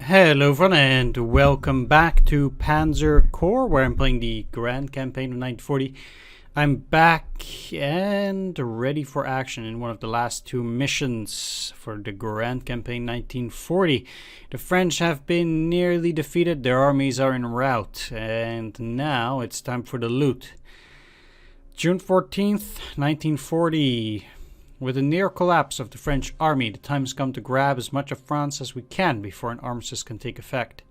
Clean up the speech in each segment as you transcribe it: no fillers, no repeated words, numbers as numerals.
Hello everyone and welcome back to Panzer Corps, where I'm playing the Grand Campaign of 1940. I'm back and ready for action in one of the last two missions for the Grand Campaign 1940. The French have been nearly defeated, their armies are en route, and now it's time for the loot. June 14th, 1940. With the near collapse of the French army, the time has come to grab as much of France as we can before an armistice can take effect.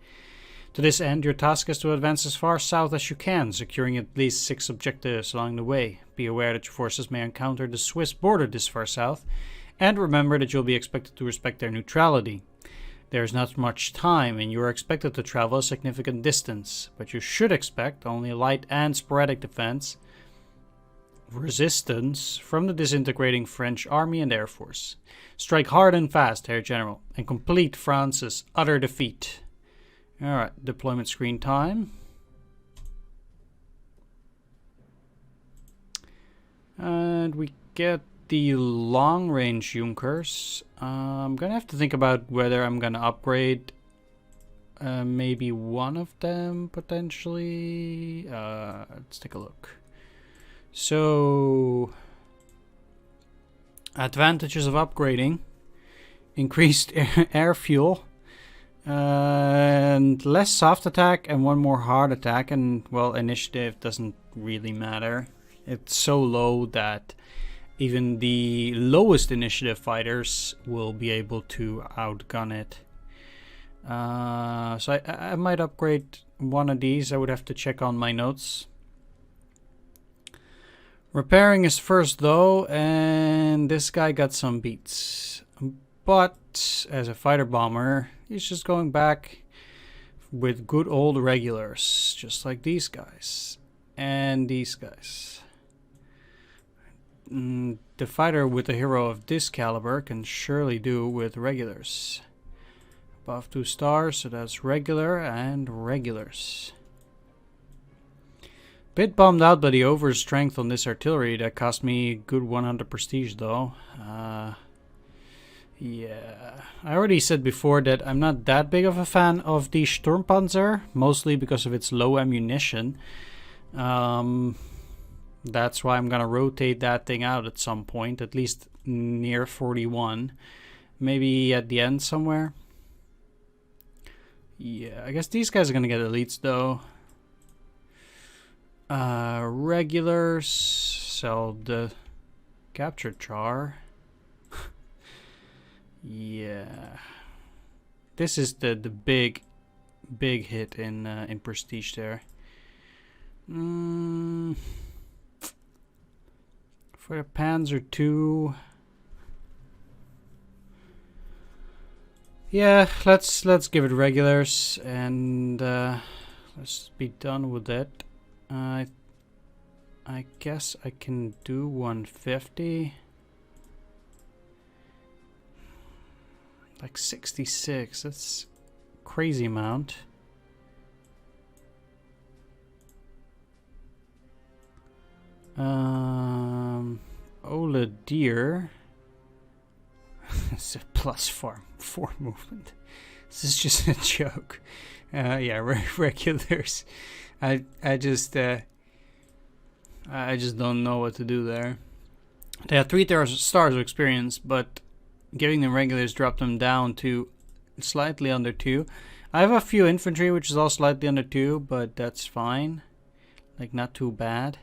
To this end, your task is to advance as far south as you can, securing at least 6 objectives along the way. Be aware that your forces may encounter the Swiss border this far south, and remember that you'll be expected to respect their neutrality. There is not much time, and you are expected to travel a significant distance, but you should expect only light and sporadic defense resistance from the disintegrating French army and air force. Strike hard and fast, Herr General, and complete France's utter defeat. Alright, deployment screen time. And we get the long-range Junkers. I'm gonna have to think about whether I'm gonna upgrade maybe one of them, potentially. Let's take a look. So, advantages of upgrading: increased air fuel, and less soft attack and one more hard attack, and well, initiative doesn't really matter. It's so low that even the lowest initiative fighters will be able to outgun it. So I might upgrade one of these. I would have to check on my notes. Repairing is first though, and this guy got some beats. But as a fighter bomber, he's just going back with good old regulars, just like these guys and these guys. The fighter with a hero of this caliber can surely do with regulars. Above 2 stars, so that's regular and regulars. Bit bummed out by the over strength on this artillery. That cost me a good 100 prestige though. Yeah, I already said before that I'm not that big of a fan of the Sturmpanzer, mostly because of its low ammunition. That's why I'm gonna rotate that thing out at some point, at least near 41. Maybe at the end somewhere. Yeah, I guess these guys are gonna get elites though. Regulars, sell the captured char. Yeah, this is the big hit in prestige there. For the Panzer II, yeah, let's give it regulars and let's be done with it. I guess I can do 150. Like 66. That's a crazy amount. Ola Deer. It's a +4 movement. This is just a joke. Yeah, regulars. I just don't know what to do there. They have 3 stars of experience, but giving them regulars dropped them down to slightly under 2. I have a few infantry, which is all slightly under 2, but that's fine. Like, not too bad.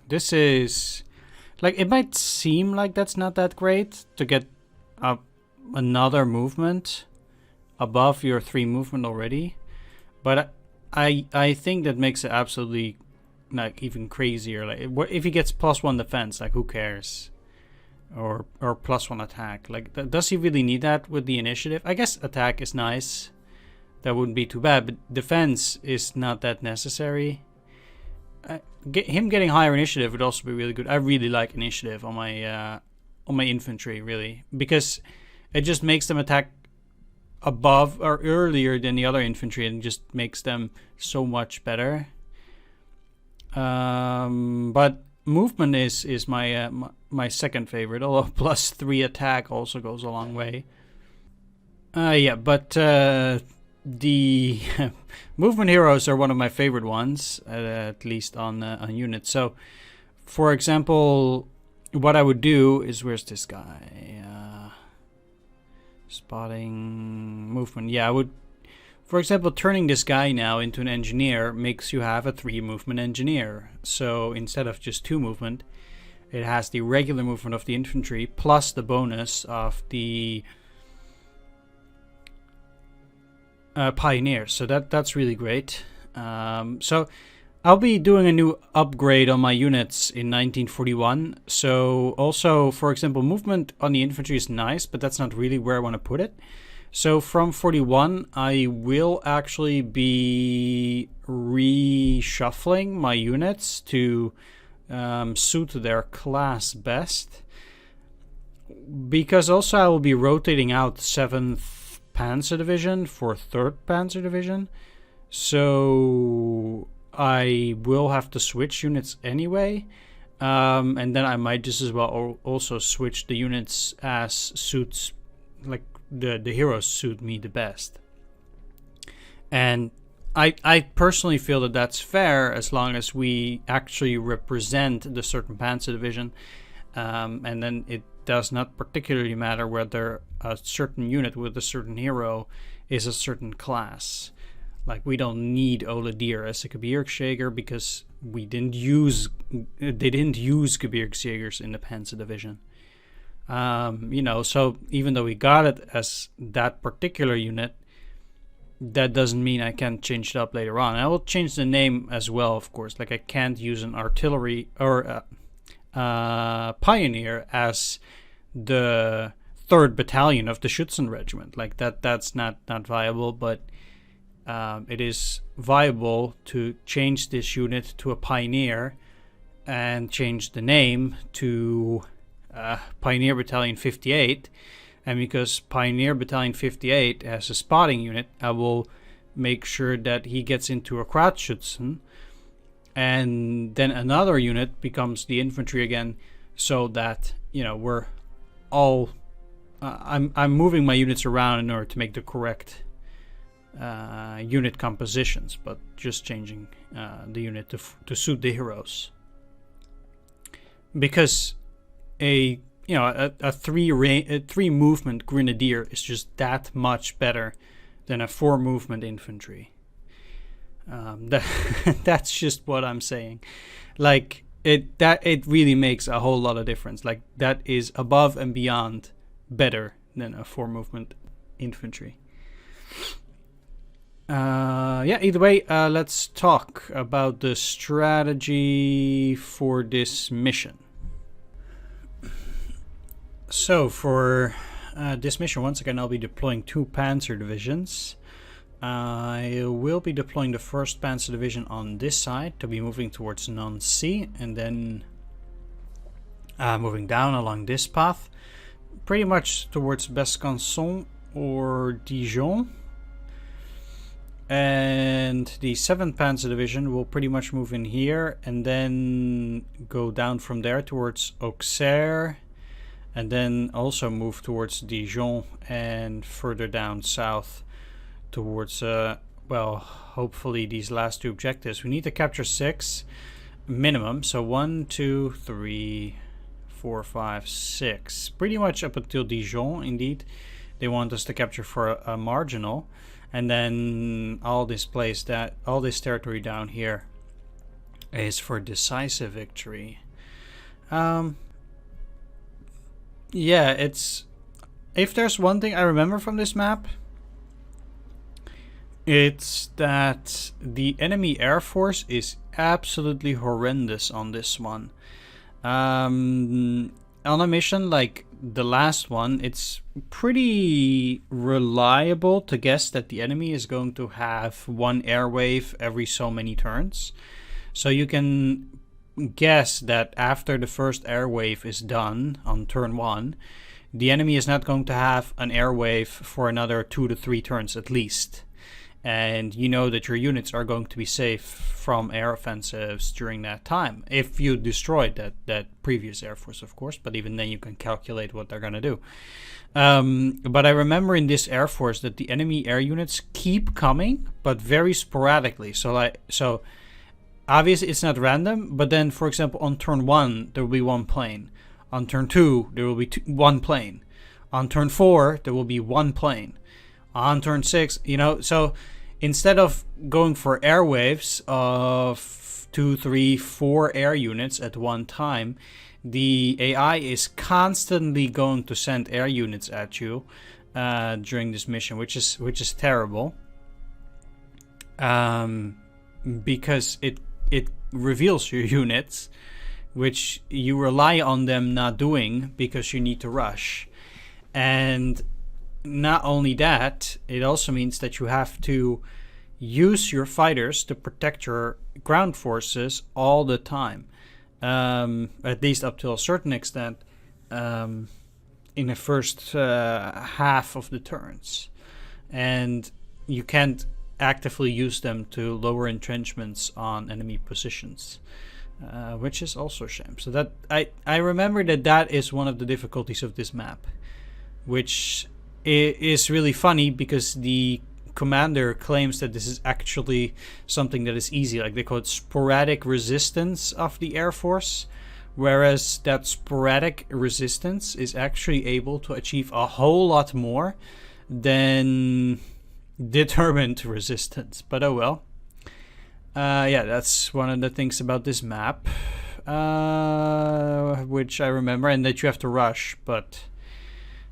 This is... like, it might seem like that's not that great to get another movement above your 3 movement already. But I think that makes it absolutely, like, even crazier. Like, if he gets +1 defense, like, who cares? Or +1 attack. Like, does he really need that with the initiative? I guess attack is nice. That wouldn't be too bad. But defense is not that necessary. Him getting higher initiative would also be really good. I really like initiative on my infantry, really, because it just makes them attack above or earlier than the other infantry and just makes them so much better. But movement is my my second favorite, although +3 attack also goes a long way. Yeah, but the movement heroes are one of my favorite ones, at least on units. So, for example, what I would do is, where's this guy? Spotting movement. Yeah, I would, for example, turning this guy now into an engineer makes you have a 3 movement engineer. So instead of just 2 movement, it has the regular movement of the infantry plus the bonus of the pioneers. So that's really great. So I'll be doing a new upgrade on my units in 1941. So also, for example, movement on the infantry is nice, but that's not really where I want to put it. So from 41, I will actually be reshuffling my units to suit their class best. Because also I will be rotating out 7th Panzer Division for 3rd Panzer Division. So I will have to switch units anyway, and then I might just as well also switch the units as suits, like the heroes suit me the best. And I personally feel that that's fair as long as we actually represent the certain Panzer Division, and then it does not particularly matter whether a certain unit with a certain hero is a certain class. Like, we don't need Ole Dier as a Gebirgsjäger because they didn't use Gebirgsjägers in the Panzer Division. So even though we got it as that particular unit, that doesn't mean I can't change it up later on. I will change the name as well, of course. Like, I can't use an artillery or pioneer as the 3rd Battalion of the Schützen Regiment. Like, that's not viable, but it is viable to change this unit to a pioneer and change the name to Pioneer Battalion 58. And because Pioneer Battalion 58 has a spotting unit, I will make sure that he gets into a Krautschützen, and then another unit becomes the infantry again, so that we're all I'm moving my units around in order to make the correct unit compositions, but just changing the unit to suit the heroes. Because a 3 movement grenadier is just that much better than a 4 movement infantry. That's just what I'm saying. Like, it really makes a whole lot of difference. Like, that is above and beyond better than a 4 movement infantry. Either way, let's talk about the strategy for this mission. So for this mission, once again, I'll be deploying 2 Panzer divisions. I will be deploying the 1st Panzer Division on this side to be moving towards Nancy, and then moving down along this path, pretty much towards Besançon or Dijon. And the 7th Panzer Division will pretty much move in here and then go down from there towards Auxerre, and then also move towards Dijon and further down south towards, hopefully these last 2 objectives. We need to capture 6 minimum, so 1, 2, 3, 4, 5, 6. Pretty much up until Dijon, indeed. They want us to capture for a marginal. And then all this territory down here is for decisive victory. If there's one thing I remember from this map, it's that the enemy air force is absolutely horrendous on this one. On a mission like the last one, it's pretty reliable to guess that the enemy is going to have 1 air wave every so many turns. So you can guess that after the first air wave is done on turn 1, the enemy is not going to have an air wave for another 2 to 3 turns at least. and you know that your units are going to be safe from air offensives during that time, if you destroyed that previous air force, of course. But even then you can calculate what they're going to do. But I remember in this air force that the enemy air units keep coming, but very sporadically. So obviously it's not random, but then, for example, on turn 1 there will be one plane, on turn 2 there will be one plane, on turn 4 there will be one plane, on turn 6, so instead of going for airwaves of 2, 3, 4 air units at one time, the AI is constantly going to send air units at you during this mission, which is terrible, because it reveals your units, which you rely on them not doing because you need to rush. And not only that, it also means that you have to use your fighters to protect your ground forces all the time, at least up to a certain extent, in the first half of the turns. And you can't actively use them to lower entrenchments on enemy positions, which is also a shame. So that I remember that is one of the difficulties of this map, which is really funny because the commander claims that this is actually something that is easy, like they call it sporadic resistance of the air force, whereas that sporadic resistance is actually able to achieve a whole lot more than determined resistance. But oh well. Yeah, that's one of the things about this map, which I remember, and that you have to rush, but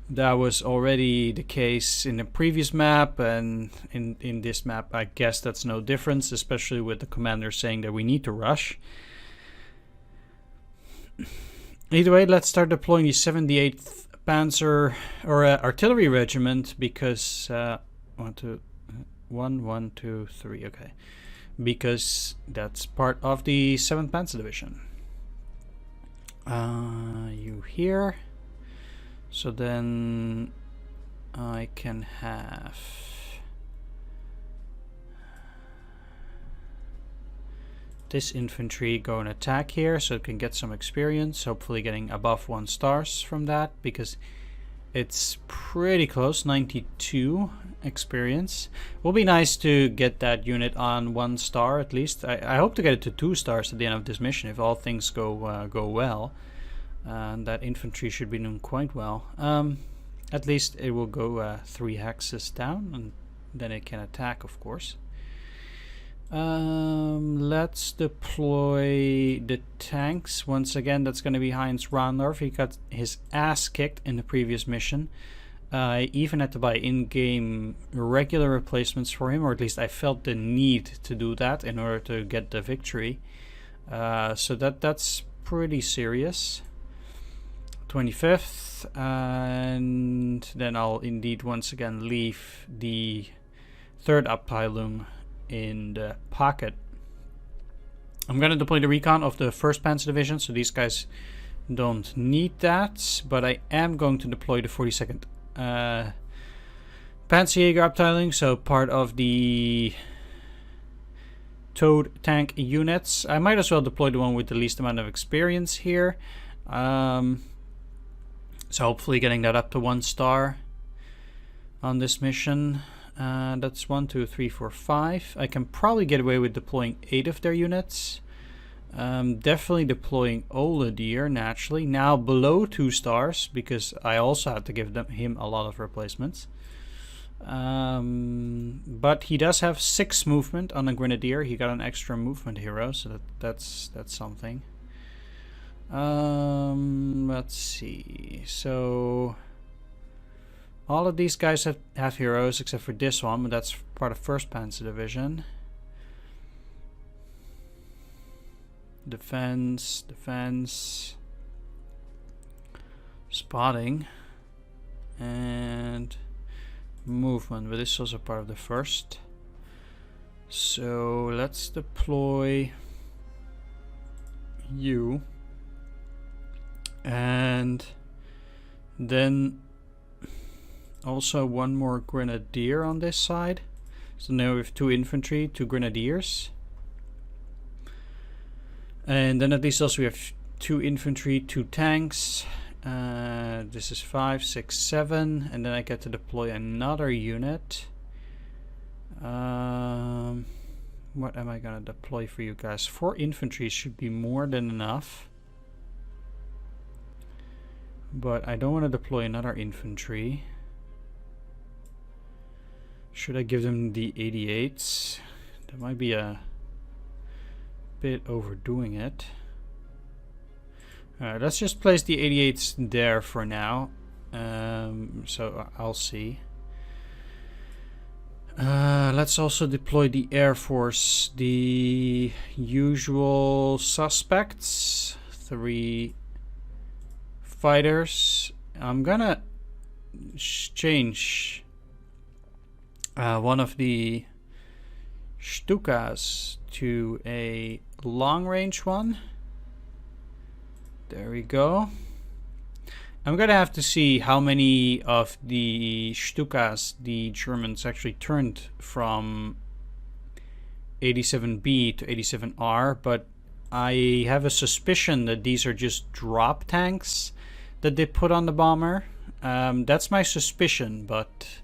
that was already the case in the previous map, and in this map I guess that's no difference, especially with the commander saying that we need to rush. Either way, let's start deploying the 78th Panzer or artillery regiment, because 1, 2, 3, okay, because that's part of the 7th Panzer Division. You here. So then I can have this infantry go and attack here, so it can get some experience, hopefully getting above 1 stars from that, because it's pretty close, 92 experience. Will be nice to get that unit on 1 star at least. I hope to get it to 2 stars at the end of this mission if all things go well. And that infantry should be doing quite well. At least it will go 3 hexes down, and then it can attack, of course. Let's deploy the tanks. Once again, that's going to be Heinz Randorf. He got his ass kicked in the previous mission. I even had to buy in-game regular replacements for him, or at least I felt the need to do that in order to get the victory. So that's pretty serious. 25th, and then I'll indeed once again leave the 3rd Abteilung in the pocket. I'm going to deploy the recon of the 1st Panzer Division, so these guys don't need that, but I am going to deploy the 42nd Panzerjäger Abteilung, so part of the towed tank units. I might as well deploy the one with the least amount of experience here. So hopefully getting that up to 1 star on this mission. That's 1, 2, 3, 4, 5. I can probably get away with deploying 8 of their units. Definitely deploying Oladier naturally. Now below 2 stars, because I also had to give him a lot of replacements. But he does have 6 movement on the Grenadier. He got an extra movement hero, so that's something. Let's see. So all of these guys have heroes except for this one, but that's part of 1st Panzer Division. Defense, spotting, and movement, but this is also part of the 1st. So let's deploy you, and then also 1 more Grenadier on this side. So now we have 2 infantry, 2 grenadiers. And then at least also we have 2 infantry, 2 tanks. This is 5, 6, 7. And then I get to deploy another unit. What am I gonna deploy for you guys? 4 infantry should be more than enough. But I don't want to deploy another infantry. Should I give them the 88s? That might be a bit overdoing it. Alright, let's just place the 88s there for now. So I'll see. Let's also deploy the Air Force. The usual suspects. 3 fighters. I'm gonna change one of the Stukas to a long range one. There we go. I'm gonna have to see how many of the Stukas the Germans actually turned from 87B to 87R, but I have a suspicion that these are just drop tanks that they put on the bomber. That's my suspicion, but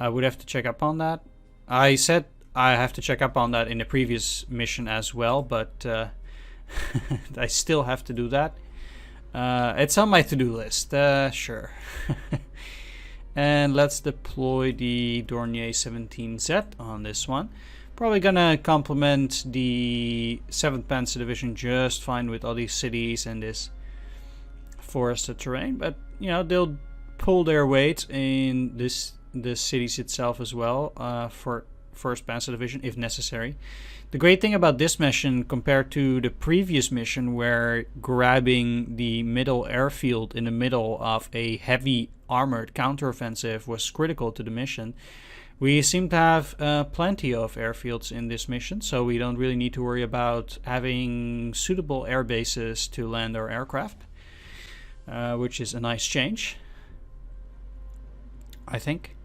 I would have to check up on that. I said I have to check up on that in the previous mission as well, but I still have to do that. It's on my to-do list, sure. And let's deploy the Dornier 17Z on this one. Probably gonna complement the 7th Panzer Division just fine with all these cities and this forested terrain, but you know, they'll pull their weight in the cities itself as well, for 1st Panzer Division if necessary. The great thing about this mission compared to the previous mission, where grabbing the middle airfield in the middle of a heavy armored counteroffensive was critical to the mission, we seem to have plenty of airfields in this mission, so we don't really need to worry about having suitable air bases to land our aircraft, which is a nice change, I think.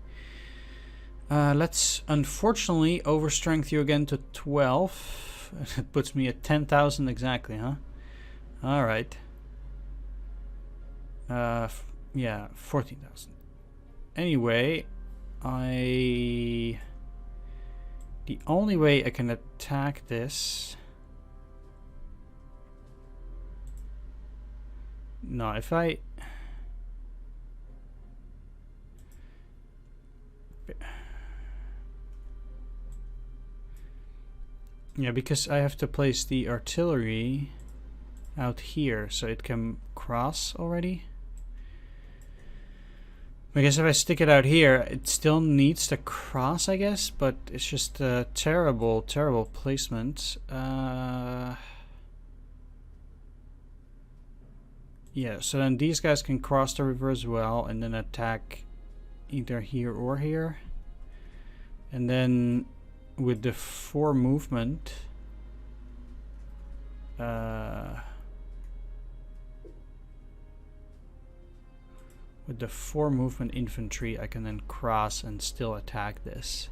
Let's unfortunately overstrength you again to 12. It puts me at 10,000 exactly, huh? Alright. Yeah, 14,000. Anyway, the only way I can attack this... No, if I... Yeah, because I have to place the artillery out here so it can cross already. I guess if I stick it out here, it still needs to cross, I guess, but it's just a terrible, terrible placement. Yeah, so then these guys can cross the river as well and then attack either here or here. And then with the 4 movement, infantry, I can then cross and still attack this.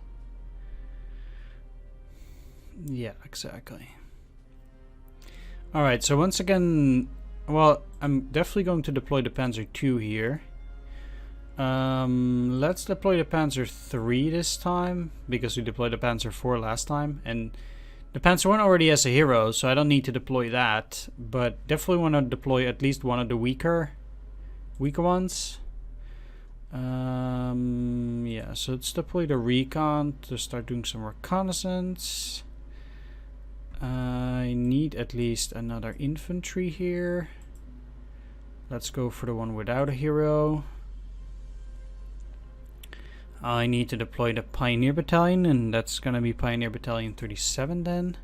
Yeah, exactly. Alright, so once again, well, I'm definitely going to deploy the Panzer II here. Let's deploy the Panzer III this time, because we deployed the Panzer IV last time, and the Panzer I already has a hero, so I don't need to deploy that, but definitely want to deploy at least one of the weaker ones. Yeah, so let's deploy the recon to start doing some reconnaissance. I need at least another infantry here. Let's go for the one without a hero. I need to deploy the Pioneer Battalion, and that's gonna be Pioneer Battalion 37 then.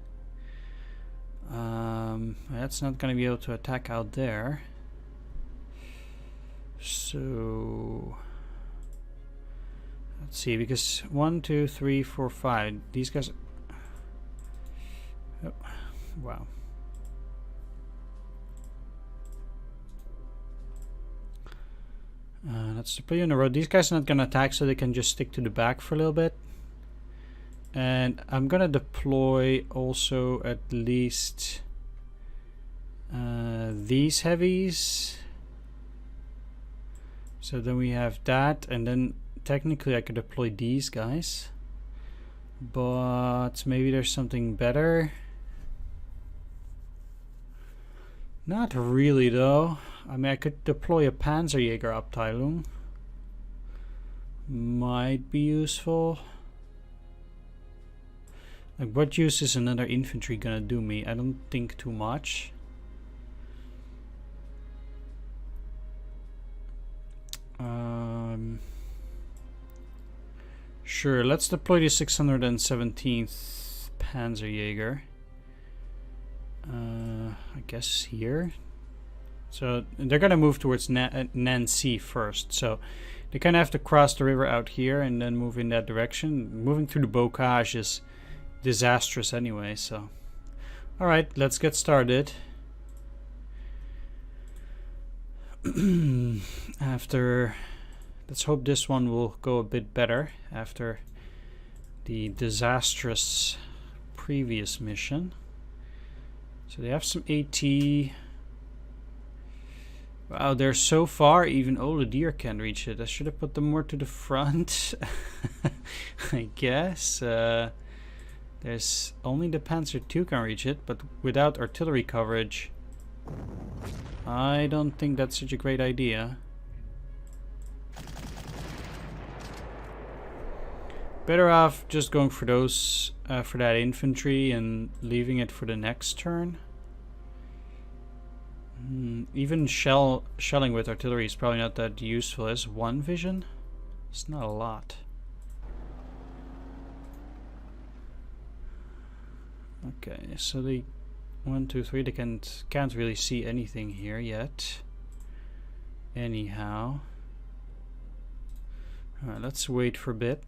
That's not gonna be able to attack out there. So let's see, because 1, 2, 3, 4, 5. These guys. Oh, wow. Let's put you in a row. These guys are not gonna attack, so they can just stick to the back for a little bit. And I'm gonna deploy also at least these heavies. So then we have that, and then technically I could deploy these guys. But maybe there's something better. Not really though. I mean, I could deploy a Panzerjäger Abteilung. Might be useful. Like, what use is another infantry gonna do me? I don't think too much. Sure, let's deploy the 617th Panzerjäger. I guess here. So they're gonna move towards Nancy first. So they kind of have to cross the river out here and then move in that direction. Moving through the bocage is disastrous anyway. So, all right, let's get started. Let's hope this one will go a bit better after the disastrous previous mission. So they have some AT. Wow, they're so far, even Deer can't reach it. I should have put them more to the front. I guess. There's only the Panzer II can reach it, but without artillery coverage, I don't think that's such a great idea. Better off just going for those, for that infantry and leaving it for the next turn. Even shelling with artillery is probably not that useful. As one vision, it's not a lot. Okay, so they 1, 2, 3. They can't really see anything here yet. Anyhow, all right, let's wait for a bit.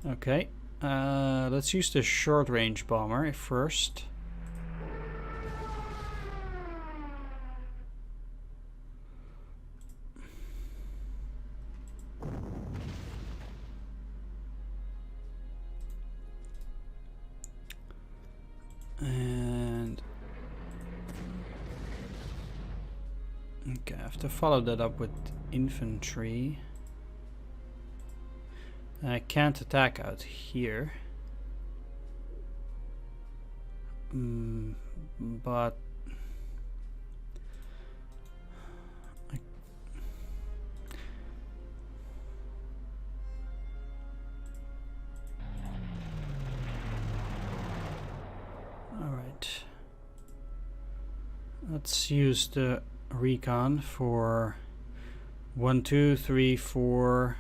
Okay, let's use the short-range bomber first. And okay, I have to follow that up with infantry. I can't attack out here, but all right. Let's use the recon for 1, 2, 3, 4,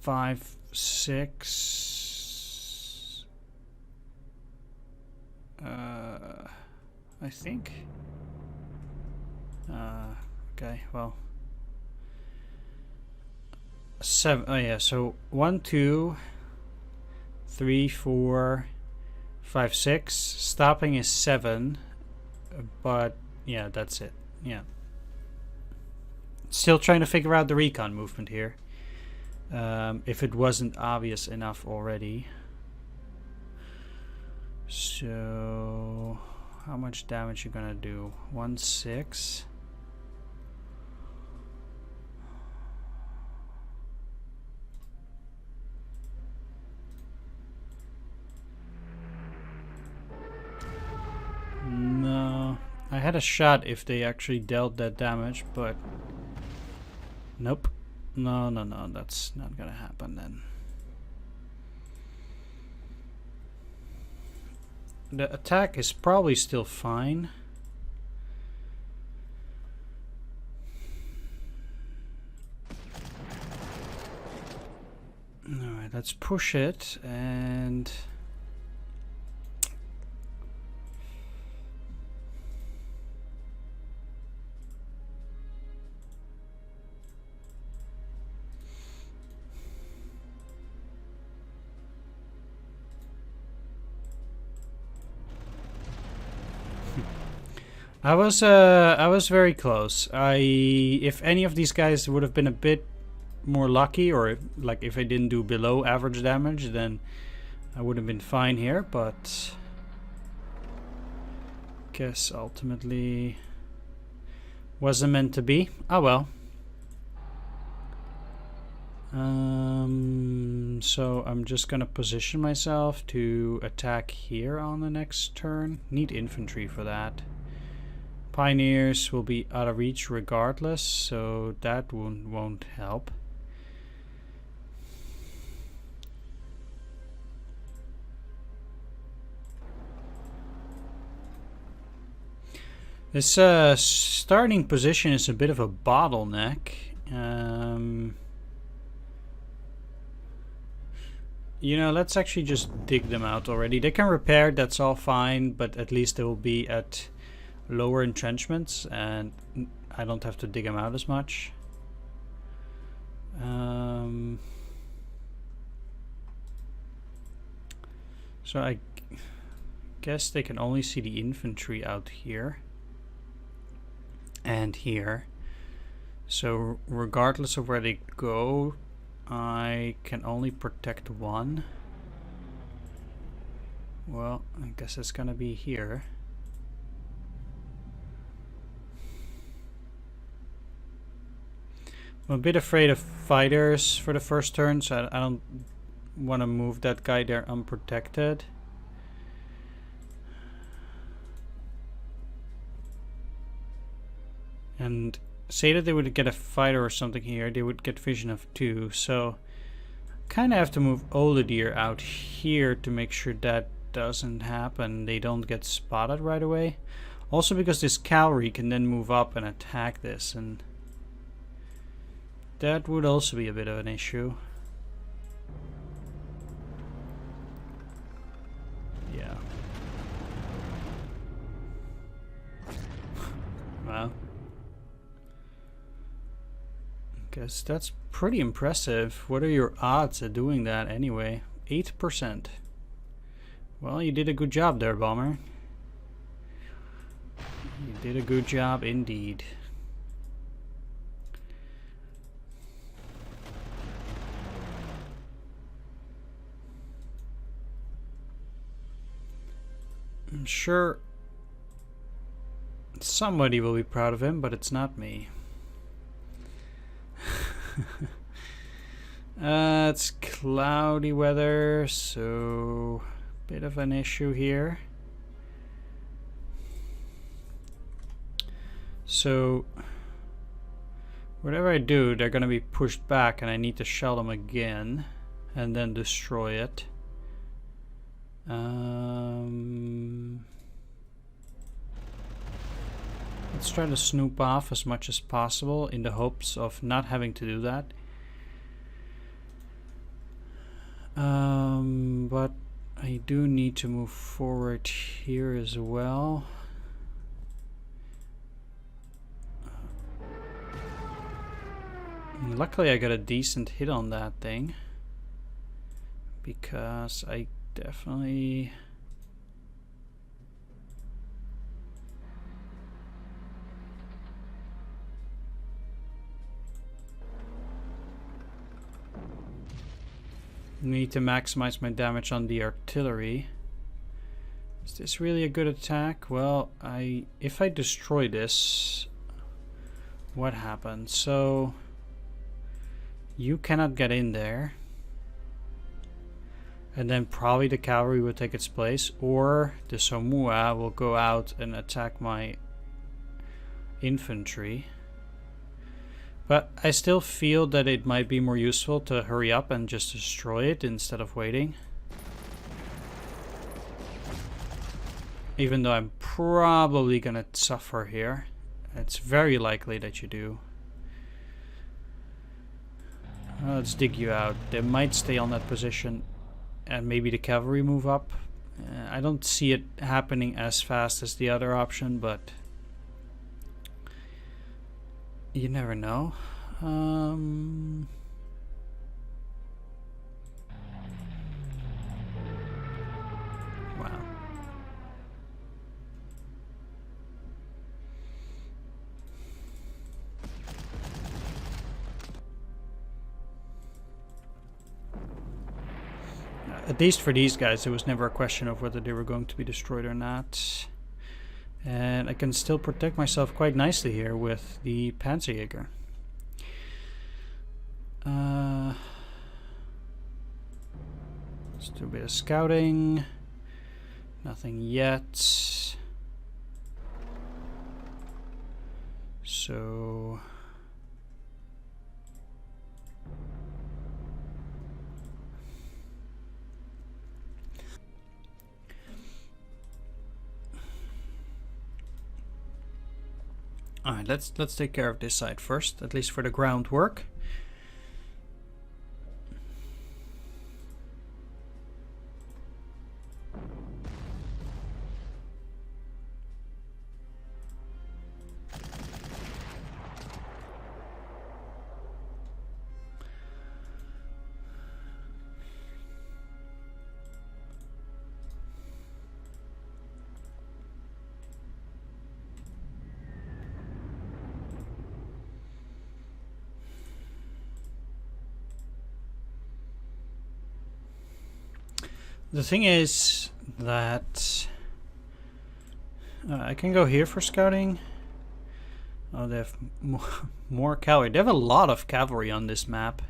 5, 6. I think. Okay, well. 7. Oh yeah, so 1, 2, 3, 4, 5, 6. Stopping is 7, but yeah, that's it. Yeah. Still trying to figure out the recon movement here. If it wasn't obvious enough already. So how much damage you gonna do? 1, 6. No, I had a shot if they actually dealt that damage, but nope. No, that's not gonna happen then. The attack is probably still fine. Alright, let's push it and I was very close. If any of these guys would have been a bit more lucky, or if I didn't do below average damage, then I would have been fine here, but guess ultimately wasn't meant to be. Oh well. So I'm just gonna position myself to attack here on the next turn. Need infantry for that. Pioneers will be out of reach regardless, so that won't help. This starting position is a bit of a bottleneck. You know, let's actually just dig them out already. They can repair, that's all fine, but at least they will be at lower entrenchments and I don't have to dig them out as much. So I guess they can only see the infantry out here and here. So regardless of where they go, I can only protect one. Well, I guess it's gonna be here. I'm a bit afraid of fighters for the first turn, so I don't want to move that guy there unprotected. And say that they would get a fighter or something here, they would get vision of 2, so kind of have to move Oladier out here to make sure that doesn't happen. They don't get spotted right away. Also because this cavalry can then move up and attack this, and that would also be a bit of an issue. Yeah. Well, guess that's pretty impressive. What are your odds at doing that anyway? 8%. Well, you did a good job there, Bomber. You did a good job indeed. I'm sure somebody will be proud of him, but it's not me. It's cloudy weather, so bit of an issue here. So whatever I do, they're gonna be pushed back and I need to shell them again and then destroy it. Let's try to snoop off as much as possible in the hopes of not having to do that. But I do need to move forward here as well. Luckily I got a decent hit on that thing, because I definitely need to maximize my damage on the artillery. Is this really a good attack? Well, if I destroy this, what happens? So you cannot get in there, and then probably the cavalry will take its place, or the Somua will go out and attack my infantry. But I still feel that it might be more useful to hurry up and just destroy it instead of waiting. Even though I'm probably gonna suffer here. It's very likely that you do. Let's dig you out. They might stay on that position and maybe the cavalry move up. I don't see it happening as fast as the other option, but you never know. Wow. At least for these guys, it was never a question of whether they were going to be destroyed or not. And I can still protect myself quite nicely here with the Panzerjäger. Let's do a bit of scouting. Nothing yet. So... Alright, let's take care of this side first, at least for the groundwork. The thing is that I can go here for scouting. Oh, they have more cavalry. They have a lot of cavalry on this map.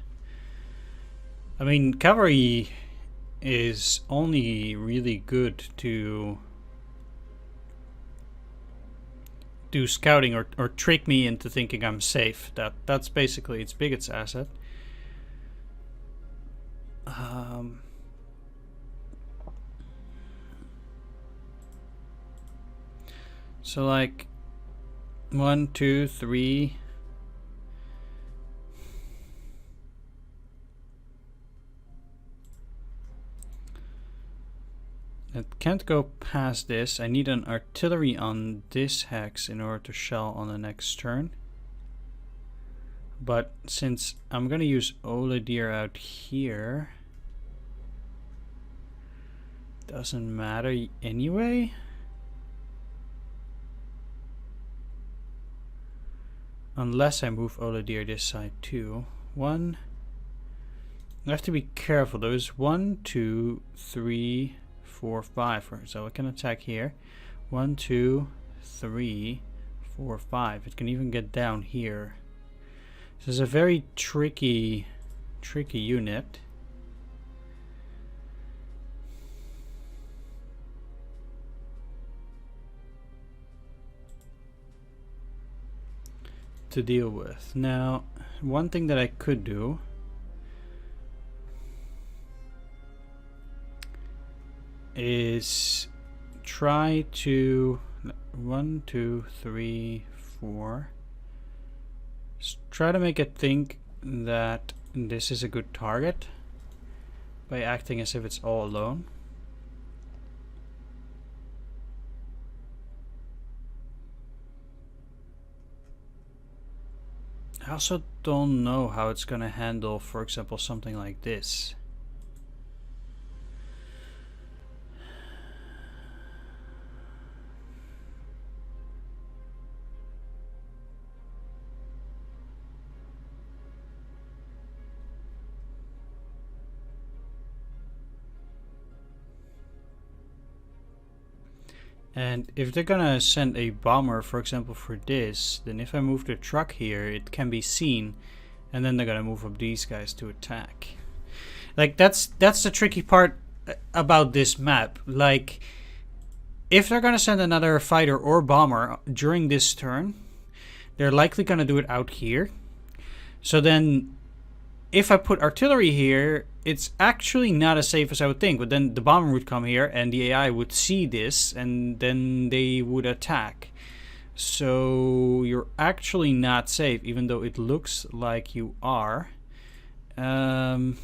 I mean, cavalry is only really good to do scouting or trick me into thinking I'm safe. That's basically its biggest asset. So like 1, 2, 3. It can't go past this. I need an artillery on this hex in order to shell on the next turn. But since I'm gonna use Oladir out here, doesn't matter anyway. Unless I move Oladir this side too. I have to be careful. There's 1, 2, 3, 4, 5. So I can attack here. 1, 2, 3, 4, 5. It can even get down here. This is a very tricky unit. To deal with. Now, one thing that I could do is try to 1, 2, 3, 4. Try to make it think that this is a good target by acting as if it's all alone. I also don't know how it's gonna handle, for example, something like this. And if they're gonna send a bomber, for example, for this, then if I move the truck here, it can be seen, and then they're gonna move up these guys to attack. Like, that's the tricky part about this map. Like, if they're gonna send another fighter or bomber during this turn, they're likely gonna do it out here. So then, if I put artillery here, it's actually not as safe as I would think. But then the bomber would come here and the AI would see this and then they would attack. So you're actually not safe, even though it looks like you are. So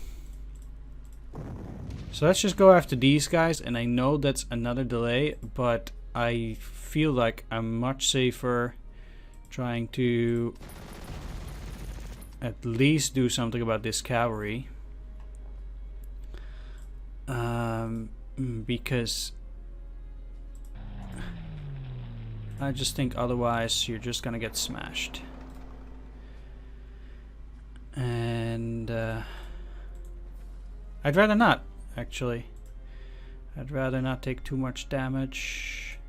let's just go after these guys. And I know that's another delay, but I feel like I'm much safer trying to at least do something about this cavalry. Because I just think otherwise you're just gonna get smashed. And I'd rather not. actually. I'd rather not take too much damage.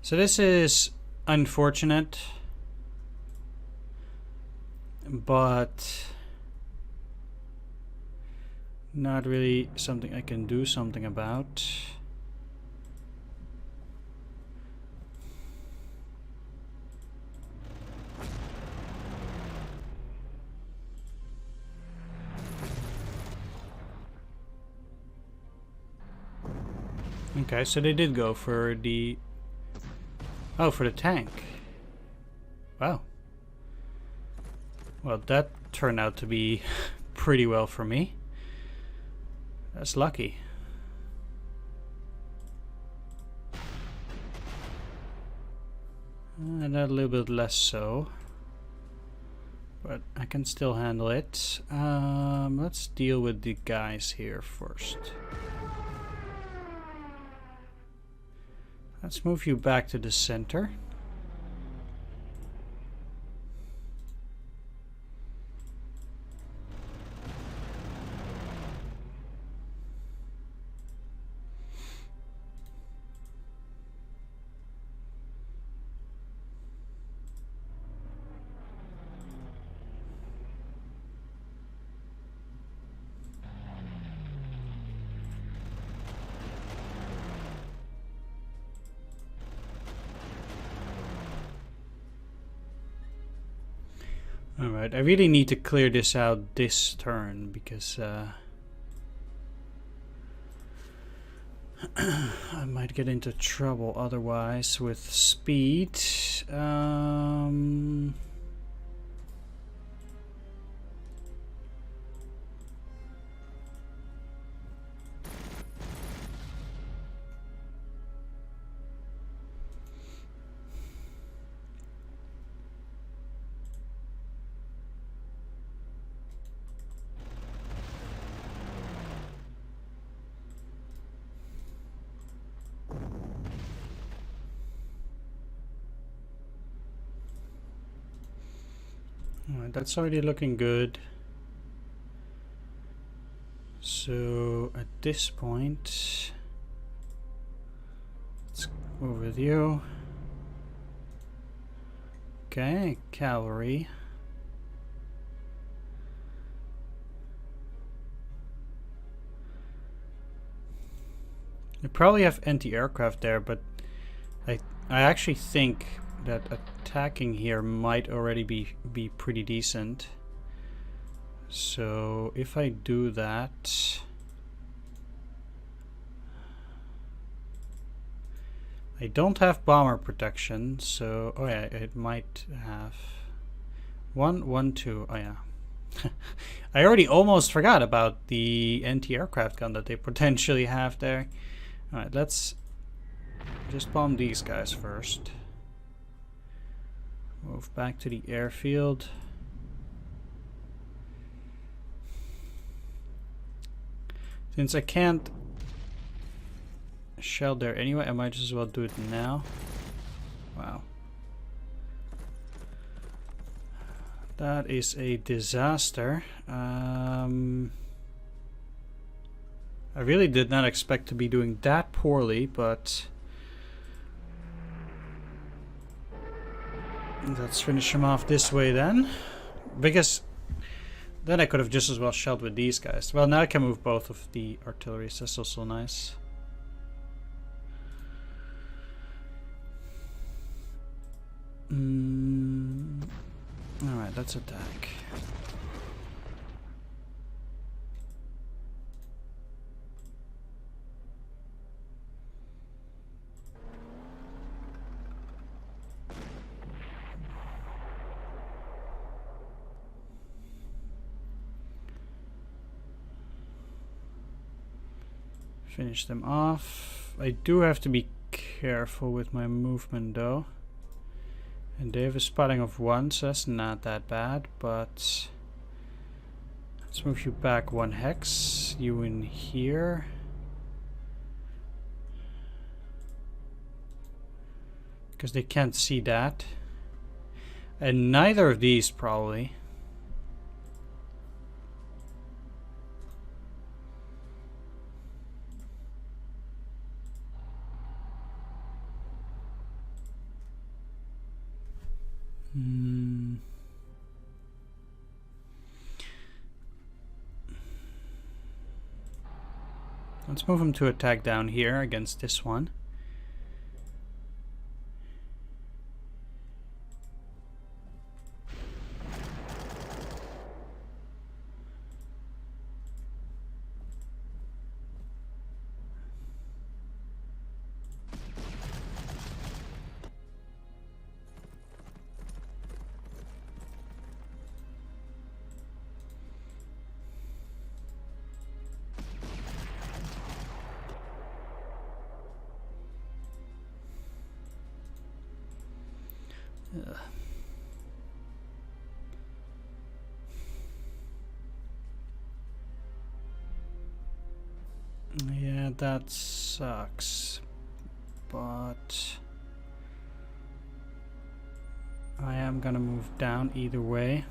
So this is unfortunate, but not really something I can do something about. Okay, so they did go for the... Oh, for the tank. Wow. Well, that turned out to be pretty well for me. That's lucky. And a little bit less so. But I can still handle it. Let's deal with the guys here first. Let's move you back to the center. Alright, I really need to clear this out this turn because I might get into trouble otherwise with speed. Alright, that's already looking good. So at this point, let's go with you. Okay, cavalry. You probably have anti-aircraft there, but I actually think that attacking here might already be pretty decent. So if I do that, I don't have bomber protection, so oh yeah, it might have 1, 1, 2. Oh yeah. I already almost forgot about the anti-aircraft gun that they potentially have there. Alright, let's just bomb these guys first. Move back to the airfield. Since I can't shell there anyway, I might as well do it now. Wow. That is a disaster. I really did not expect to be doing that poorly, but let's finish him off this way then. Because then I could have just as well shelled with these guys. Well, now I can move both of the artillery, so that's also nice. Alright, let's attack. Finish them off. I do have to be careful with my movement though. And they have a spotting of 1, so that's not that bad, but let's move you back 1 hex. You in here. Because they can't see that. And neither of these, probably. Let's move him to attack down here against this one. Yeah, that sucks, but I am gonna move down either way.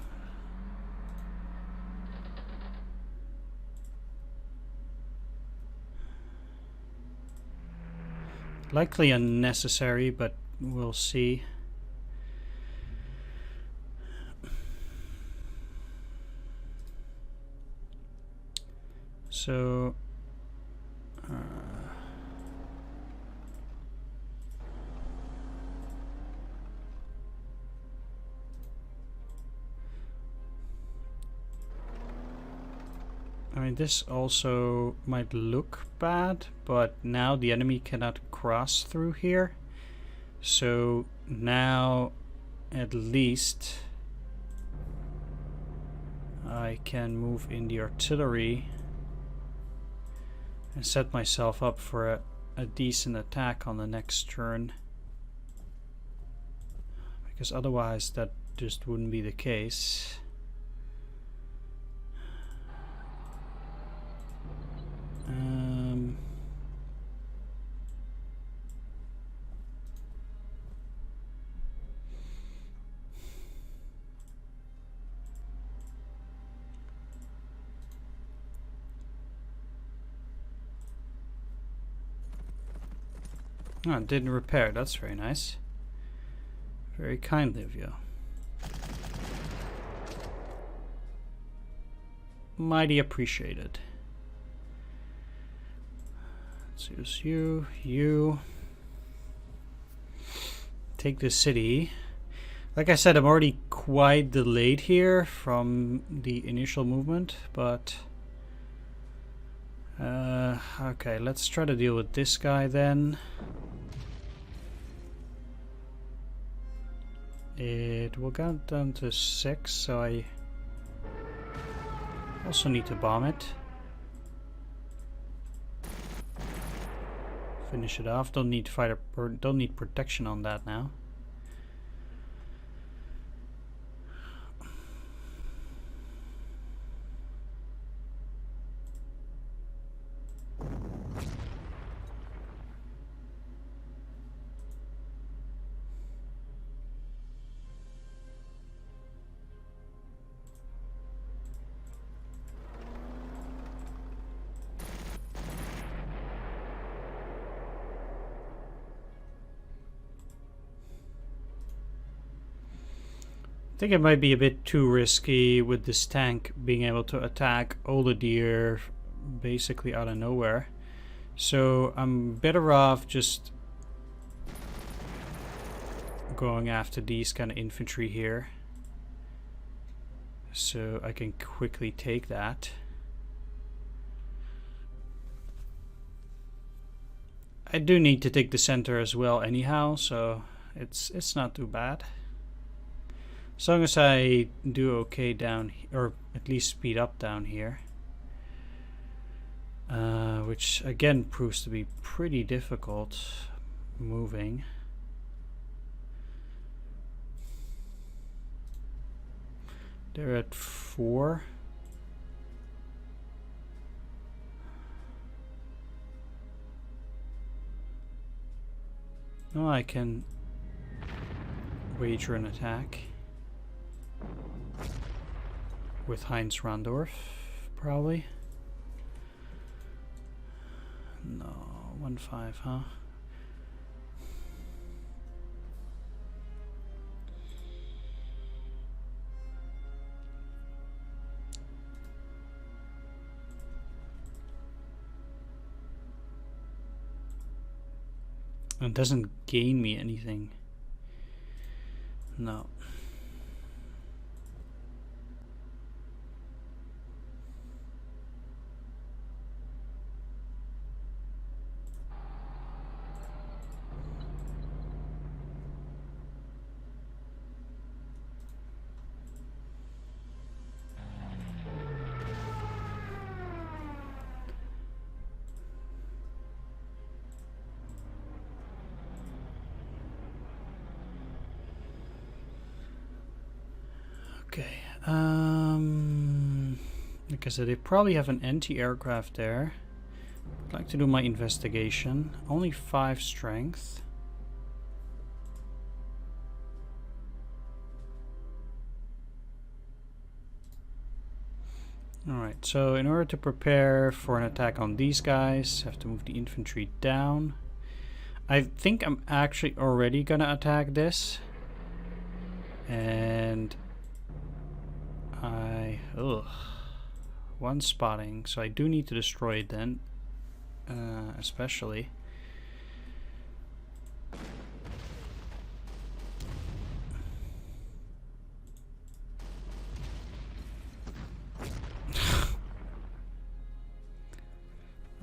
Likely unnecessary, but we'll see. So I mean, this also might look bad, but now the enemy cannot cross through here. So now at least I can move in the artillery and set myself up for a decent attack on the next turn. Because otherwise that just wouldn't be the case. Oh, it didn't repair. That's very nice. Very kindly of you. Mighty appreciated. Let's use you, you. Take the city. Like I said, I'm already quite delayed here from the initial movement, but okay, let's try to deal with this guy then. It will go down to 6, so I also need to bomb it. Finish it off. Don't need fighter, don't need protection on that now. I think it might be a bit too risky with this tank being able to attack all the deer basically out of nowhere. So I'm better off just going after these kind of infantry here. So I can quickly take that. I do need to take the center as well anyhow, so it's not too bad. As long as I do okay down here, or at least speed up down here. Which again proves to be pretty difficult moving. They're at 4. No, I can wager an attack. with Heinz Randorf, probably. No, 1-5, huh? It doesn't gain me anything. No. Okay. Like I said, they probably have an anti-aircraft there. I'd like to do my investigation. Only 5 strength. Alright, so in order to prepare for an attack on these guys, I have to move the infantry down. I think I'm actually already gonna attack this. And one spotting, so I do need to destroy it then, especially.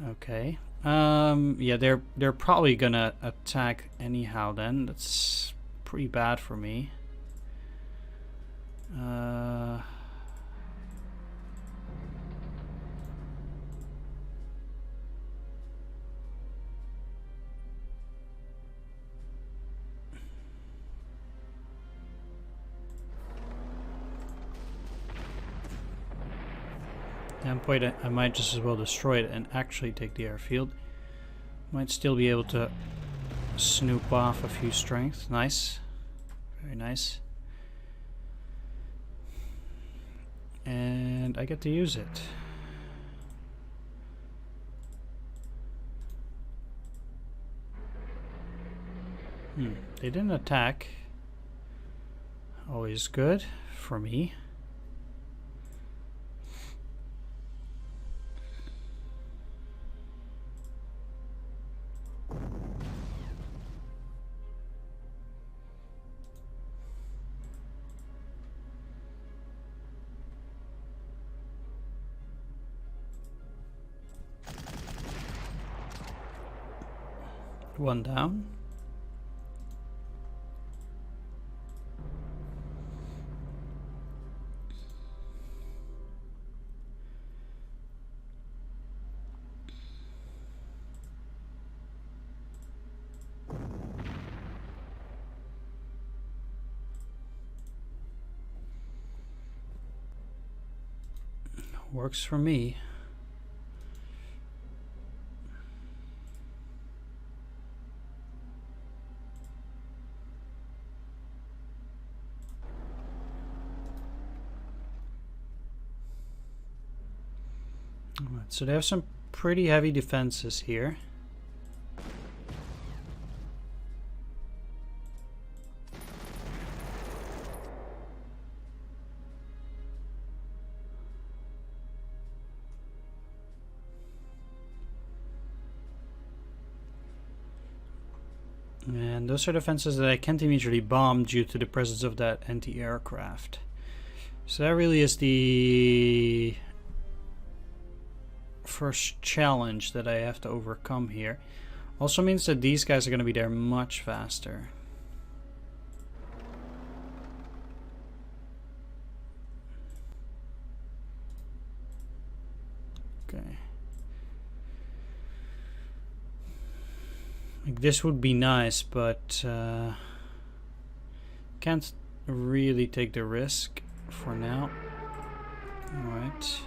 Okay. Yeah, they're probably gonna attack anyhow then. That's pretty bad for me. At that point, I might just as well destroy it and actually take the airfield. Might still be able to snoop off a few strength. Nice. Very nice. And I get to use it. They didn't attack. Always good for me. One down. Works for me. Alright, so they have some pretty heavy defenses here. And those are defenses that I can't immediately bomb due to the presence of that anti-aircraft. So that really is the first challenge that I have to overcome here. Also means that these guys are going to be there much faster. Okay. Like this would be nice, but can't really take the risk for now. Alright.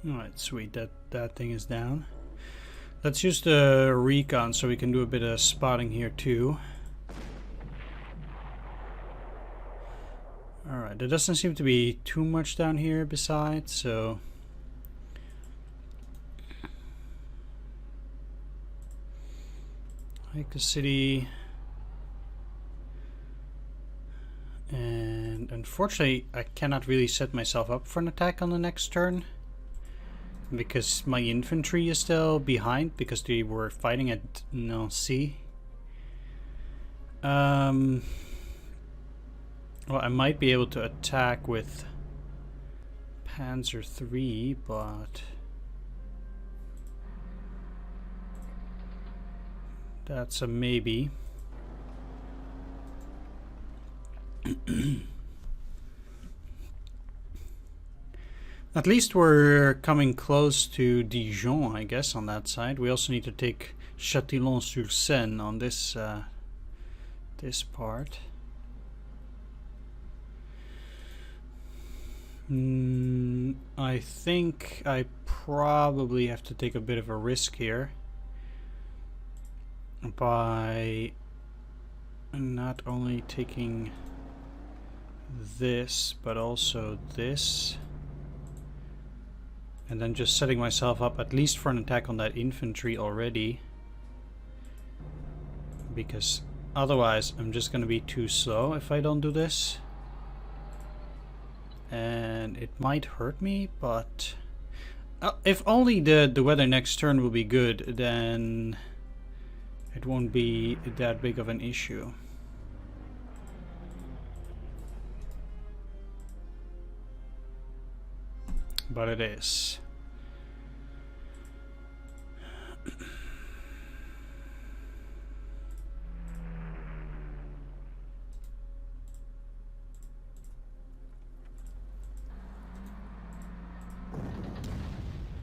Alright, sweet. That thing is down. Let's use the recon so we can do a bit of spotting here too. Alright, there doesn't seem to be too much down here besides, so... Like the city... And unfortunately, I cannot really set myself up for an attack on the next turn. Because my infantry is still behind, because they were fighting at Nancy. Well, I might be able to attack with Panzer 3, but... That's a maybe. At least we're coming close to Dijon, I guess, on that side. We also need to take Châtillon-sur-Seine on this this part. I think I probably have to take a bit of a risk here by not only taking this, but also this. And then just setting myself up at least for an attack on that infantry already. Because otherwise I'm just going to be too slow if I don't do this. And it might hurt me, but... if only the weather next turn will be good, then it won't be that big of an issue. But it is.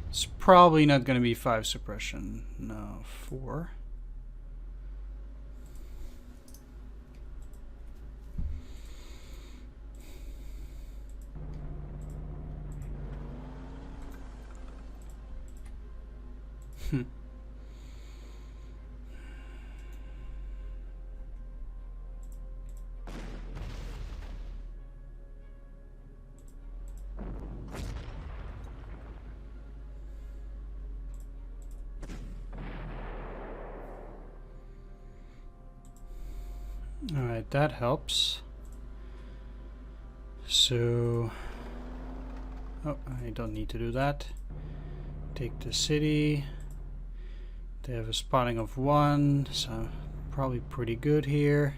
It's probably not going to be 5 suppression. No, 4. Alright, that helps. So... oh, I don't need to do that. Take the city. They have a spotting of 1, so probably pretty good here.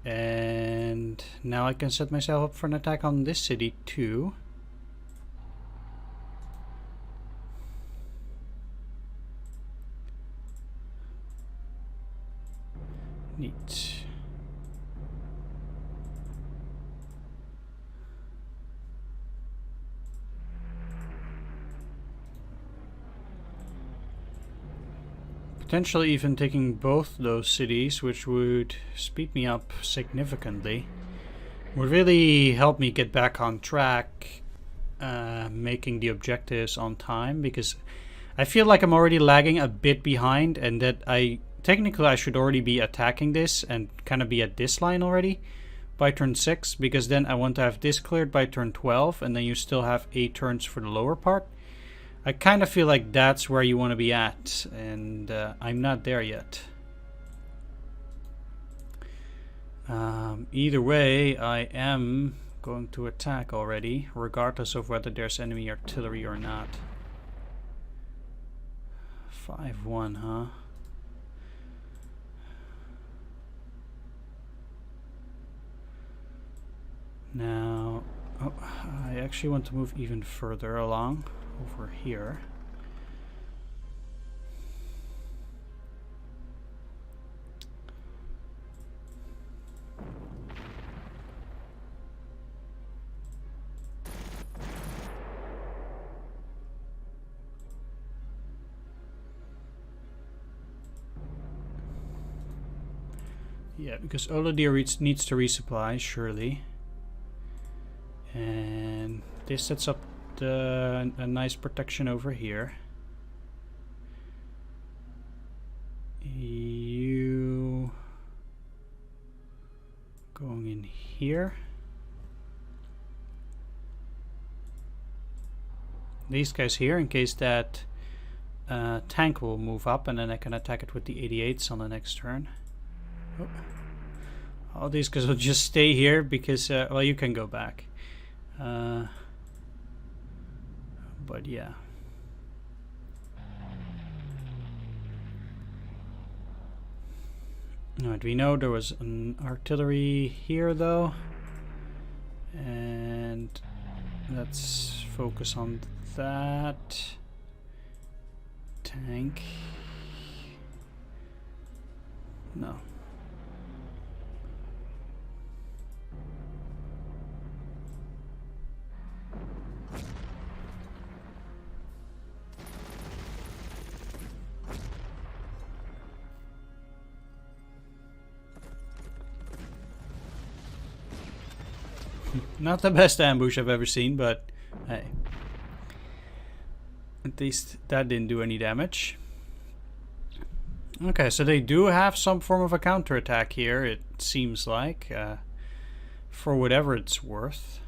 And now I can set myself up for an attack on this city too. Neat. Potentially even taking both those cities, which would speed me up significantly. Would really help me get back on track, making the objectives on time, because I feel like I'm already lagging a bit behind, and that technically I should already be attacking this and kind of be at this line already by turn 6, because then I want to have this cleared by turn 12, and then you still have 8 turns for the lower part. I kind of feel like that's where you want to be at, and I'm not there yet. Either way, I am going to attack already, regardless of whether there's enemy artillery or not. 5-1, huh? Now, oh, I actually want to move even further along. Over here. Yeah, because Olodir needs to resupply, surely. And this sets up a nice protection over here. You going in here. These guys here, in case that tank will move up, and then I can attack it with the 88s on the next turn. Oh. All these guys will just stay here because, well, you can go back. But yeah. Alright, we know there was an artillery here though. And let's focus on that. Tank. No. Not the best ambush I've ever seen, but hey. At least that didn't do any damage. Okay, so they do have some form of a counterattack here, it seems like. For whatever it's worth.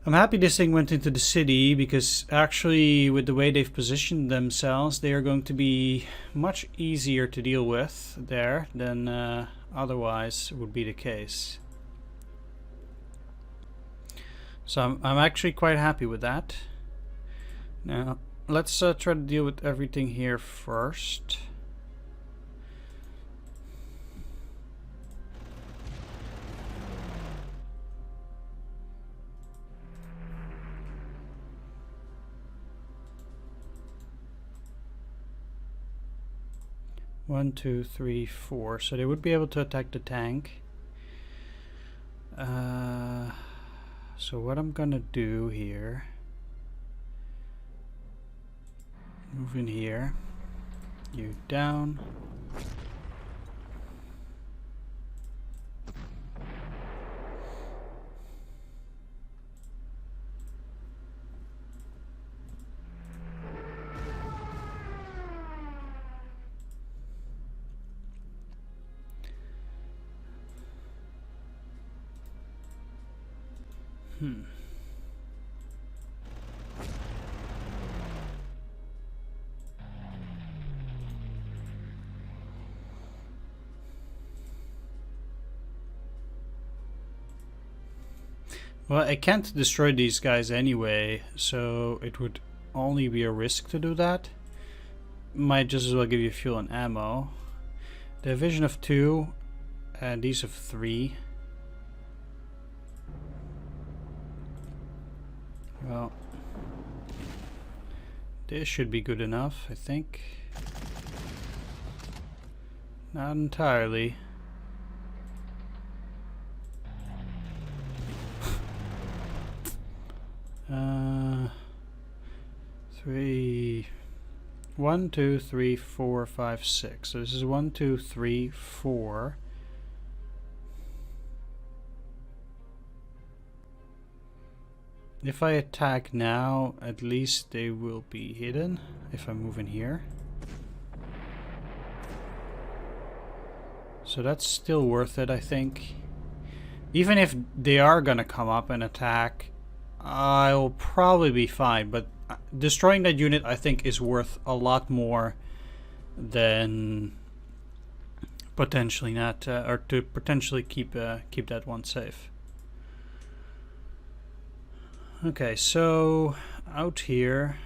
I'm happy this thing went into the city, because actually with the way they've positioned themselves, they are going to be much easier to deal with there than otherwise would be the case. So I'm actually quite happy with that. Now let's try to deal with everything here first. One, two, three, four. So they would be able to attack the tank. So what I'm gonna do here, move in here, you down. Well, I can't destroy these guys anyway, so it would only be a risk to do that. Might just as well give you fuel and ammo. Division of 2 and these of 3. Well, this should be good enough, I think. Not entirely. Three. 1, 2, 3, 4, 5, 6. So this is 1, 2, 3, 4. If I attack now, at least they will be hidden if I move in here. So that's still worth it, I think. Even if they are gonna come up and attack, I'll probably be fine, but destroying that unit I think is worth a lot more than potentially not, or to potentially keep that one safe. Okay, so out here,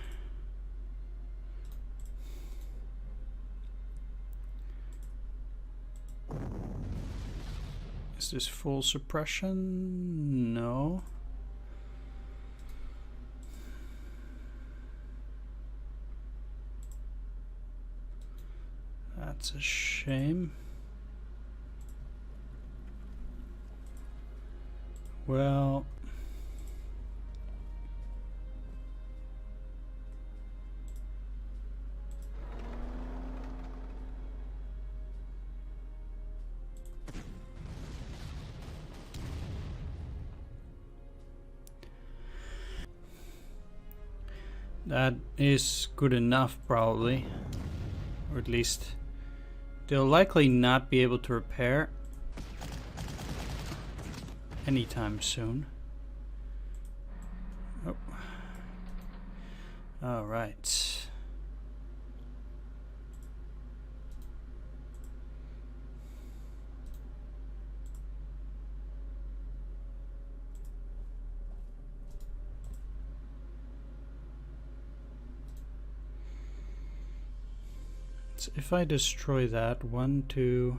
is this full suppression? No. That's a shame. Well, That is good enough, probably. Or at least they'll likely not be able to repair anytime soon. Oh. All right. So if I destroy that, 1, 2.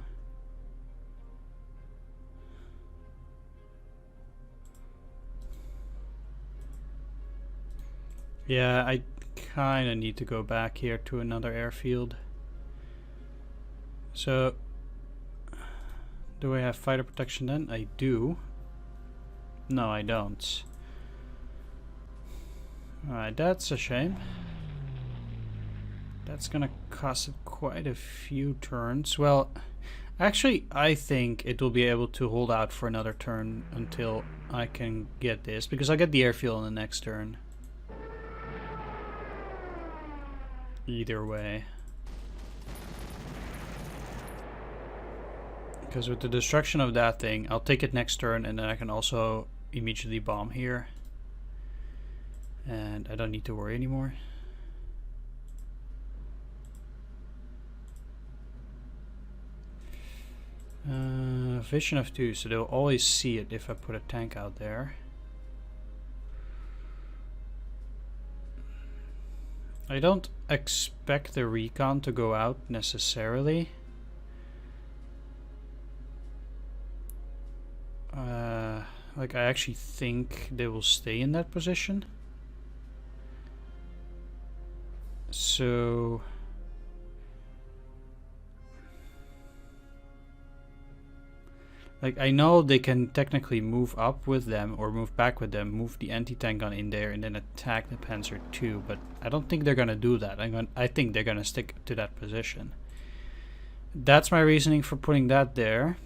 Yeah, I kind of need to go back here to another airfield. So, do I have fighter protection then? I do. No, I don't. Alright, that's a shame. That's gonna cost it quite a few turns. Well, actually, I think it will be able to hold out for another turn until I can get this, because I get the airfield on the next turn. Either way. Because with the destruction of that thing, I'll take it next turn, and then I can also immediately bomb here. And I don't need to worry anymore. Vision of 2, so they'll always see it if I put a tank out there. I don't expect the recon to go out necessarily. Like, I actually think they will stay in that position. So like, I know they can technically move up with them or move back with them, move the anti-tank gun in there and then attack the Panzer II, but I don't think they're gonna do that. I think they're gonna stick to that position. That's my reasoning for putting that there.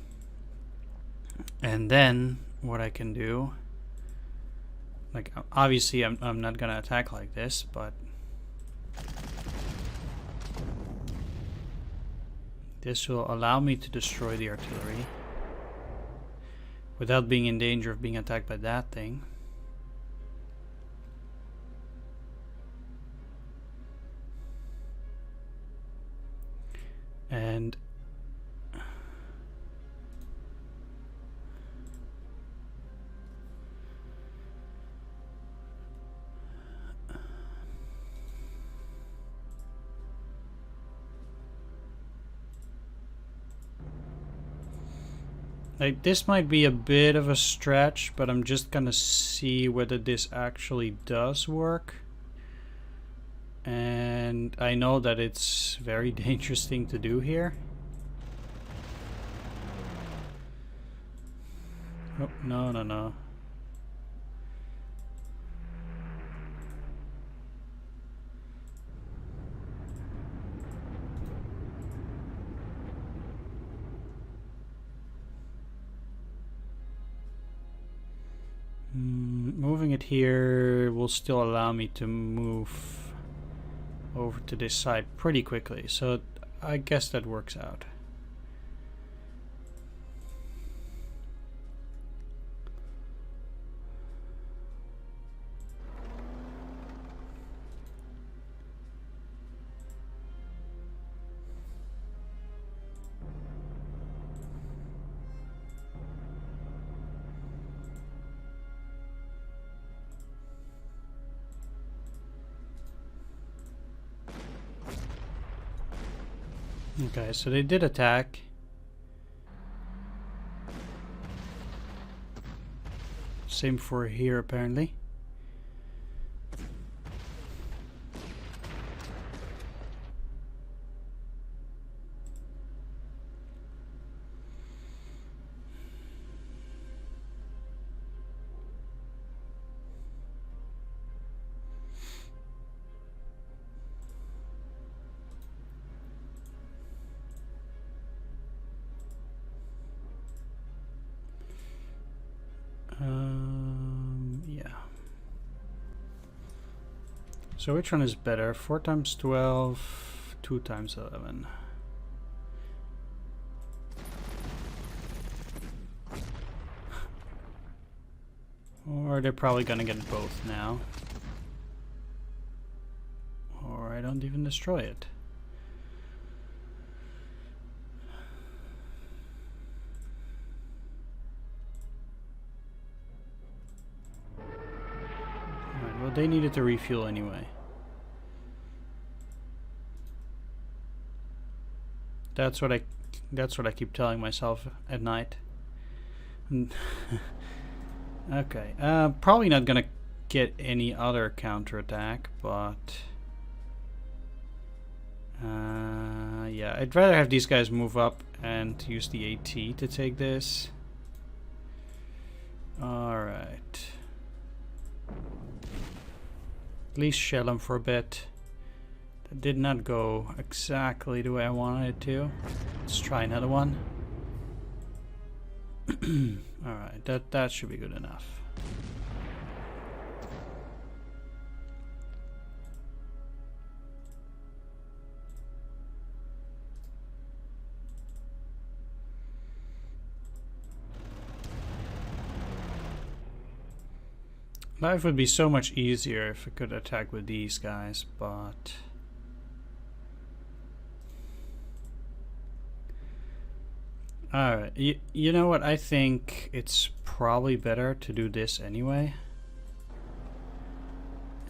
And then what I can do, like, obviously I'm not gonna attack like this, but this will allow me to destroy the artillery without being in danger of being attacked by that thing. And like, this might be a bit of a stretch, but I'm just gonna see whether this actually does work. And I know that it's very dangerous thing to do here. Oh, no, no, no. Moving it here will still allow me to move over to this side pretty quickly, so I guess that works out. Okay, so they did attack. Same for here, apparently. Yeah. So which one is better? 4 times 12, 2 times 11. Or they're probably gonna get both now. Or I don't even destroy it. Alright, well they needed to refuel anyway. That's what I keep telling myself at night. Okay, probably not gonna get any other counterattack, but yeah, I'd rather have these guys move up and use the AT to take this. Alright. At least shell them for a bit. That did not go exactly the way I wanted it to. Let's try another one. Alright, that should be good enough. Life would be so much easier if I could attack with these guys, but alright, you know what, I think it's probably better to do this anyway.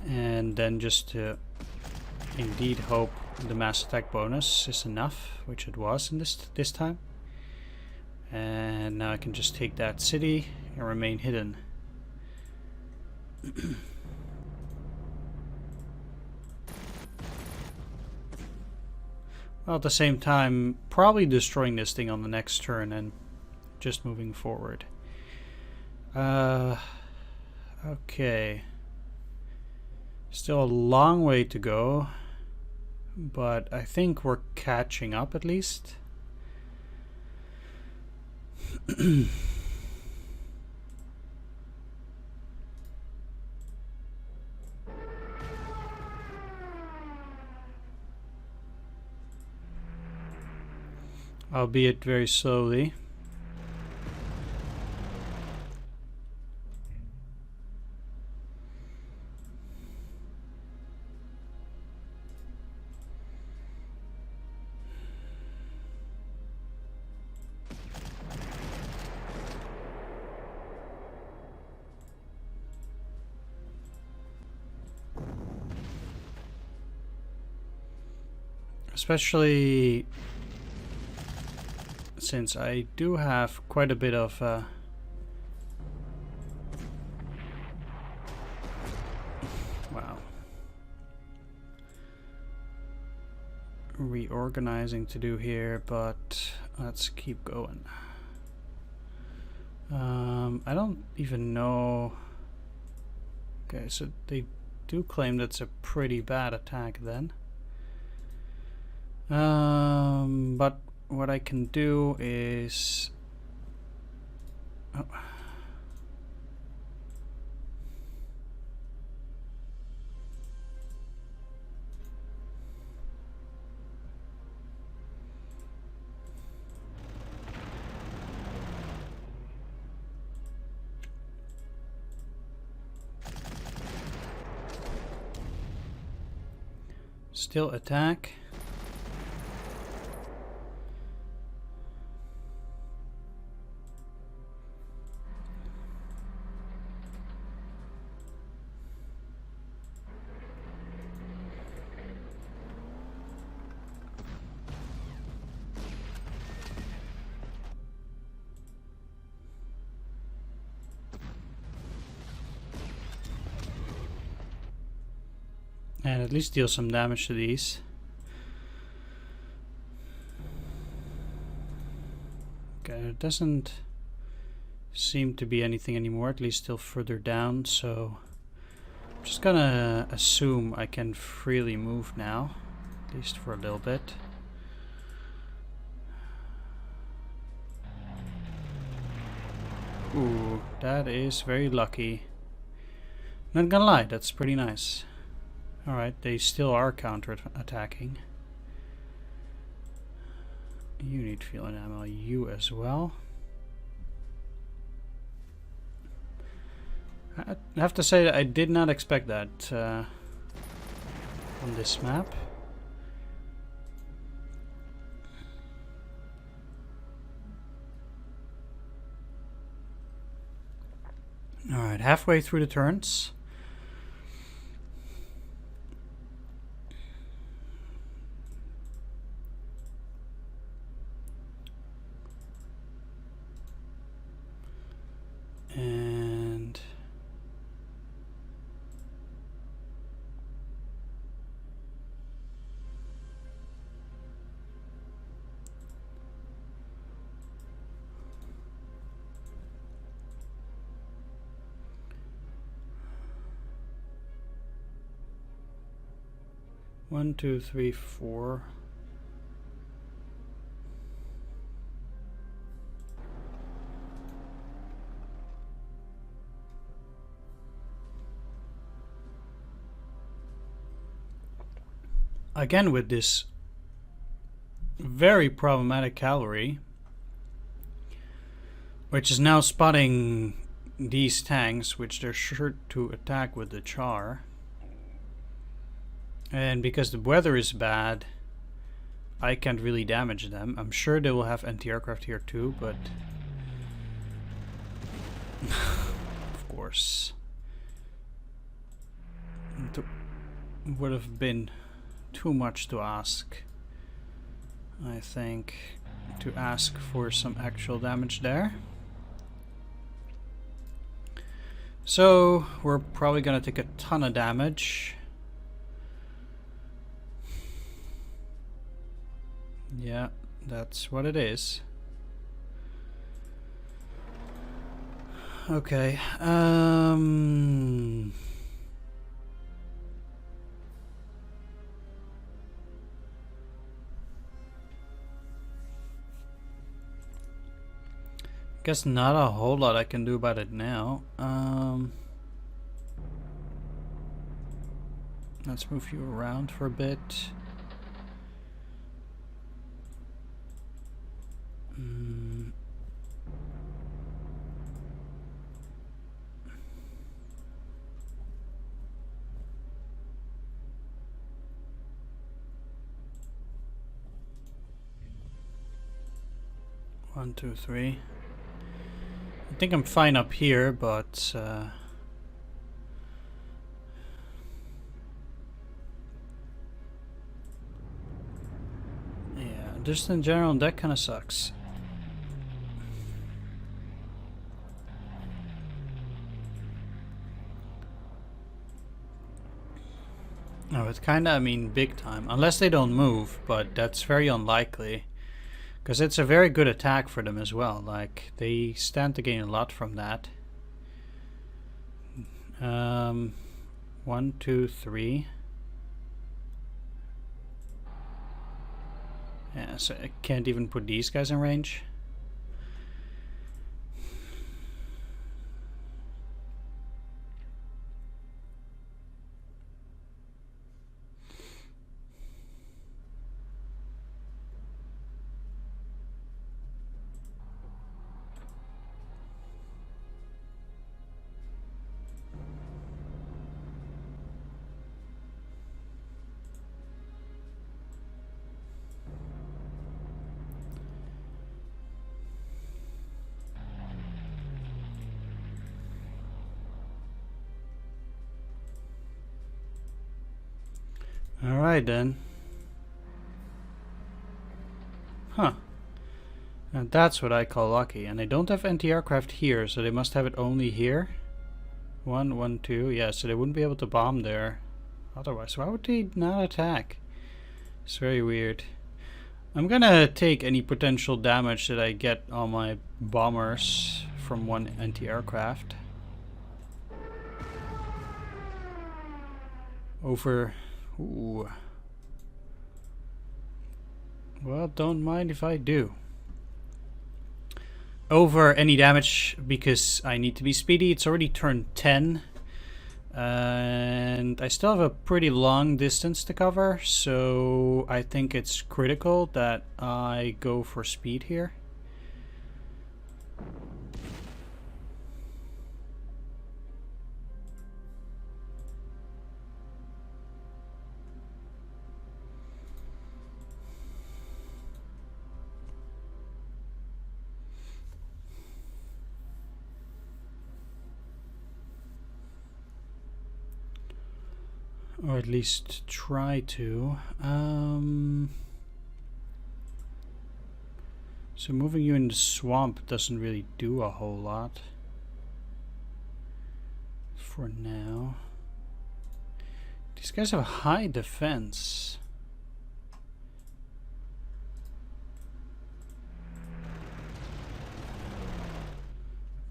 And then just to indeed hope the mass attack bonus is enough, which it was in this time. And now I can just take that city and remain hidden. Well, at the same time, probably destroying this thing on the next turn and just moving forward. Okay. Still a long way to go, but I think we're catching up at least. Albeit very slowly. Especially since I do have quite a bit of wow, reorganizing to do here, but let's keep going. I don't even know. Okay, so they do claim that's a pretty bad attack then. But what I can do is still attack. And at least deal some damage to these. Okay, it doesn't seem to be anything anymore, at least still further down, so I'm just gonna assume I can freely move now, at least for a little bit. Ooh, that is very lucky. Not gonna lie, that's pretty nice. Alright, they still are counter-attacking. You need fuel and ammo. You as well. I have to say that I did not expect that on this map. Alright, halfway through the turns. And one, two, three, four. Again with this very problematic cavalry, which is now spotting these tanks, which they're sure to attack with the char. And because the weather is bad, I can't really damage them. I'm sure they will have anti-aircraft here too, but of course it would have been too much to ask, I think, to ask for some actual damage there. So we're probably gonna take a ton of damage. Yeah, that's what it is. Okay, guess not a whole lot I can do about it now. Let's move you around for a bit. One, two, three. I think I'm fine up here, but yeah, just in general, that kind of sucks. Oh, it's kind of, I mean, big time. Unless they don't move, but that's very unlikely. Because it's a very good attack for them as well. Like, they stand to gain a lot from that. 1, 2, 3. Yeah, so I can't even put these guys in range. Alright then. Huh. And that's what I call lucky. And they don't have anti-aircraft here, so they must have it only here. 1, 1, 2. Yeah, so they wouldn't be able to bomb there. Otherwise, why would they not attack? It's very weird. I'm gonna take any potential damage that I get on my bombers from one anti-aircraft. Over... Ooh. Well, don't mind if I do. Over any damage, because I need to be speedy. It's already turn 10. And I still have a pretty long distance to cover, so I think it's critical that I go for speed here. Or at least try to. So moving you in the swamp doesn't really do a whole lot. For now. These guys have high defense.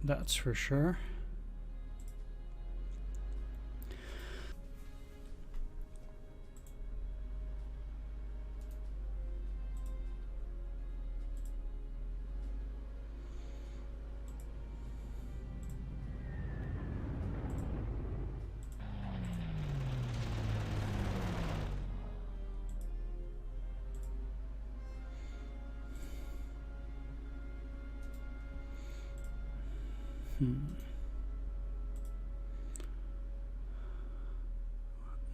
That's for sure.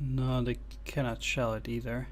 No, they cannot shell it either.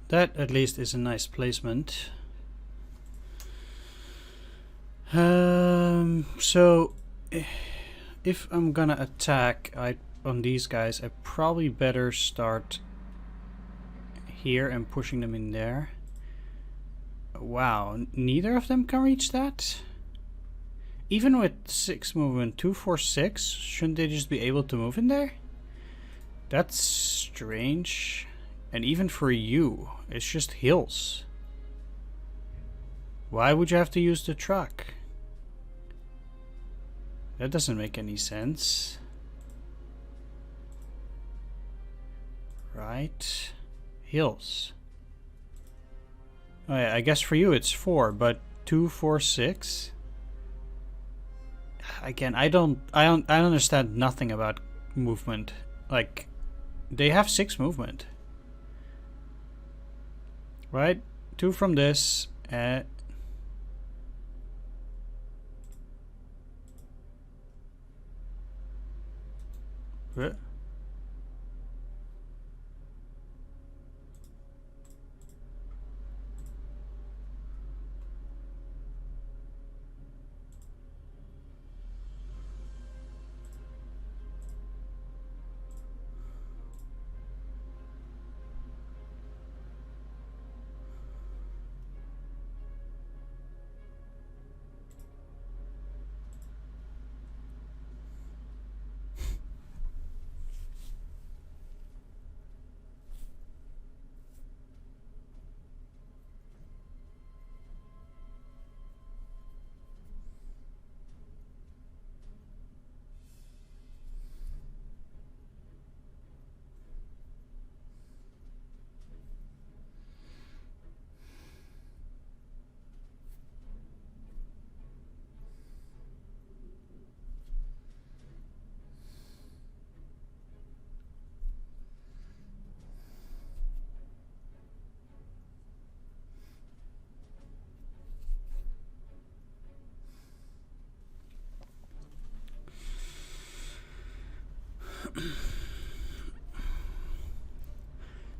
That at least is a nice placement. So if I'm gonna attack on these guys, I probably better start here and pushing them in there. Wow, neither of them can reach that? Even with 6 movement, 2, 4, 6, shouldn't they just be able to move in there? That's strange. And even for you, it's just hills. Why would you have to use the truck? That doesn't make any sense. Right? Hills. Oh yeah, I guess for you it's 4, but 2, 4, 6? Again, I understand nothing about movement. Like, they have 6 movement. Right? 2 from this. What?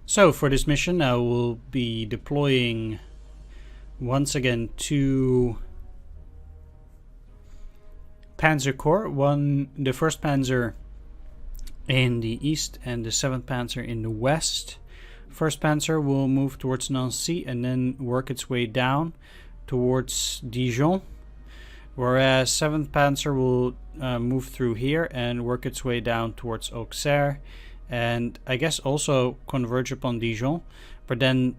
So for this mission, I will be deploying once again two Panzer Corps. The 1st Panzer in the east and the 7th Panzer in the west. 1st Panzer will move towards Nancy and then work its way down towards Dijon, whereas 7th Panzer will move through here and work its way down towards Auxerre, and I guess also converge upon Dijon, but then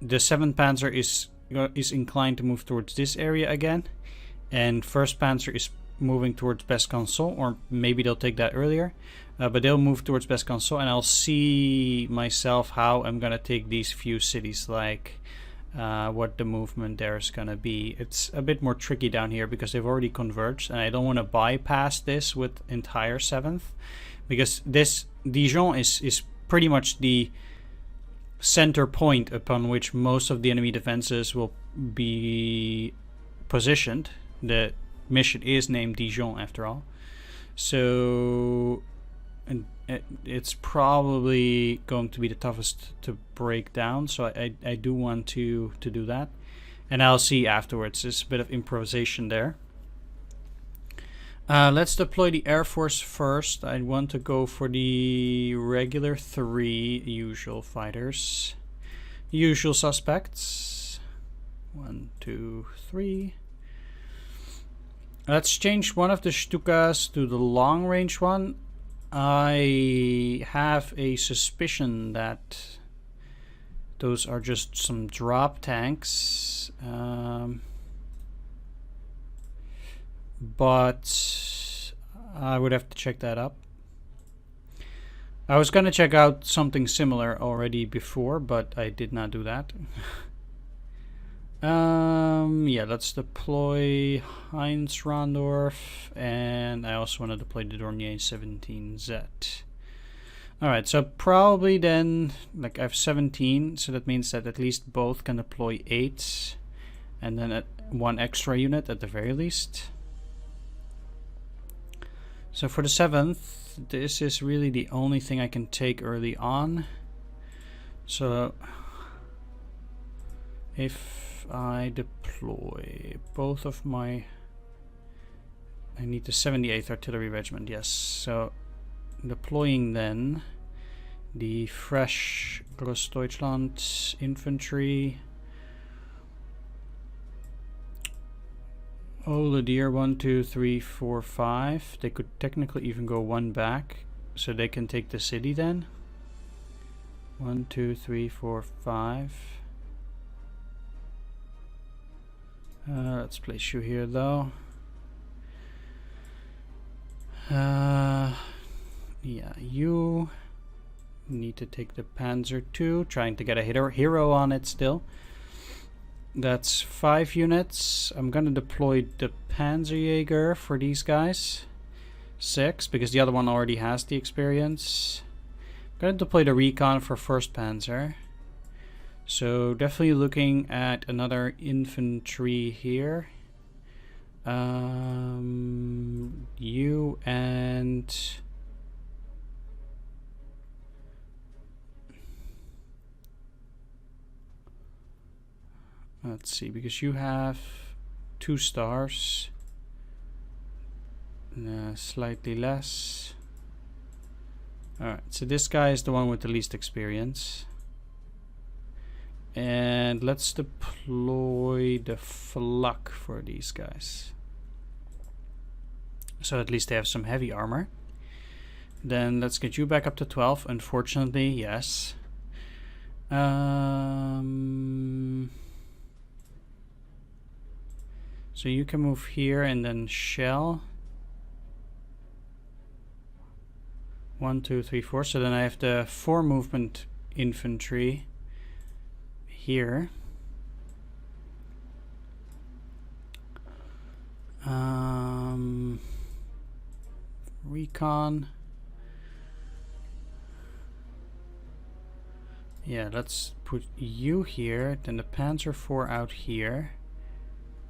the 7th Panzer is inclined to move towards this area again, and 1st Panzer is moving towards Besançon, or maybe they'll take that earlier, but they'll move towards Besançon, and I'll see myself how I'm gonna take these few cities, like what the movement there is gonna be. It's a bit more tricky down here because they've already converged, and I don't want to bypass this with entire 7th, because this Dijon is pretty much the center point upon which most of the enemy defenses will be positioned. The mission is named Dijon after all, so it's probably going to be the toughest to break down, so I do want to do that, and I'll see afterwards. There's a bit of improvisation there. Let's deploy the Air Force first. I want to go for the regular 3 usual fighters. Usual suspects. 1, 2, 3. Let's change one of the Stukas to the long range one. I have a suspicion that those are just some drop tanks. But I would have to check that up. I was gonna check out something similar already before, but I did not do that. Yeah, let's deploy Heinz Rondorf, and I also want to deploy the Dornier 17Z. Alright, so probably then, like I have 17, so that means that at least both can deploy 8, and then 1 extra unit at the very least. So for the 7th, this is really the only thing I can take early on. So if I deploy both of my... I need the 78th Artillery Regiment, yes. So deploying then the fresh Großdeutschland infantry. Oh, the deer, 1, 2, 3, 4, 5. They could technically even go 1 back, so they can take the city then. 1, 2, 3, 4, 5. Let's place you here though. Yeah, you need to take the Panzer II, trying to get a hero on it still. That's 5 units. I'm gonna deploy the Panzerjäger for these guys. 6, because the other one already has the experience. I'm gonna deploy the Recon for 1st Panzer. So definitely looking at another infantry here. You and... Let's see, because you have 2 stars. Slightly less. Alright, so this guy is the one with the least experience. And let's deploy the Flak for these guys. So at least they have some heavy armor. Then let's get you back up to 12. Unfortunately, yes. So you can move here and then shell. 1, 2, 3, 4. So then I have the 4 movement infantry here. Recon. Yeah, let's put you here. Then the Panzer IV out here.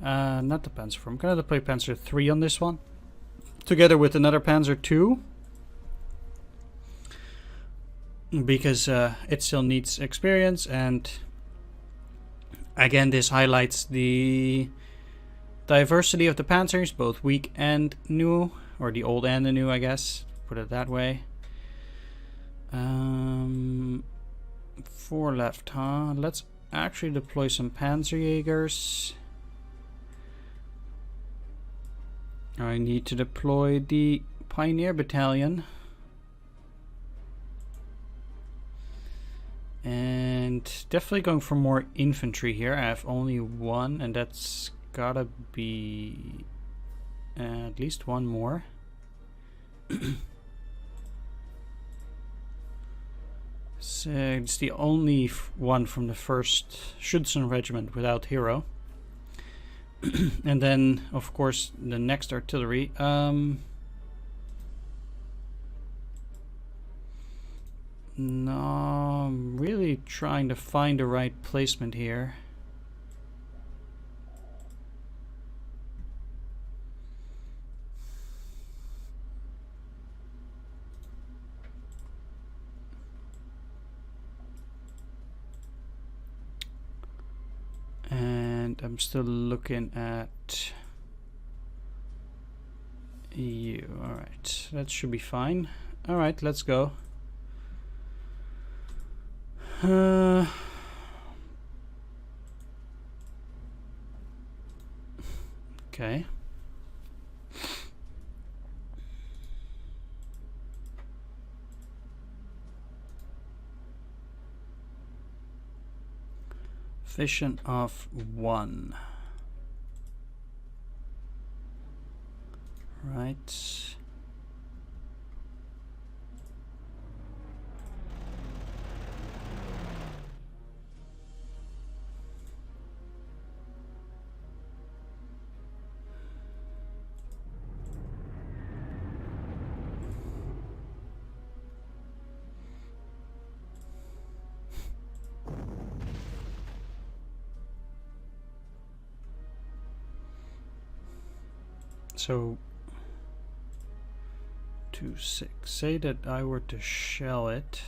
Not the Panzer IV. I'm gonna deploy Panzer III on this one, together with another Panzer II. because it still needs experience, and again this highlights the diversity of the Panzers, both weak and new, or the old and the new, I guess, put it that way. 4 left, huh? Let's actually deploy some Panzerjägers. I need to deploy the Pioneer Battalion. And definitely going for more infantry here. I have only one, and that's gotta be at least one more. So it's the only one from the 1st Schützen Regiment without hero. And then, of course, the next artillery. No, I'm really trying to find the right placement here. And I'm still looking at you. Alright, that should be fine. Alright, let's go. Okay. Vision of 1. Right. So 2-6. Say that I were to shell it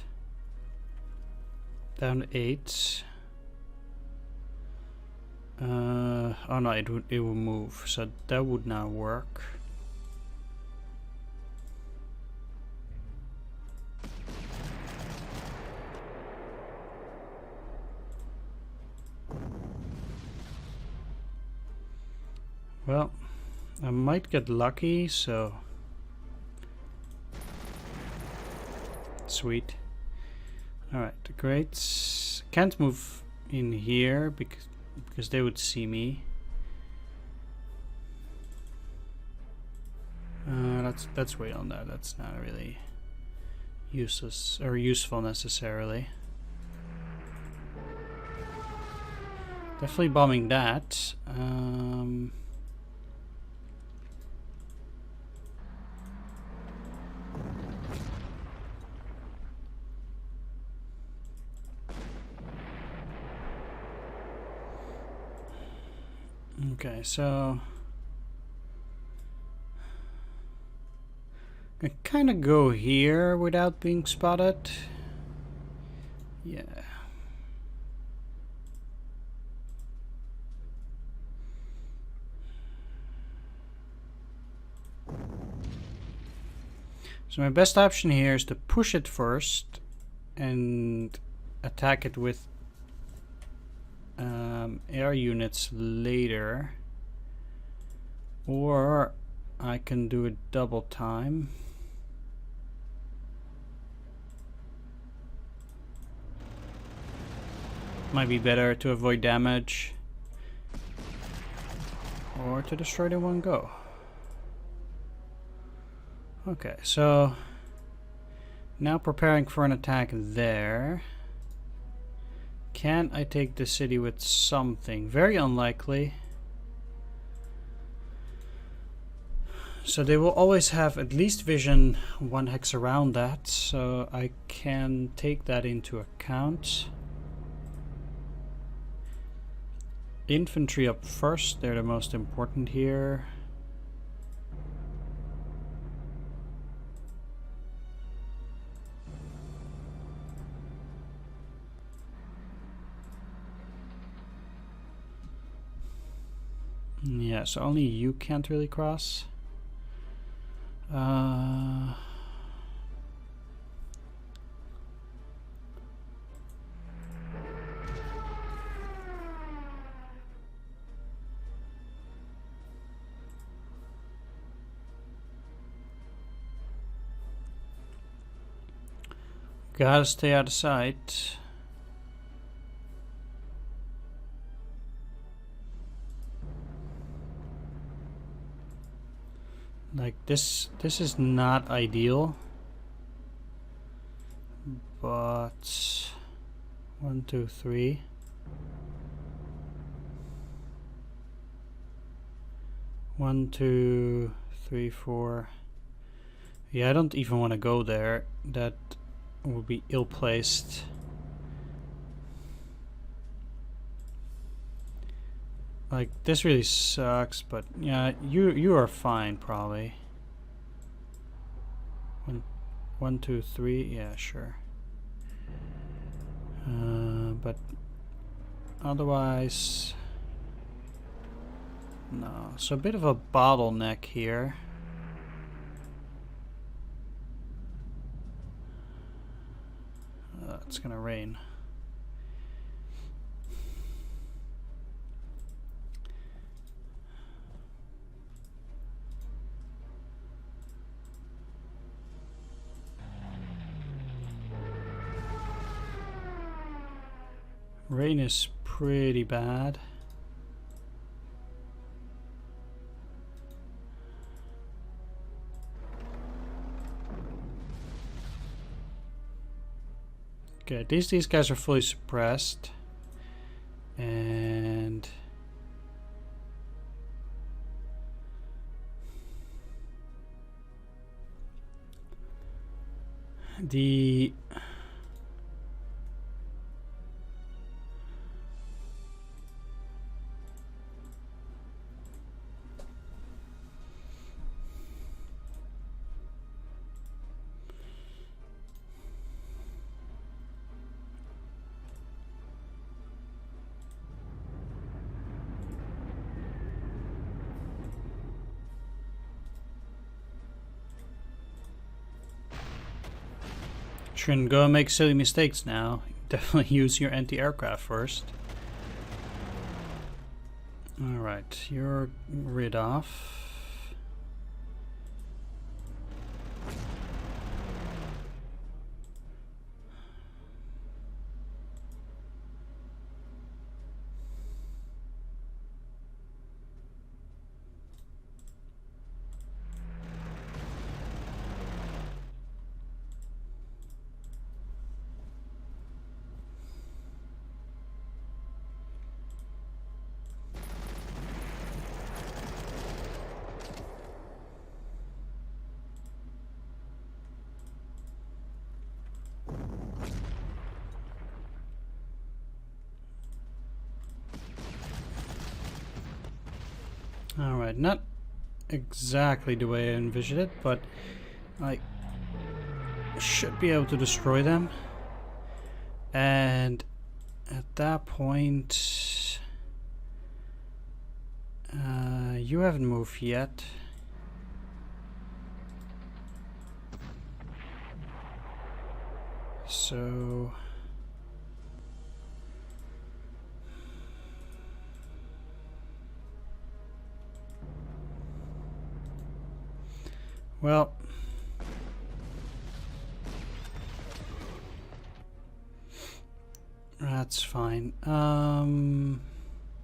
down to 8. Oh no, it will move, so that would not work. Well, I might get lucky, so sweet. Alright, great. Can't move in here because they would see me. Let's wait on that. That's not really useless or useful necessarily. Definitely bombing that. Okay, so I kind of go here without being spotted. Yeah. So my best option here is to push it first and attack it with air units later, or I can do it double time. Might be better to avoid damage or to destroy it in one go. Okay, so now preparing for an attack there. Can I take the city with something? Very unlikely. So they will always have at least vision 1 hex around that, so I can take that into account. Infantry up first, they're the most important here. Yeah, so only you can't really cross. Gotta stay out of sight. Like this is not ideal. But 1, 2, 3. One, 2, 3, 4. Yeah, I don't even want to go there. That would be ill-placed. Like, this really sucks, but yeah, you are fine, probably. 1, 2, 3, yeah, sure. But otherwise, no. So a bit of a bottleneck here. It's gonna rain. Rain is pretty bad. Okay, at least these guys are fully suppressed. And the shouldn't go and make silly mistakes now. Definitely use your anti-aircraft first. Alright, you're rid off. Alright, not exactly the way I envisioned it, but I should be able to destroy them. And at that point, you haven't moved yet. So well, that's fine.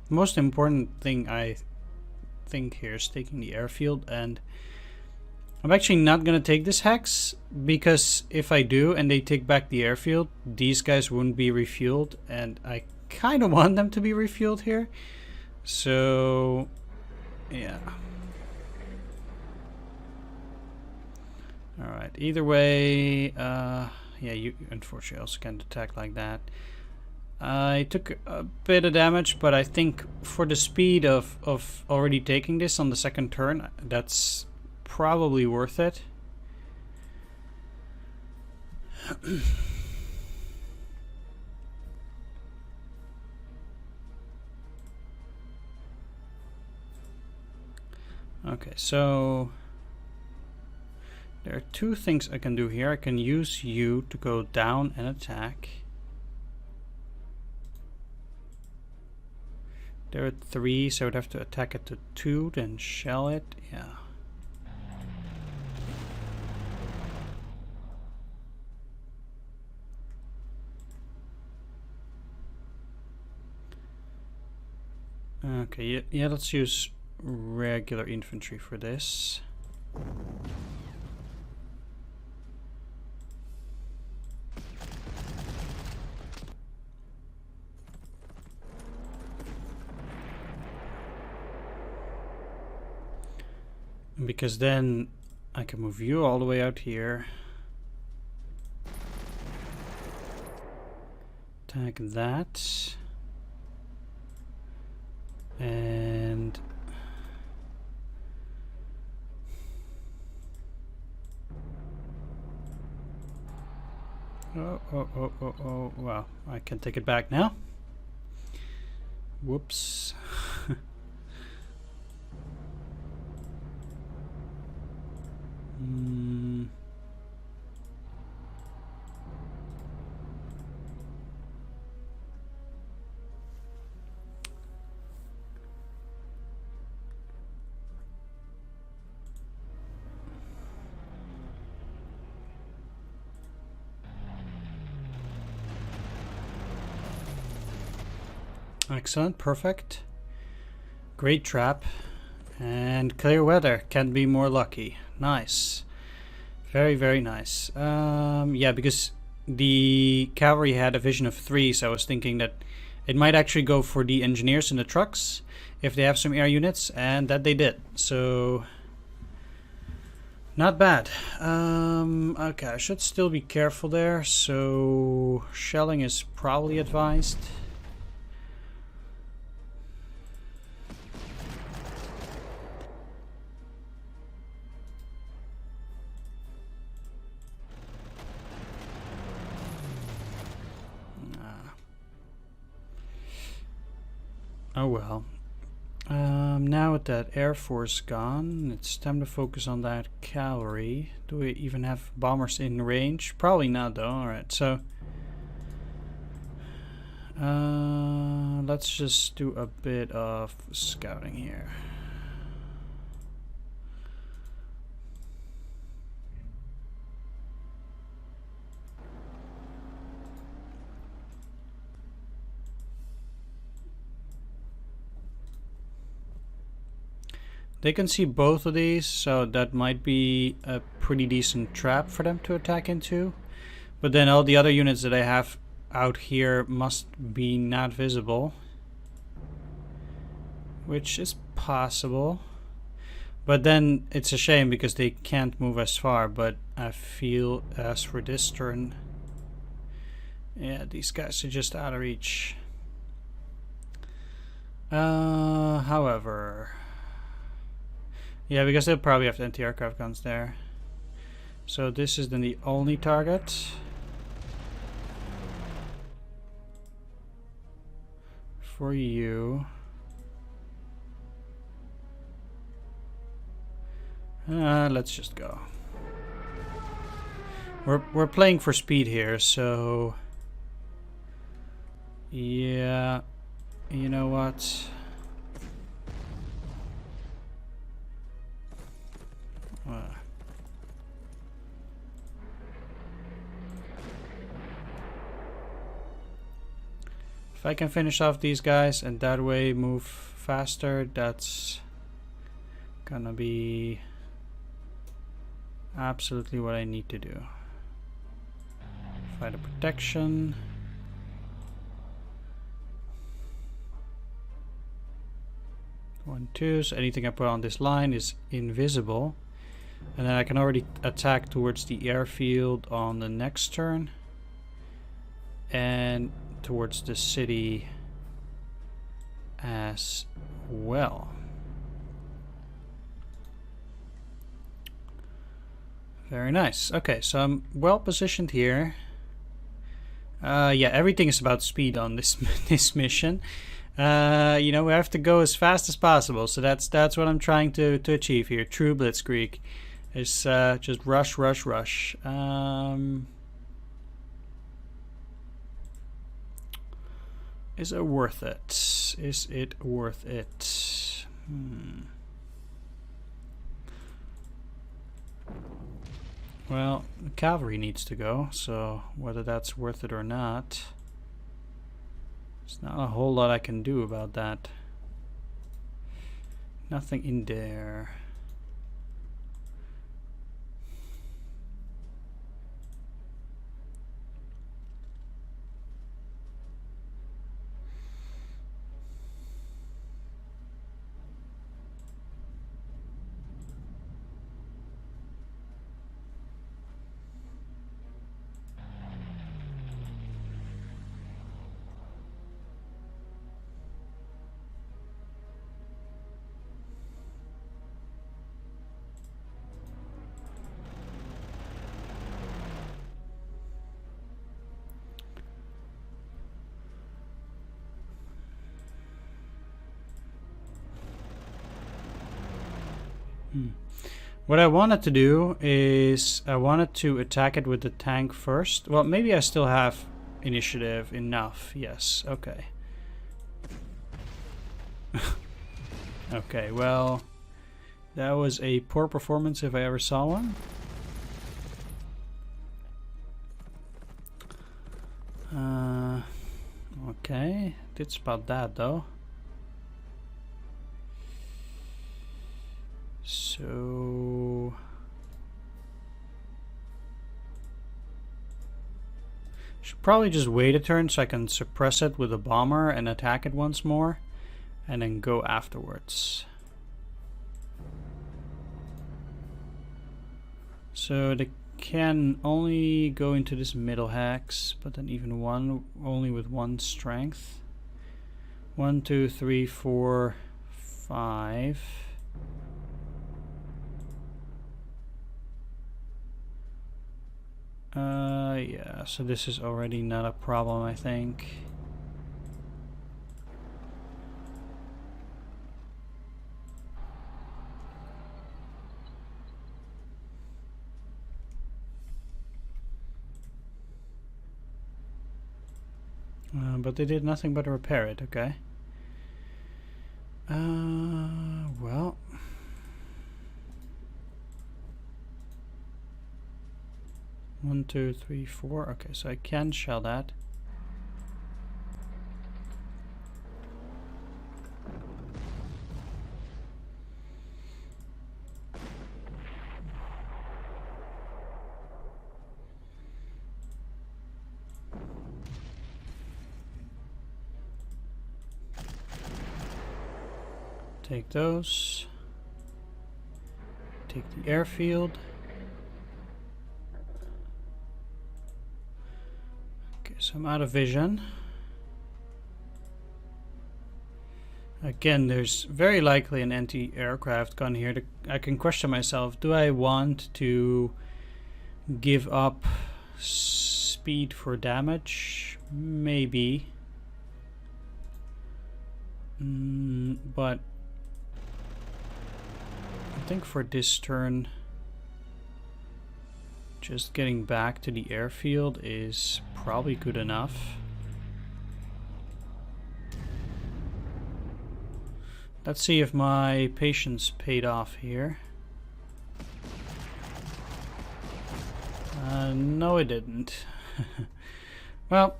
Most important thing I think here is taking the airfield, and I'm actually not gonna take this hex, because if I do and they take back the airfield, these guys wouldn't be refueled, and I kind of want them to be refueled here. So yeah. Alright, either way, yeah, you unfortunately also can't attack like that. I took a bit of damage, but I think for the speed of already taking this on the second turn, that's probably worth it. Okay, so there are two things I can do here. I can use you to go down and attack. They're at 3, so I would have to attack it to 2, then shell it. Yeah. Okay, yeah, let's use regular infantry for this. Because then I can move you all the way out here. Attack that. And oh, wow, I can take it back now. Whoops. Excellent, perfect. Great trap. And clear weather, can't be more lucky. Nice. Very, very nice. Yeah, because the cavalry had a vision of 3, so I was thinking that it might actually go for the engineers and the trucks if they have some air units, and that they did. So, not bad. Okay, I should still be careful there, so shelling is probably advised. Oh well. Now with that Air Force gone, it's time to focus on that cavalry. Do we even have bombers in range? Probably not though. Alright, so let's just do a bit of scouting here. They can see both of these, so that might be a pretty decent trap for them to attack into. But then all the other units that I have out here must be not visible, which is possible. But then it's a shame because they can't move as far. But I feel as for this turn, yeah, these guys are just out of reach. However, yeah, because they'll probably have the anti-aircraft guns there. So this is then the only target. For you. Let's just go. We're playing for speed here, so yeah, you know what? If I can finish off these guys and that way move faster, that's gonna be absolutely what I need to do. Fighter protection. One, two. So anything I put on this line is invisible. And then I can already attack towards the airfield on the next turn. And towards the city as well. Very nice. Okay, so I'm well positioned here. Yeah, everything is about speed on this this mission. You know, we have to go as fast as possible, so that's what I'm trying to achieve here. True blitzkrieg is just rush, rush, rush. Is it worth it? Is it worth it? Well, the cavalry needs to go, so whether that's worth it or not, there's not a whole lot I can do about that. Nothing in there. What I wanted to do is I wanted to attack it with the tank first. Well, maybe I still have initiative enough. Yes, okay. Okay, well, that was a poor performance if I ever saw one. Okay, did spot that though. So should probably just wait a turn so I can suppress it with a bomber and attack it once more, and then go afterwards. So they can only go into this middle hex, but then even one only with one strength. 1, 2, 3, 4, 5. Yeah, so this is already not a problem, I think. But they did nothing but repair it, okay. Well. One, two, three, four. Okay, so I can shell that. Take those. Take the airfield. Okay, so I'm out of vision. Again, there's very likely an anti-aircraft gun here. I can question myself, do I want to give up speed for damage? Maybe. But I think for this turn, just getting back to the airfield is probably good enough. Let's see if my patience paid off here. No, it didn't. Well,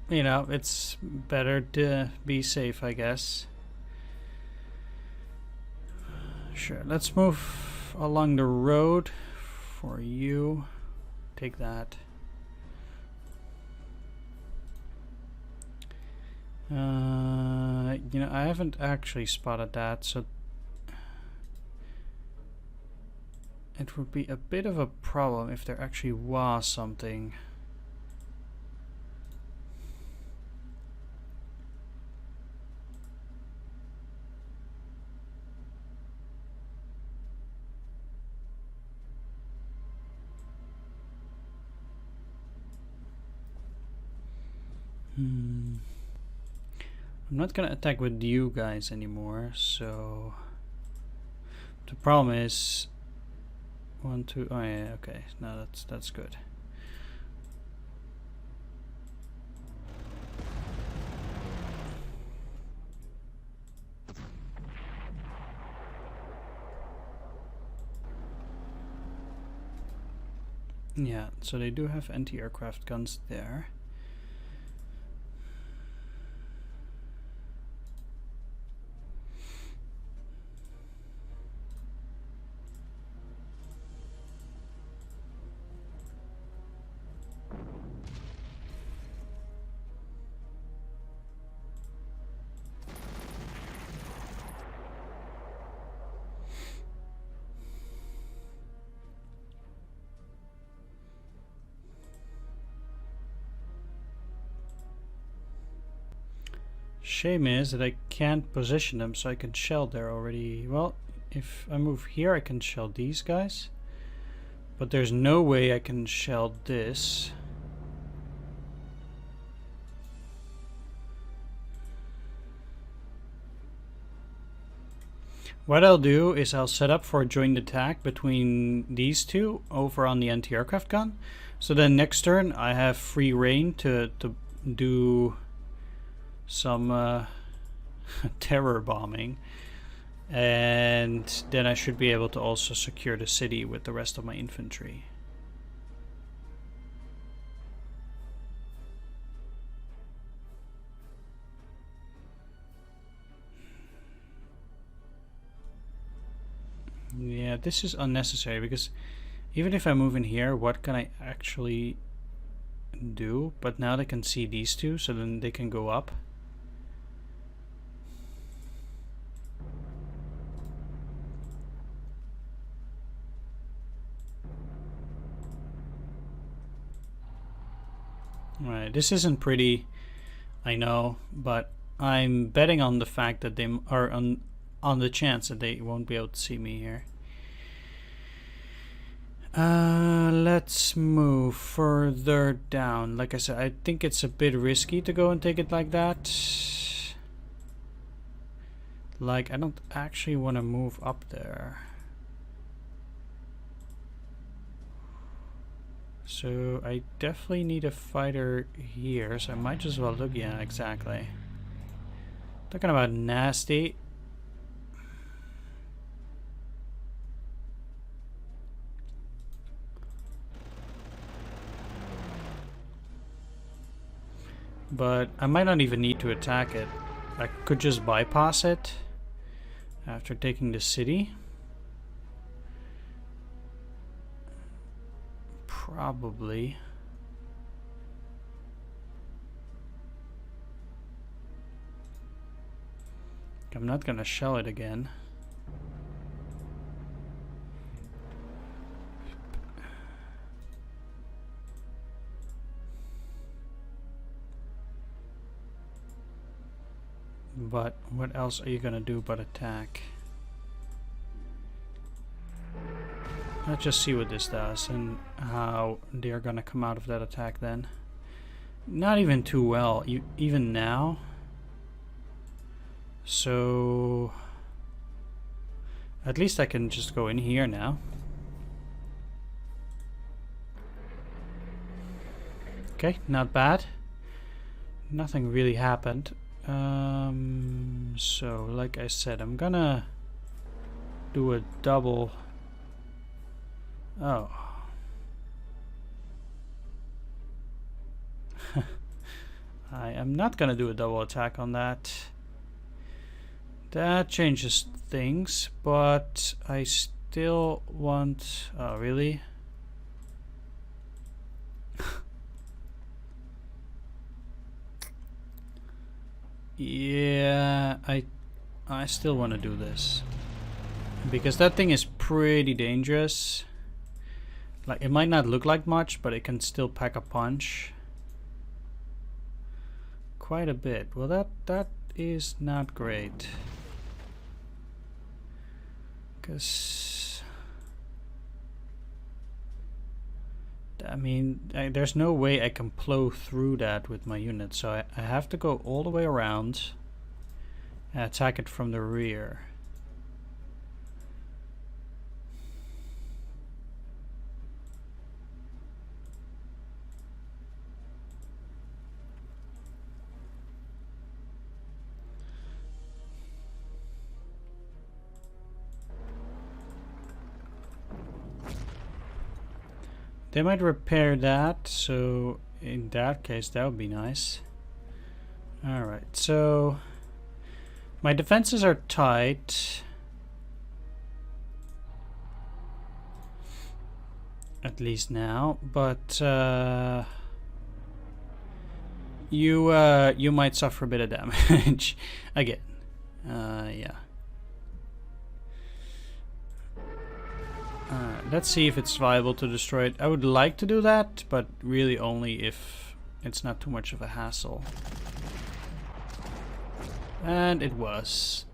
you know, it's better to be safe, I guess. Sure, let's move along the road for you. Take that. You know, I haven't actually spotted that, so it would be a bit of a problem if there actually was something. I'm not gonna attack with you guys anymore, so the problem is 1, 2. Oh yeah, okay. No, that's good. Yeah, so they do have anti-aircraft guns there. Shame is that I can't position them so I can shell there already. Well, if I move here I can shell these guys, but there's no way I can shell this. What I'll do is I'll set up for a joint attack between these two over on the anti-aircraft gun, so then next turn I have free reign to do some terror bombing, and then I should be able to also secure the city with the rest of my infantry. Yeah, this is unnecessary because even if I move in here, what can I actually do? But now they can see these two, so then they can go up. Right, this isn't pretty, I know, but I'm betting on the fact that they are on the chance that they won't be able to see me here. Let's move further down. Like I said, I think it's a bit risky to go and take it like that. Like, I don't actually want to move up there. So I definitely need a fighter here, so I might just as well look. Yeah, exactly. Talking about nasty. But I might not even need to attack it. I could just bypass it after taking the city. Probably. I'm not gonna shell it again. But what else are you gonna do but attack? Let's just see what this does and how they're gonna come out of that attack then. Not even too well, even now. So at least I can just go in here now. Okay, not bad. Nothing really happened. So like I said, I'm gonna do a double. Oh. I am not gonna do a double attack on that. That changes things, but I still want... Oh, really? Yeah, I still want to do this. Because that thing is pretty dangerous. Like, it might not look like much, but it can still pack a punch. Quite a bit. Well, that is not great. Because... I mean, there's no way I can plow through that with my unit, so I have to go all the way around. Attack it from the rear. They might repair that, so in that case that would be nice. Alright, so my defenses are tight. At least now, but you might suffer a bit of damage again. Yeah. Let's see if it's viable to destroy it. I would like to do that, but really only if it's not too much of a hassle. And it was.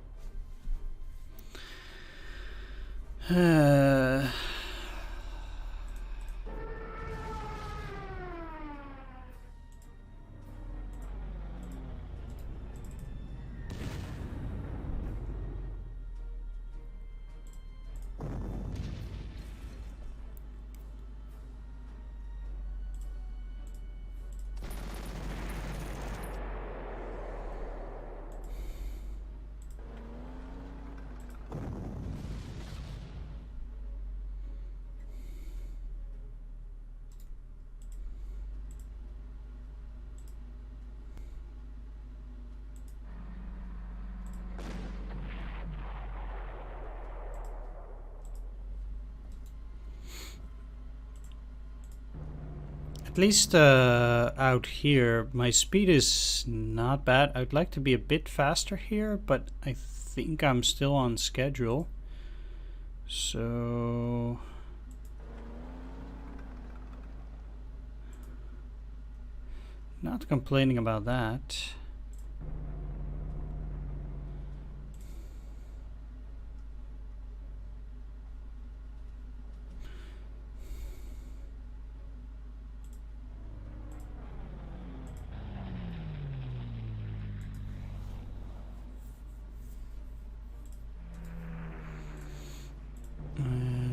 At least out here, my speed is not bad. I'd like to be a bit faster here, but I think I'm still on schedule. So... not complaining about that.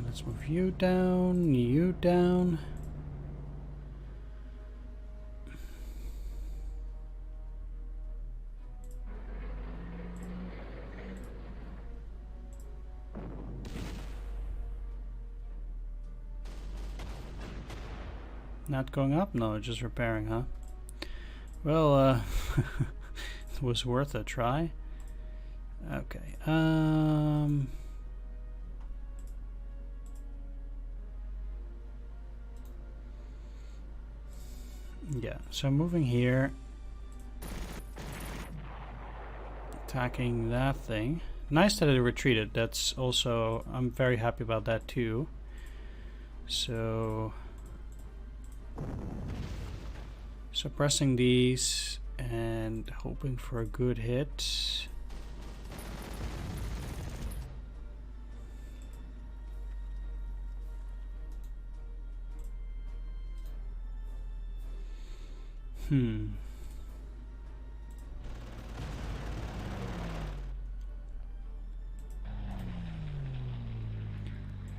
Let's move you down, you down. Not going up? No, just repairing, huh? Well, it was worth a try. Okay, yeah, so moving here, attacking that thing. Nice that it retreated. That's also, I'm very happy about that too. So suppressing these and hoping for a good hit.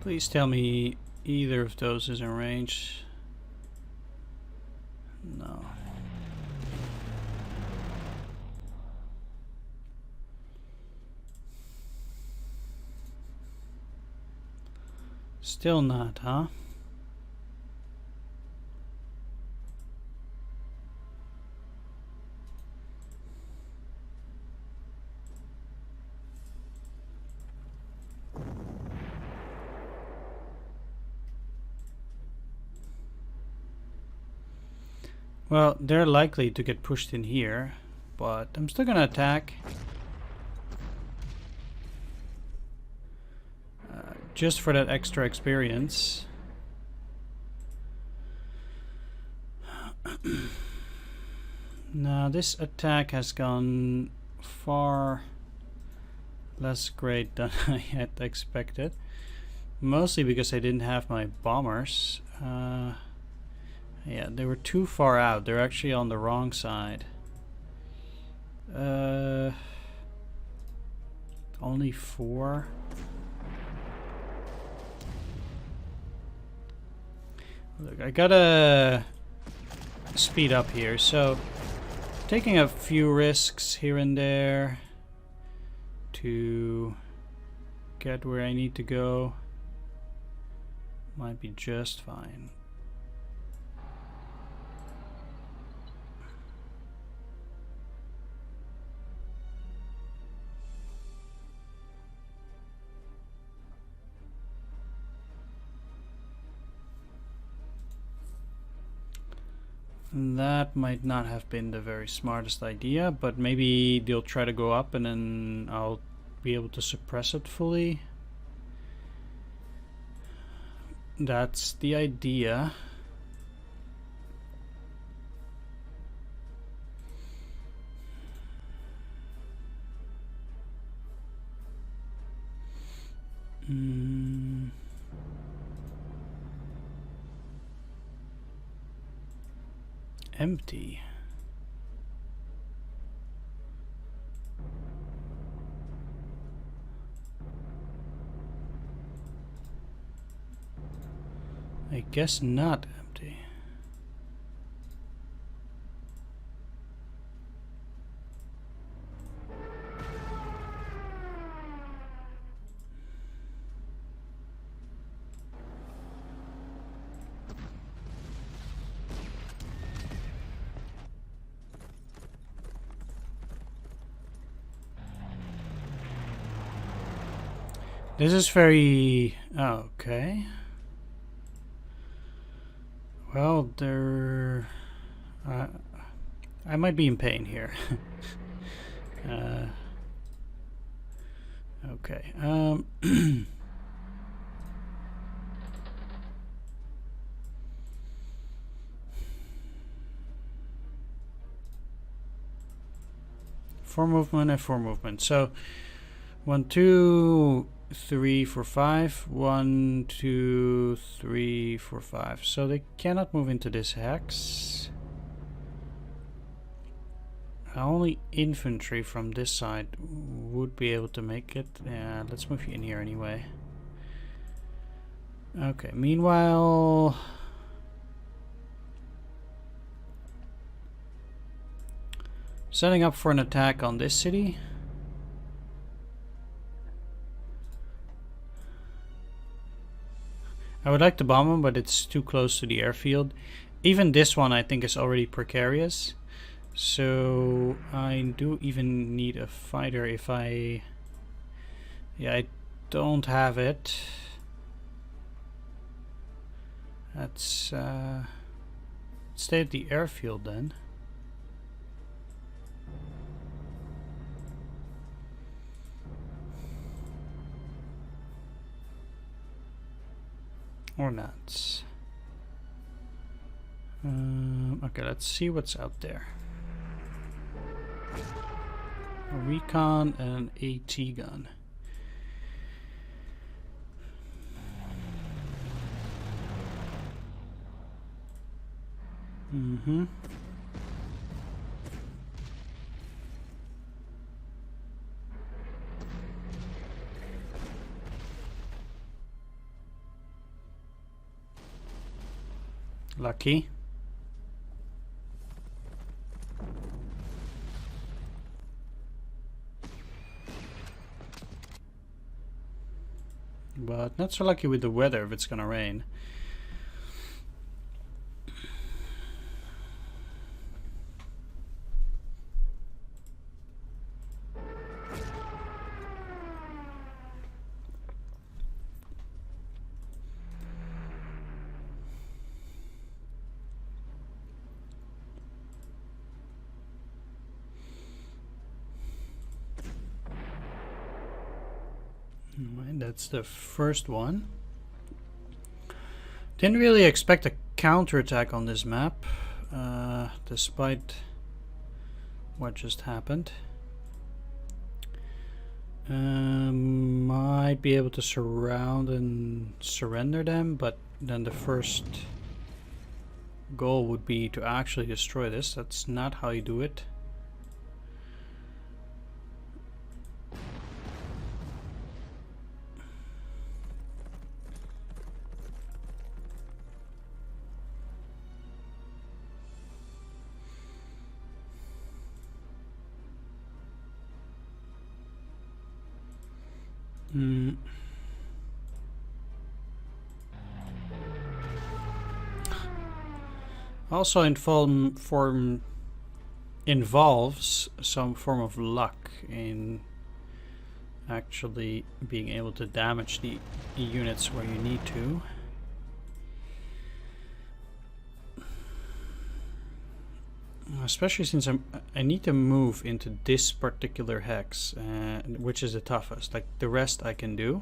Please tell me either of those is in range. No. Still not, huh? Well, they're likely to get pushed in here, but I'm still gonna attack. Just for that extra experience. Now, this attack has gone far less great than I had expected. Mostly because I didn't have my bombers. Yeah, they were too far out. They're actually on the wrong side. only 4. Look, I gotta speed up here, so taking a few risks here and there to get where I need to go might be just fine. That might not have been the very smartest idea, but maybe they'll try to go up and then I'll be able to suppress it fully. That's the idea. Empty. I guess not empty. This is very... okay. Well, there... I might be in pain here. Okay. Four movement and 4 movement. So 1, 2, 3, 4, 5. 1, 2, 3, 4, 5. So they cannot move into this hex. Only infantry from this side would be able to make it. Yeah, let's move you in here anyway. Okay, meanwhile... setting up for an attack on this city. I would like to bomb them, but it's too close to the airfield. Even this one I think is already precarious. So I do even need a fighter if I... yeah, I don't have it. Let's stay at the airfield then. Or not. Okay, let's see what's out there. A recon and an AT gun. Lucky. But not so lucky with the weather if it's gonna rain. That's the first one. Didn't really expect a counterattack on this map, despite what just happened. Might be able to surround and surrender them, but then the first goal would be to actually destroy this. That's not how you do it. Mm. Also involves some form of luck in actually being able to damage the units where you need to. Especially since I need to move into this particular hex, which is the toughest. Like the rest I can do.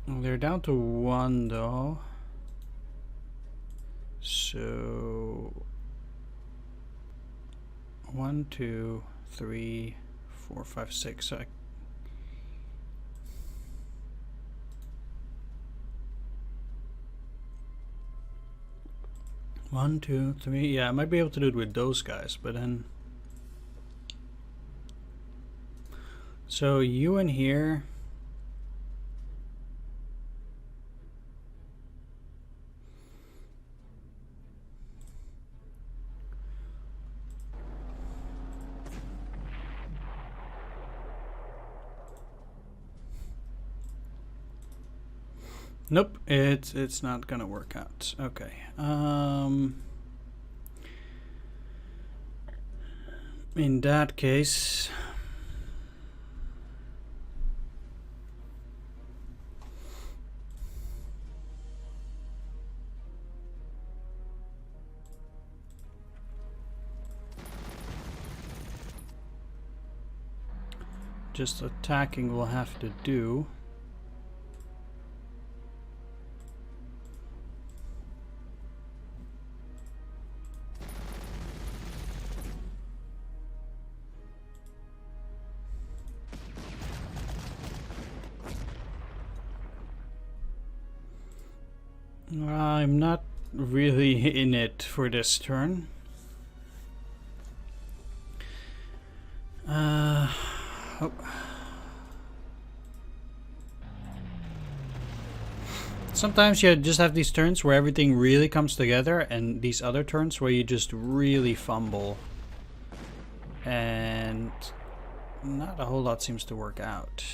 They're down to 1 though. So 1, 2, 3, 4, 5, 6. So 1, 2, 3. Yeah, I might be able to do it with those guys, but then. So you in here. Nope, it's not gonna work out. Okay. In that case, just attacking will have to do. I'm not really in it for this turn. Oh. Sometimes you just have these turns where everything really comes together, and these other turns where you just really fumble. And not a whole lot seems to work out.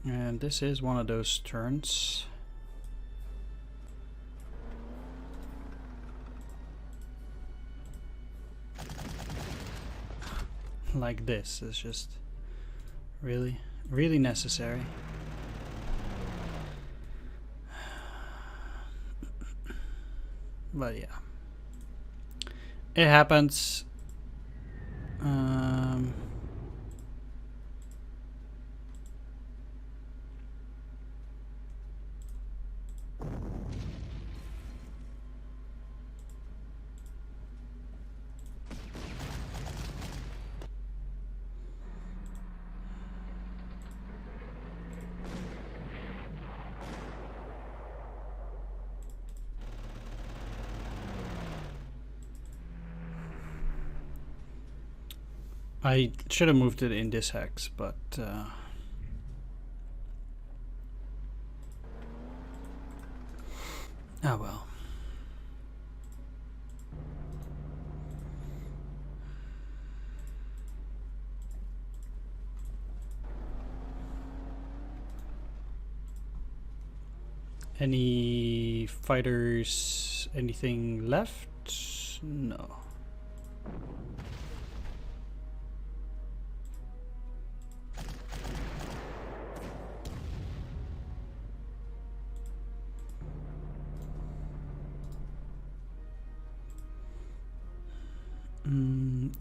And this is one of those turns. Like this is just really, really necessary. But yeah, it happens. I should have moved it in this hex, but oh well. Any fighters, anything left? No.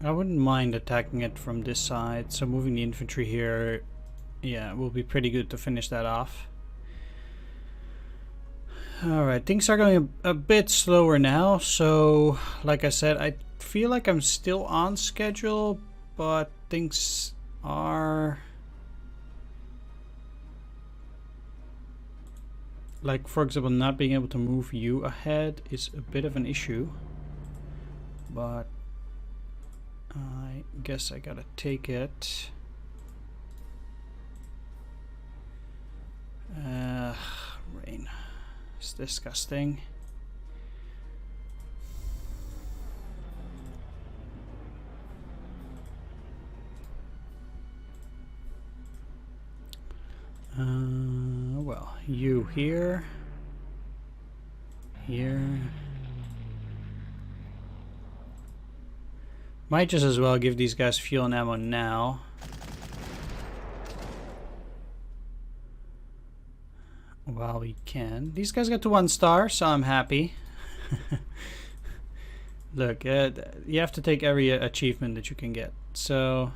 I wouldn't mind attacking it from this side, so moving the infantry here, yeah, will be pretty good to finish that off. Alright, things are going a bit slower now, so like I said, I feel like I'm still on schedule, but things are... Like, for example, not being able to move you ahead is a bit of an issue, but I guess I gotta take it. Rain. It's disgusting. you here. Here. Might just as well give these guys fuel and ammo now. While we can. These guys got to 1 star, so I'm happy. Look, you have to take every achievement that you can get. So...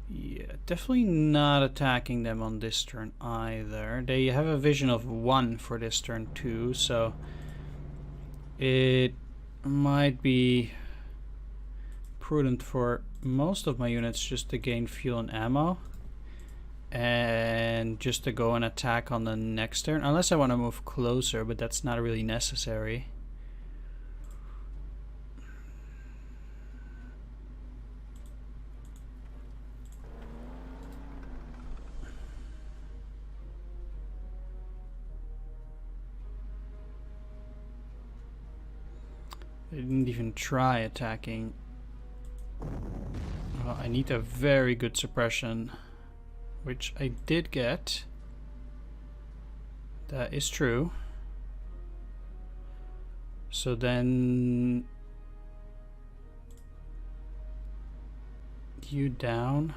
yeah, definitely not attacking them on this turn either. They have a vision of 1 for this turn too, so... it might be prudent for most of my units just to gain fuel and ammo. And just to go and attack on the next turn. Unless I want to move closer, but that's not really necessary. I didn't even try attacking. Well, I need a very good suppression, which I did get. That is true. So then you down.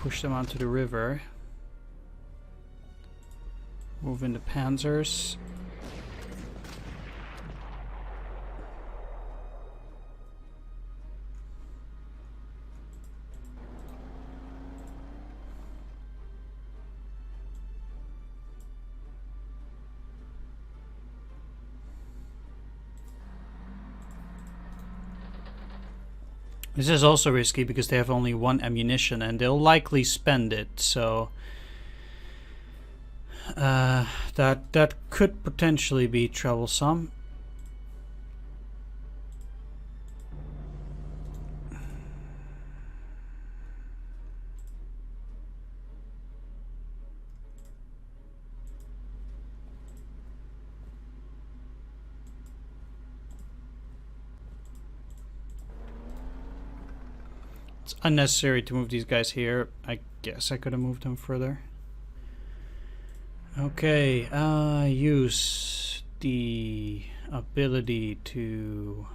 Push them onto the river. Move in the Panzers. This is also risky because they have only 1 ammunition and they'll likely spend it, so that could potentially be troublesome. It's unnecessary to move these guys here. I guess I could have moved them further. Okay, use the ability to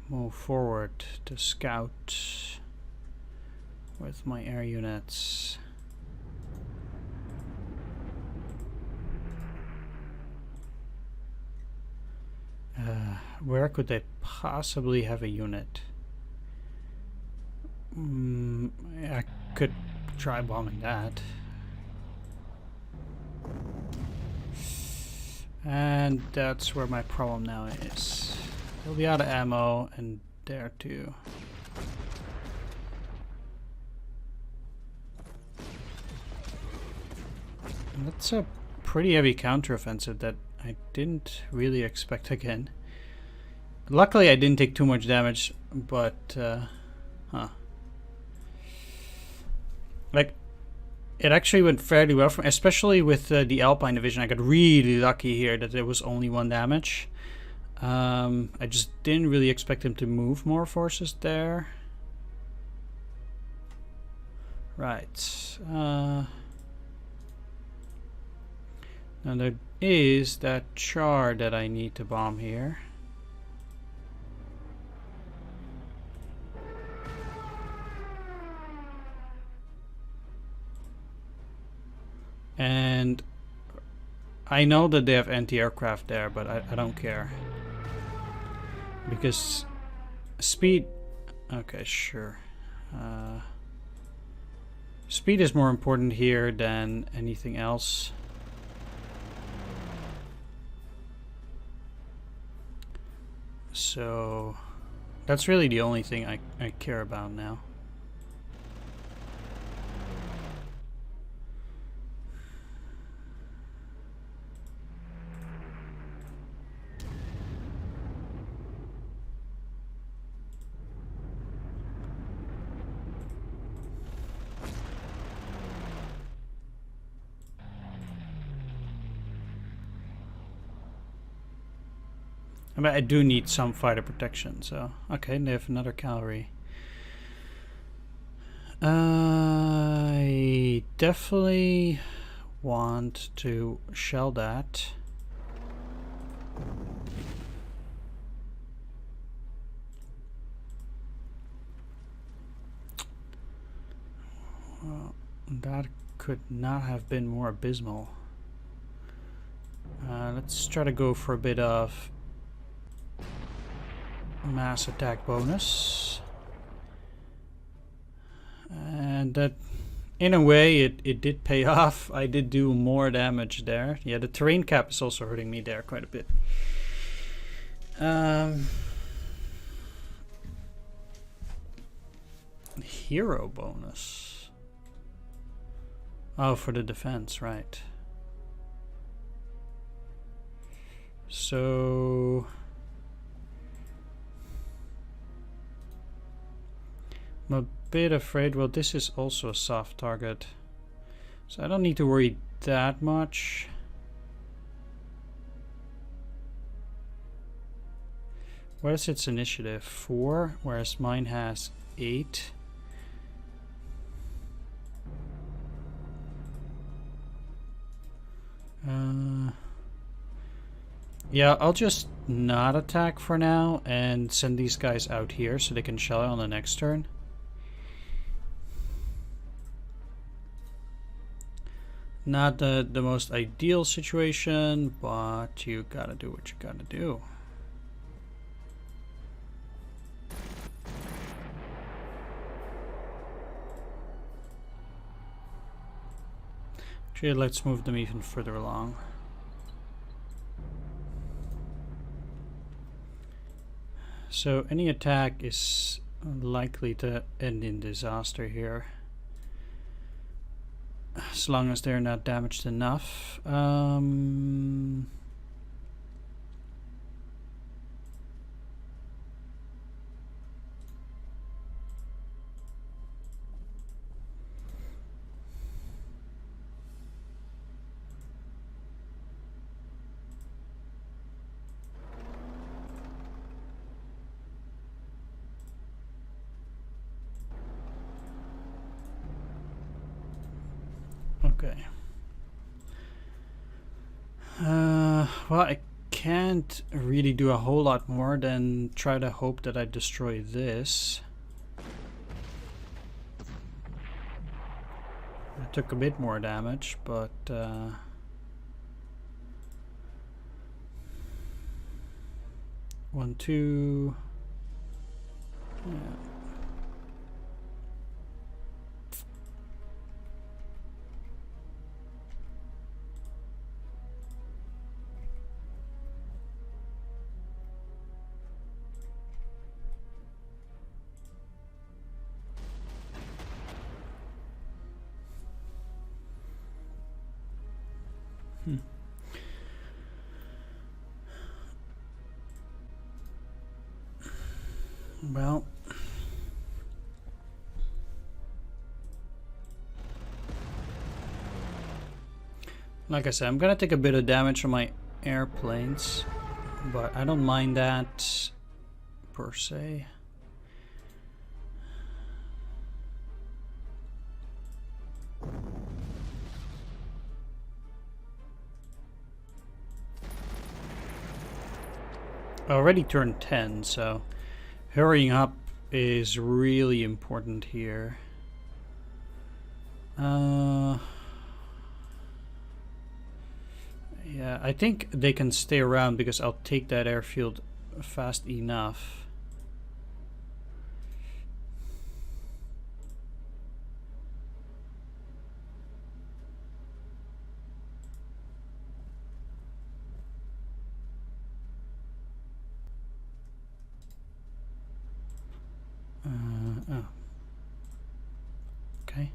move forward to scout with my air units. Where could they possibly have a unit? I could try bombing that. And that's where my problem now is. They'll be out of ammo, and there too. And that's a pretty heavy counteroffensive that I didn't really expect again. Luckily I didn't take too much damage, but like, it actually went fairly well for me, especially with the Alpine division. I got really lucky here that there was only 1 damage. I just didn't really expect him to move more forces there. Right. Now there is that char that I need to bomb here. And I know that they have anti-aircraft there, but I don't care. Because speed... okay, sure. Speed is more important here than anything else. So that's really the only thing I care about now. I mean, I do need some fighter protection, so... Okay, they have another cavalry. I definitely want to shell that. Well, that could not have been more abysmal. Let's try to go for a bit of mass attack bonus. And that, in a way, it did pay off. I did do more damage there. Yeah, the terrain cap is also hurting me there quite a bit. Hero bonus. Oh, for the defense, right. So... I'm a bit afraid, well, this is also a soft target. So I don't need to worry that much. What is its initiative? 4, whereas mine has 8. Yeah, I'll just not attack for now and send these guys out here so they can shell it on the next turn. Not the most ideal situation, but you gotta do what you gotta do. Actually, let's move them even further along. So any attack is likely to end in disaster here, as long as they're not damaged enough. Okay. Well, I can't really do a whole lot more than try to hope that I destroy this. I took a bit more damage, but 1, 2. Yeah. Well, like I said, I'm gonna take a bit of damage from my airplanes, but I don't mind that per se. I already turned 10, so hurrying up is really important here. Yeah, I think they can stay around because I'll take that airfield fast enough. Oh. Okay.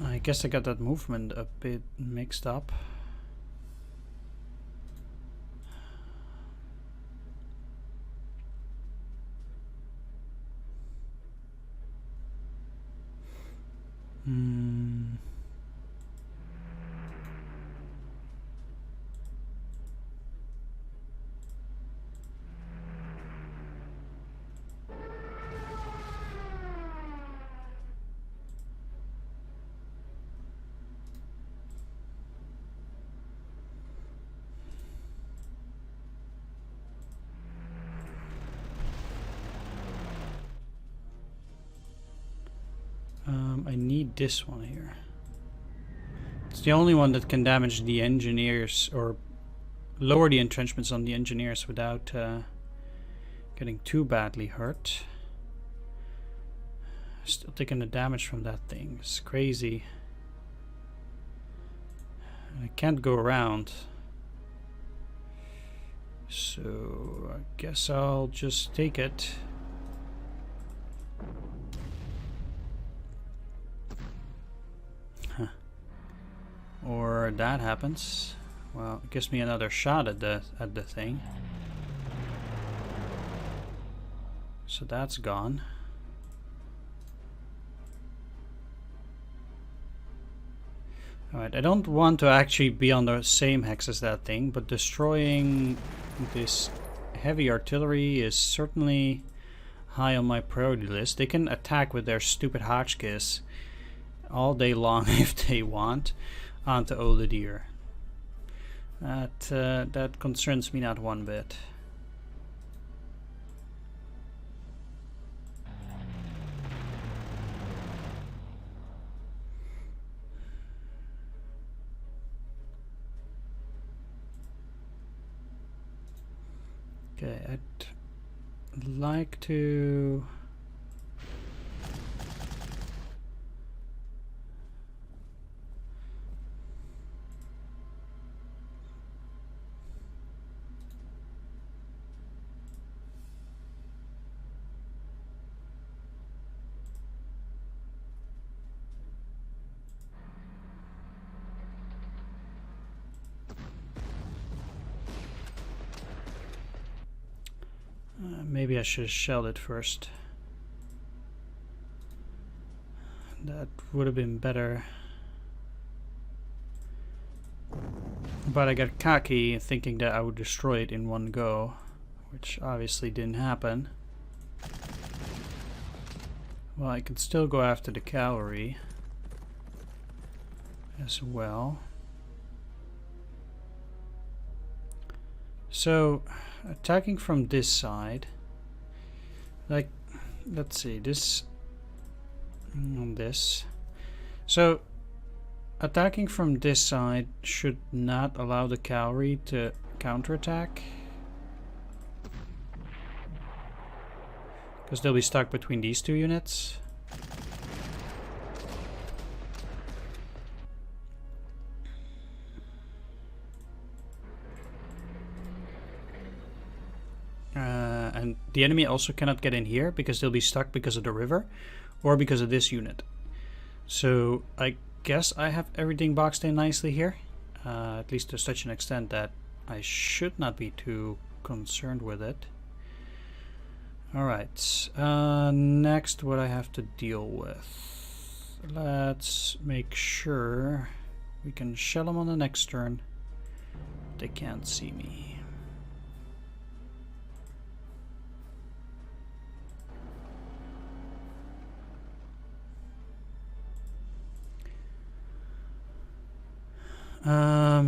I guess I got that movement a bit mixed up. I need this one here. It's the only one that can damage the engineers or lower the entrenchments on the engineers without getting too badly hurt. Still taking the damage from that thing. It's crazy. I can't go around. So I guess I'll just take it. Huh. Or that happens. Well, it gives me another shot at the thing. So that's gone. Alright, I don't want to actually be on the same hex as that thing, but destroying this heavy artillery is certainly high on my priority list. They can attack with their stupid hotchkiss all day long if they want onto Oladier. That concerns me not one bit. Okay, I'd like to... maybe I should have shelled it first. That would have been better. But I got cocky thinking that I would destroy it in one go, which obviously didn't happen. Well, I can still go after the cavalry as well. So, attacking from this side, like, let's see, this and this. So, attacking from this side should not allow the cavalry to counterattack, because they'll be stuck between these two units. And the enemy also cannot get in here because they'll be stuck because of the river or because of this unit. So I guess I have everything boxed in nicely here, at least to such an extent that I should not be too concerned with it. Alright, next what I have to deal with. Let's make sure we can shell them on the next turn. They can't see me.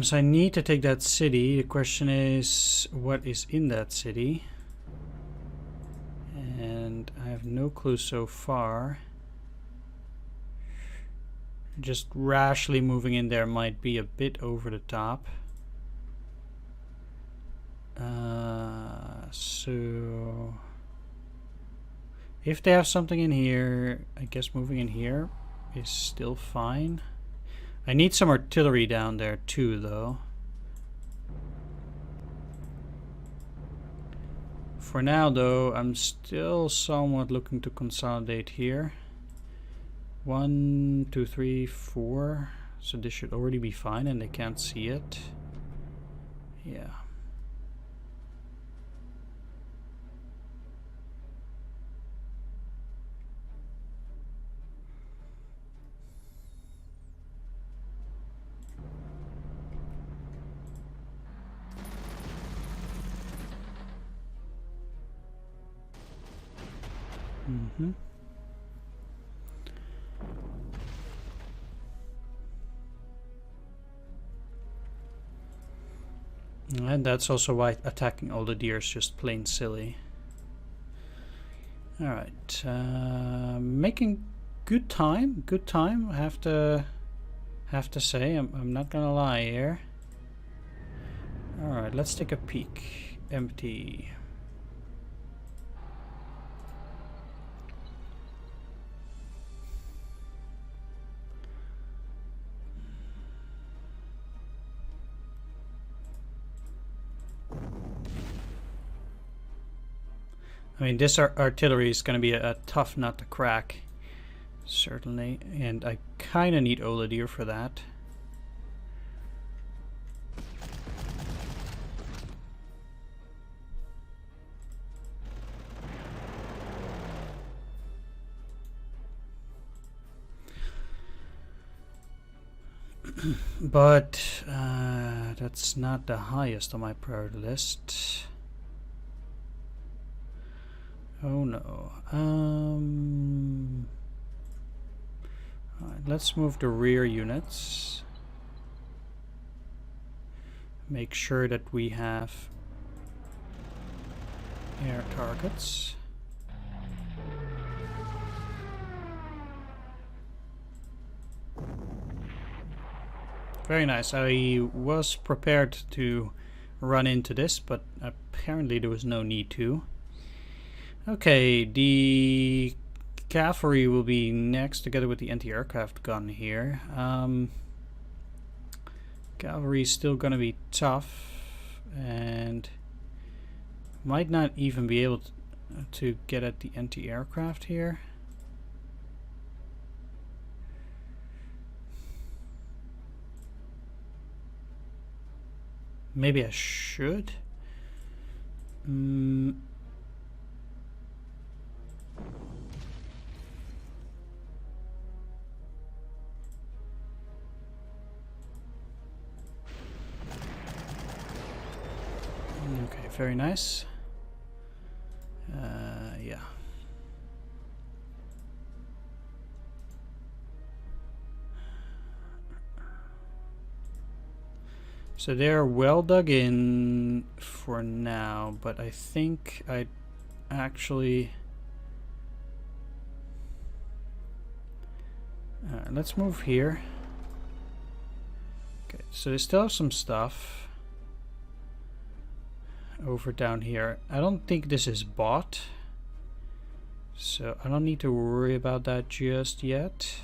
So I need to take that city. The question is, what is in that city? And I have no clue so far. Just rashly moving in there might be a bit over the top. So if they have something in here, I guess moving in here is still fine. I need some artillery down there too, though. For now, though, I'm still somewhat looking to consolidate here. 1, 2, 3, 4. So this should already be fine and they can't see it. Yeah. Mm-hmm. And that's also why attacking all the deer is just plain silly. Alright, making good time. Good time. I have to say. I'm not gonna lie here. All right, let's take a peek. Empty. I mean, this artillery is going to be a tough nut to crack, certainly, and I kind of need Oladir for that. But that's not the highest on my priority list. Oh no. Alright, let's move the rear units. Make sure that we have air targets. Very nice. I was prepared to run into this, but apparently there was no need to. Okay, the cavalry will be next together with the anti-aircraft gun here. Cavalry is still gonna be tough and might not even be able to get at the anti-aircraft here. Maybe I should. Okay, very nice. Yeah. So they're well dug in for now, but I think I'd actually... let's move here. Okay, so they still have some stuff over down here. I don't think this is bought, so I don't need to worry about that just yet.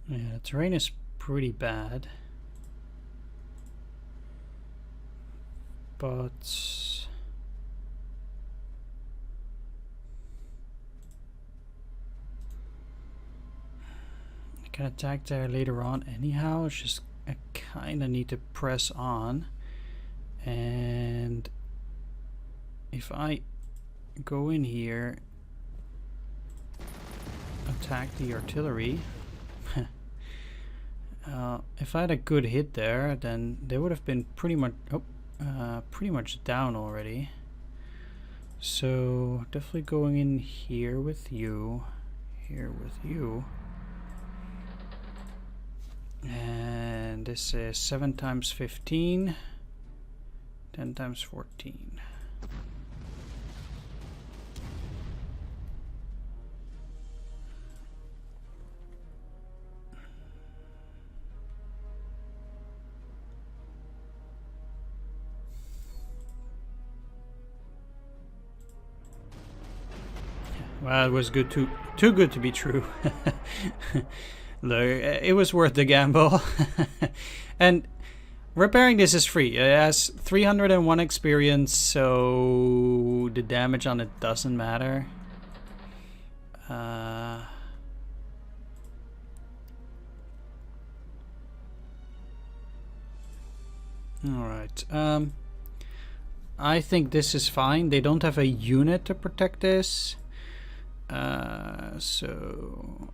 Yeah, the terrain is pretty bad, but I can attack there later on anyhow. It's just I kind of need to press on, and if I go in here, attack the artillery. If I had a good hit there, then they would have been pretty much down already. So definitely going in here with you, and this is 7 times 15, 10 times 14. Well, it was too good to be true. Look, it was worth the gamble. And repairing this is free. It has 301 experience, so the damage on it doesn't matter. Alright. I think this is fine. They don't have a unit to protect this. So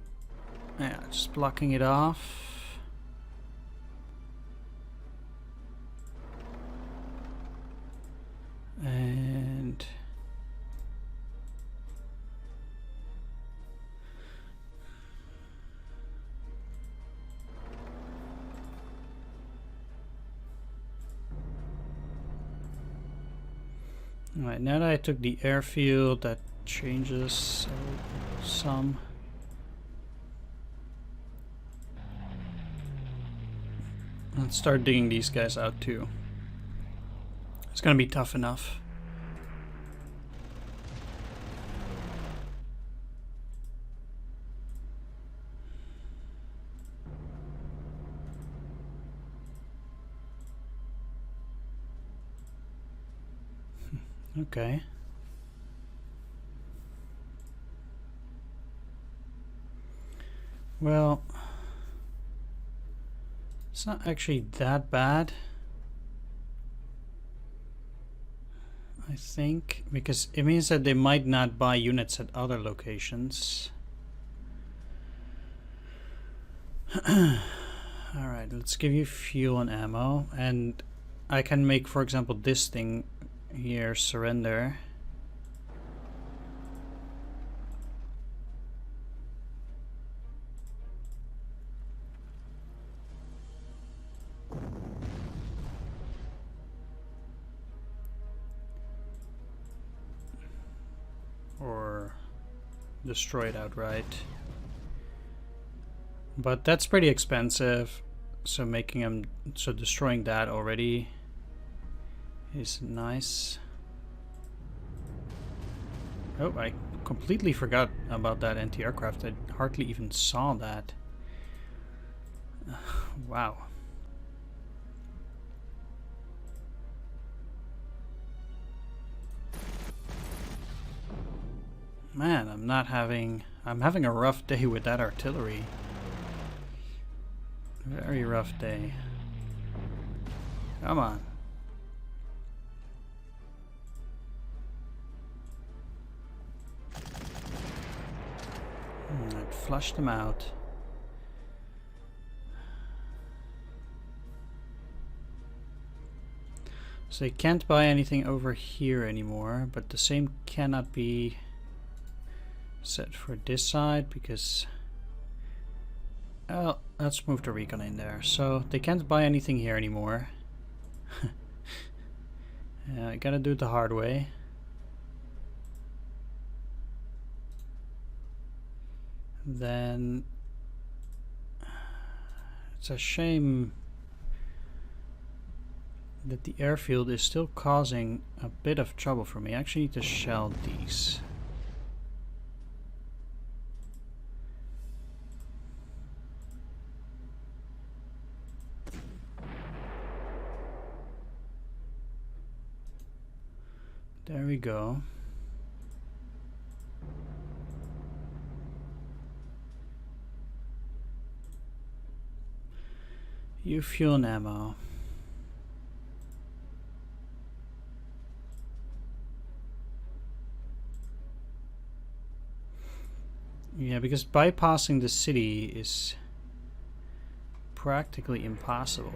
yeah, just blocking it off. And alright, now that I took the airfield, that changes some. Let's start digging these guys out too. It's gonna be tough enough. Okay. Well, it's not actually that bad, I think, because it means that they might not buy units at other locations. Alright, let's give you fuel and ammo, and I can make, for example, this thing here surrender. Or destroy it outright. But that's pretty expensive, so destroying that already is nice. Oh, I completely forgot about that anti-aircraft. I hardly even saw that. Wow. Man, I'm having a rough day with that artillery. Very rough day. Come on. I'd flush them out. So they can't buy anything over here anymore, but the same cannot be said for this side because... Well, let's move the recon in there. So they can't buy anything here anymore. I gotta do it the hard way. Then it's a shame that the airfield is still causing a bit of trouble for me. I actually need to shell these. There we go. You fuel and ammo. Yeah, because bypassing the city is practically impossible.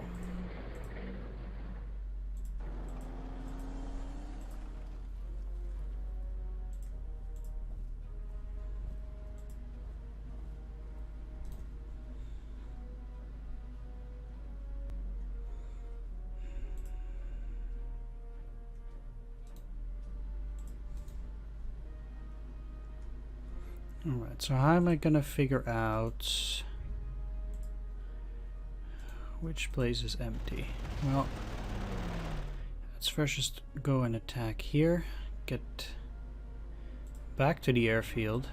Alright, so how am I gonna figure out which place is empty? Well, let's first just go and attack here, get back to the airfield.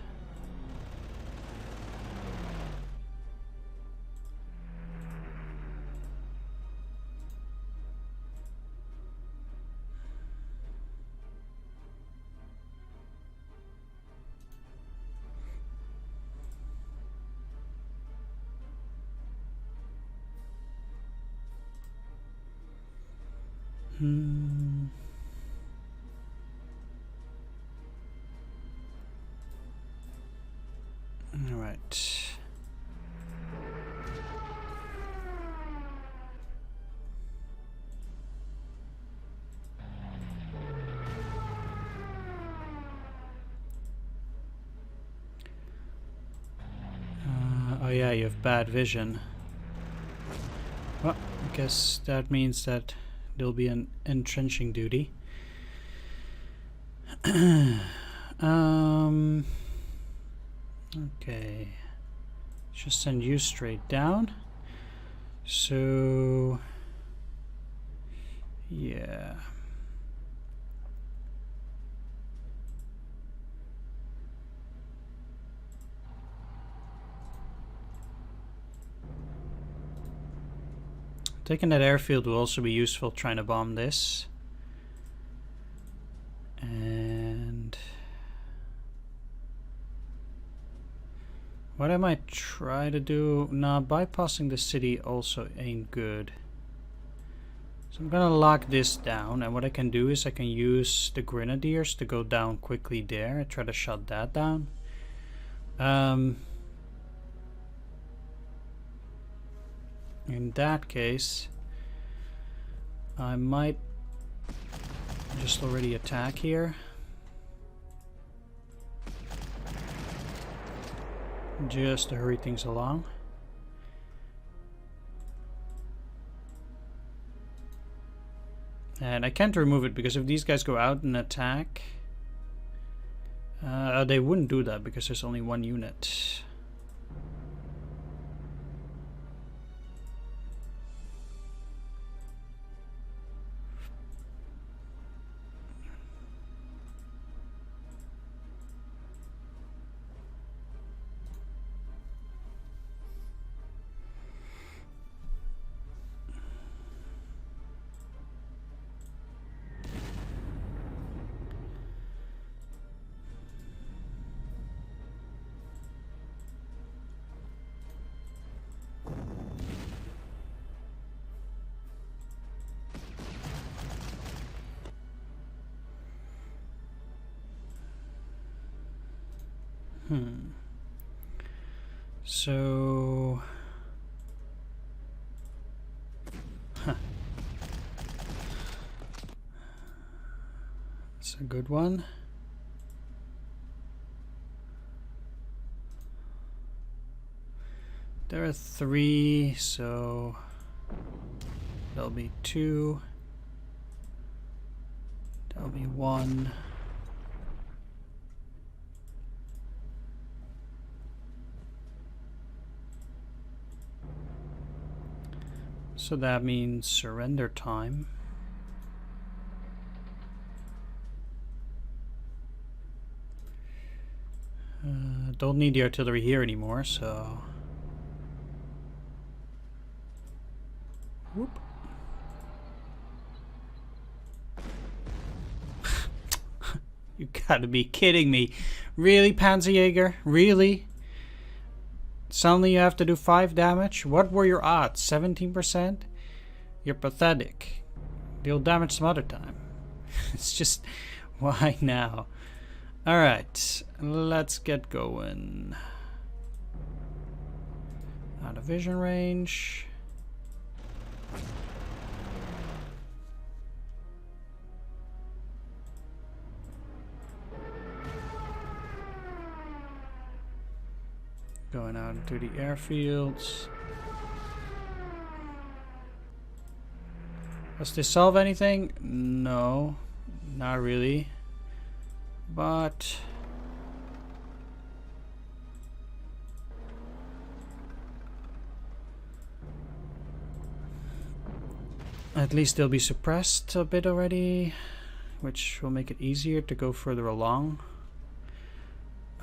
Oh yeah, you have bad vision. Well, I guess that means that there'll be an entrenching duty. Okay. Just send you straight down. So yeah. Taking that airfield will also be useful trying to bomb this. And what I might try to do... Nah, bypassing the city also ain't good. So I'm gonna lock this down, and what I can do is I can use the grenadiers to go down quickly there and try to shut that down. In that case, I might just already attack here. Just to hurry things along. And I can't remove it because if these guys go out and attack, they wouldn't do that because there's only one unit. So... That's a good one. There are 3, so there'll be 2. There'll be 1. So that means surrender time. Don't need the artillery here anymore, so... Whoop. You gotta be kidding me. Really, Panzerjäger? Really? Suddenly you have to do 5 damage? What were your odds? 17%? You're pathetic. You'll damage some other time. It's just... Why now? Alright, let's get going. Out of vision range. Going out into the airfields. Does this solve anything? No, not really. But at least they'll be suppressed a bit already, which will make it easier to go further along.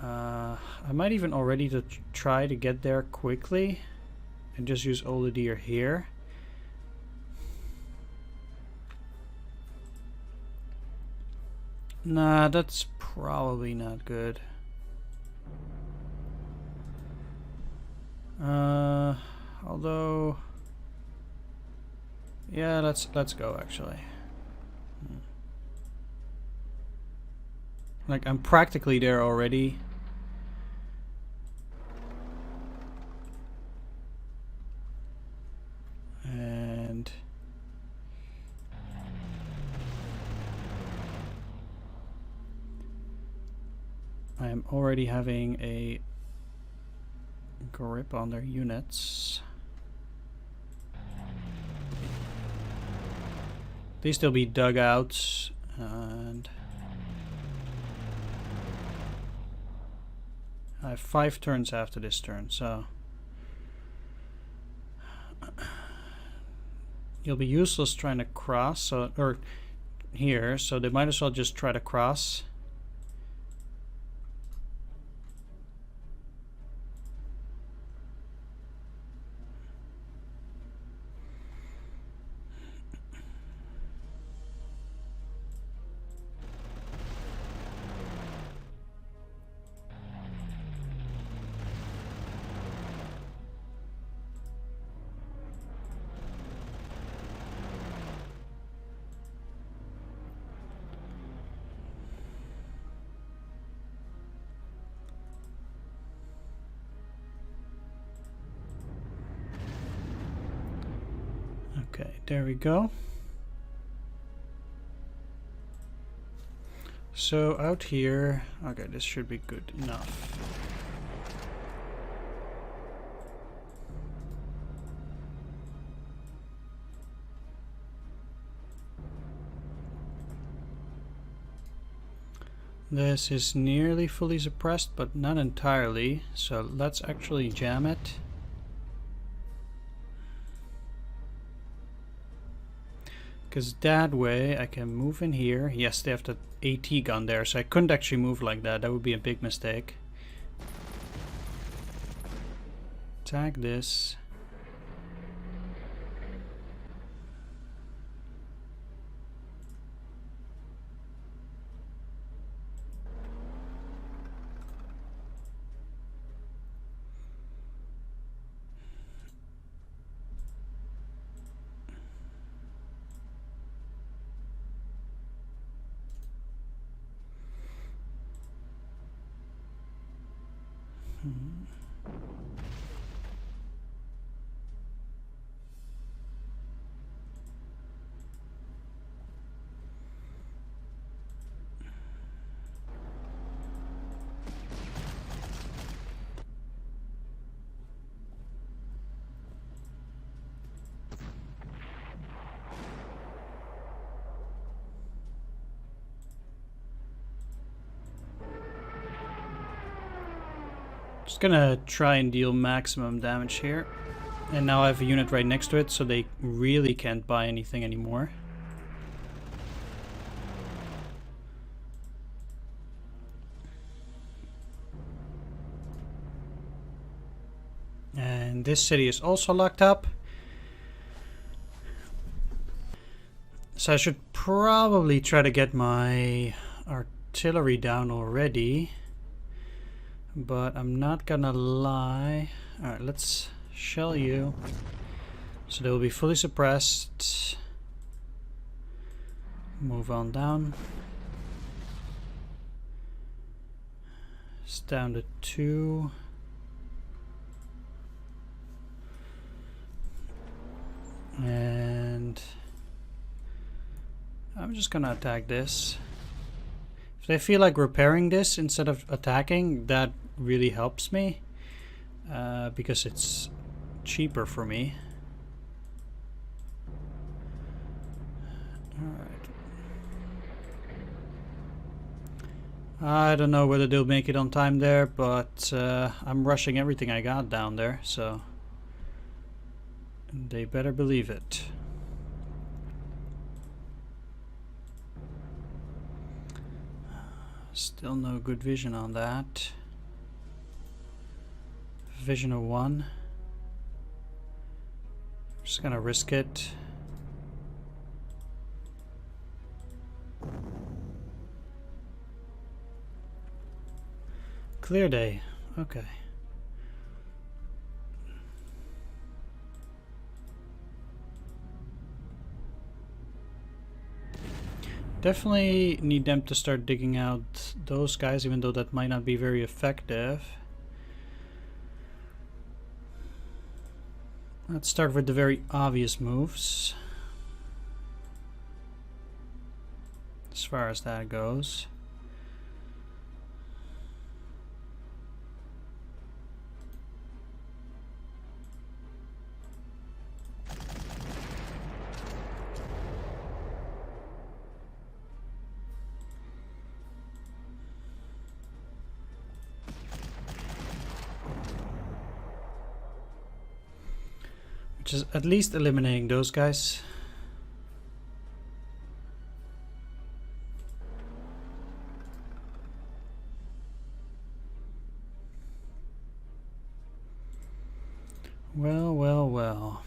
I might even already try to get there quickly and just use all the deer here. Nah, that's probably not good. Although, yeah, let's go actually. Like, I'm practically there already. And I am already having a grip on their units. These still be dugouts, and I have 5 turns after this turn, so you'll be useless trying to cross, so, or here, so they might as well just try to cross. Okay, there we go. So out here, okay, this should be good enough. This is nearly fully suppressed, but not entirely, so let's actually jam it. Because that way I can move in here. Yes, they have the AT gun there, so I couldn't actually move like that. That would be a big mistake. Tag this. Just gonna try and deal maximum damage here. And now I have a unit right next to it, so they really can't buy anything anymore. And this city is also locked up. So I should probably try to get my artillery down already. But I'm not gonna lie. Alright, let's shell you. So they will be fully suppressed. Move on down. It's down to 2. And I'm just gonna attack this. If they feel like repairing this instead of attacking, that really helps me. Because it's cheaper for me. Alright. I don't know whether they'll make it on time there, but I'm rushing everything I got down there, so they better believe it. Still no good vision on that. Vision of 1. Just gonna risk it. Clear day. Okay. Definitely need them to start digging out those guys, even though that might not be very effective. Let's start with the very obvious moves. As far as that goes. Just at least eliminating those guys. Well, well, well.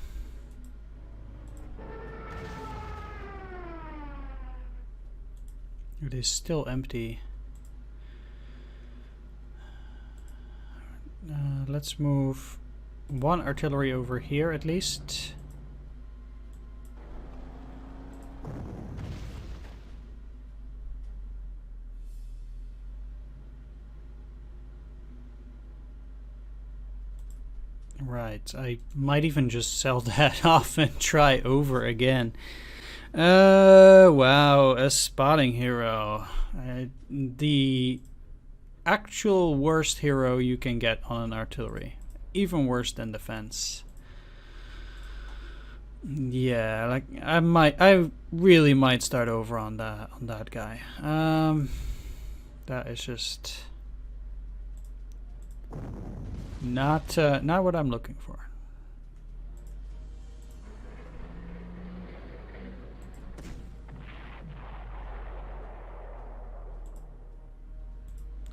It is still empty. Let's move one artillery over here at least. Right, I might even just sell that off and try over again. Wow, a spotting hero. The actual worst hero you can get on an artillery. Even worse than defense. Yeah, like I really might start over on that guy. That is just not what I'm looking for.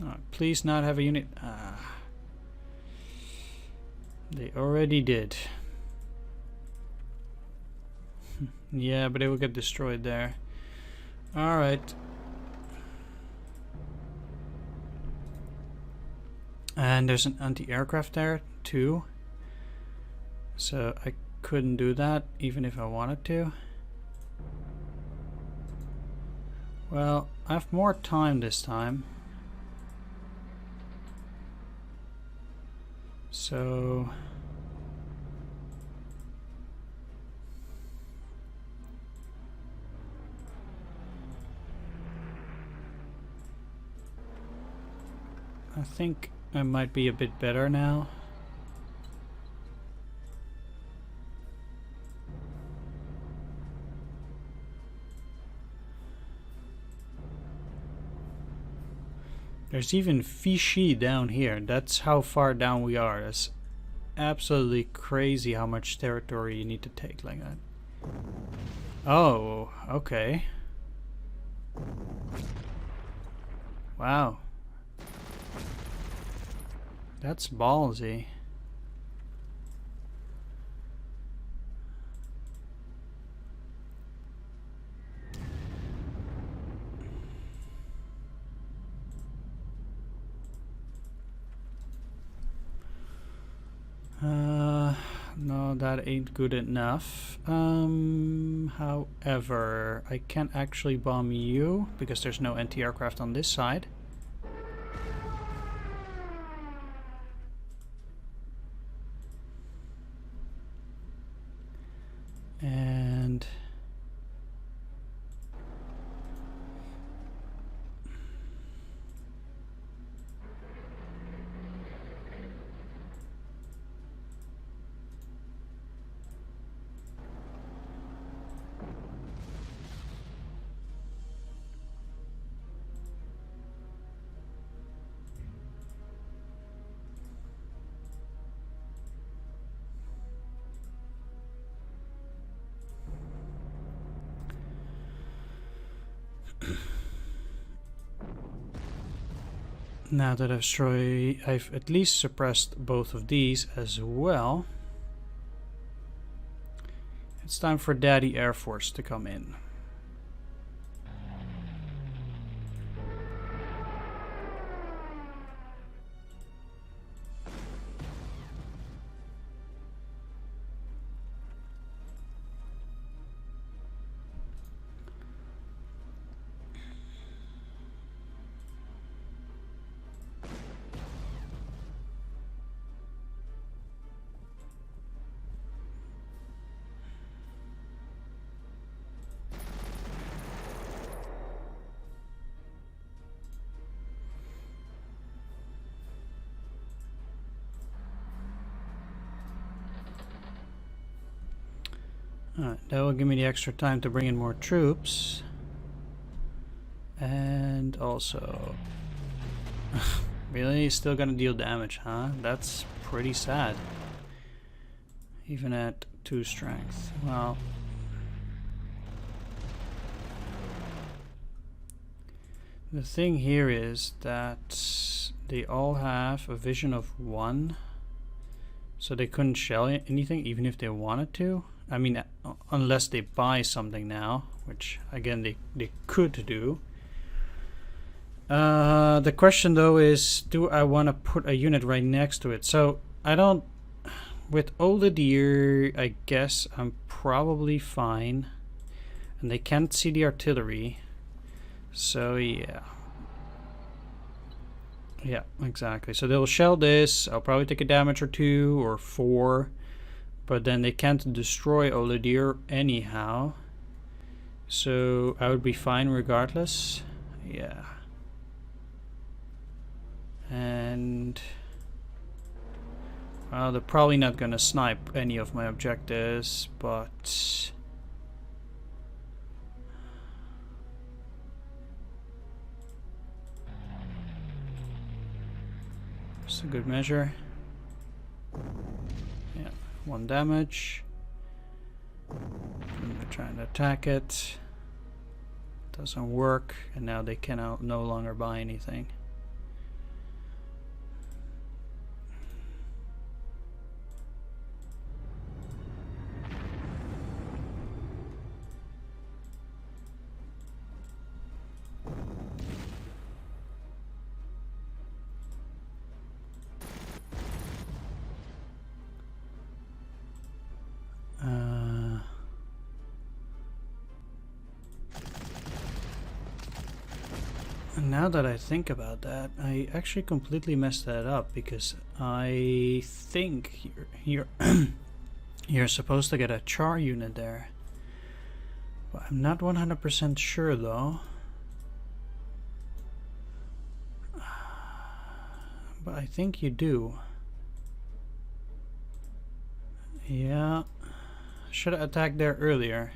Oh, please not have a unit. They already did. Yeah, but it will get destroyed there. Alright. And there's an anti-aircraft there too. So I couldn't do that even if I wanted to. Well, I have more time this time. So I think I might be a bit better now. There's even Vichy down here. That's how far down we are. That's absolutely crazy how much territory you need to take like that. Oh, okay. Wow. That's ballsy. No, that ain't good enough. However, I can't actually bomb you because there's no anti-aircraft on this side. And now that I've at least suppressed both of these as well. It's time for Daddy Air Force to come in. Alright, that will give me the extra time to bring in more troops. And also... really? Still gonna deal damage, huh? That's pretty sad. Even at 2 strength. Well, the thing here is that they all have a vision of 1, so they couldn't shell anything even if they wanted to. I mean, unless they buy something now, which again they could do. The question though is, do I want to put a unit right next to it? So I don't. With older deer, I guess I'm probably fine, and they can't see the artillery. So yeah. Yeah, exactly. So they'll shell this. I'll probably take a damage or 2 or 4. But then they can't destroy older deer anyhow. So I would be fine regardless. Yeah. And... well, they're probably not gonna snipe any of my objectives, but... it's a good measure. Yeah, 1 damage. And they're trying to attack it. Doesn't work, and now they can no longer buy anything. Now that I think about that, I actually completely messed that up, because I think you're you're supposed to get a char unit there. But I'm not 100% sure though. But I think you do. Yeah. Should have attacked there earlier.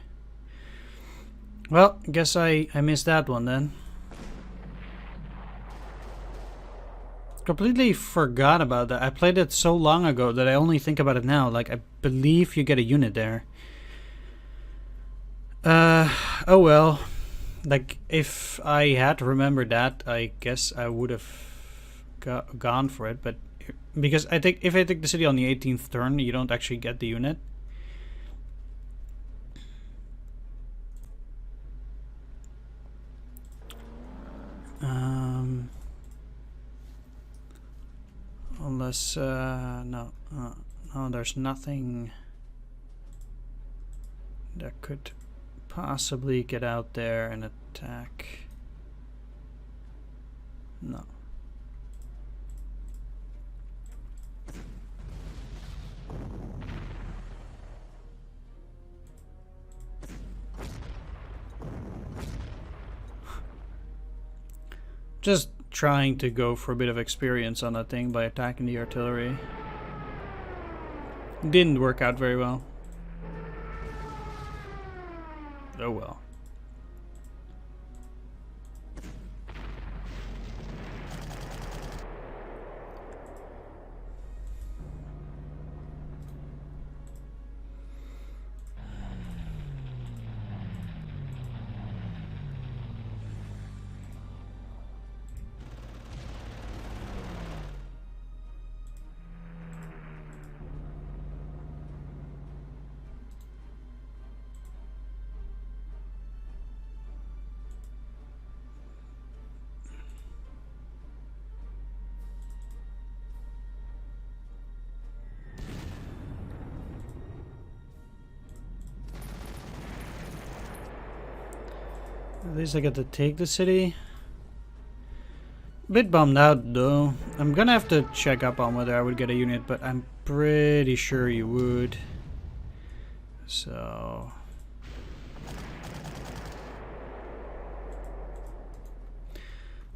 Well, guess I missed that one then. Completely forgot about that. I played it so long ago that I only think about it now. Like, I believe you get a unit there. Oh well. Like, if I had remembered that, I guess I would have gone for it. But because I think if I take the city on the 18th turn, you don't actually get the unit. Unless, no, there's nothing that could possibly get out there and attack. No. Just trying to go for a bit of experience on that thing by attacking the artillery. Didn't work out very well. Oh well. At least I get to take the city. Bit bummed out though. I'm gonna have to check up on whether I would get a unit, but I'm pretty sure you would. So...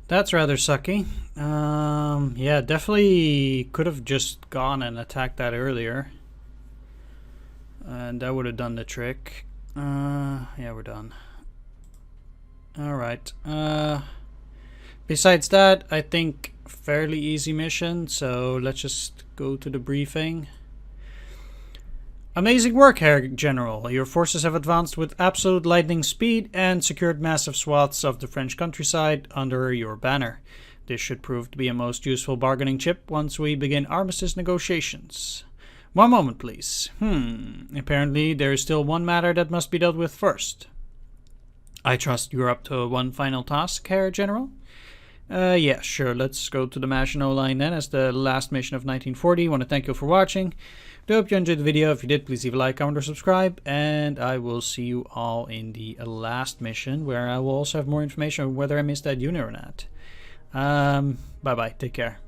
that's rather sucky. Yeah, definitely could have just gone and attacked that earlier. And that would have done the trick. Yeah, we're done. Alright. Besides that, I think fairly easy mission, so let's just go to the briefing. Amazing work, Herr General. Your forces have advanced with absolute lightning speed and secured massive swaths of the French countryside under your banner. This should prove to be a most useful bargaining chip once we begin armistice negotiations. One moment, please. Apparently there is still one matter that must be dealt with first. I trust you're up to one final task, Herr General? Yeah, sure. Let's go to the Maginot Line then as the last mission of 1940. I want to thank you for watching. I hope you enjoyed the video. If you did, please leave a like, comment, or subscribe. And I will see you all in the last mission, where I will also have more information on whether I missed that unit or not. Bye-bye. Take care.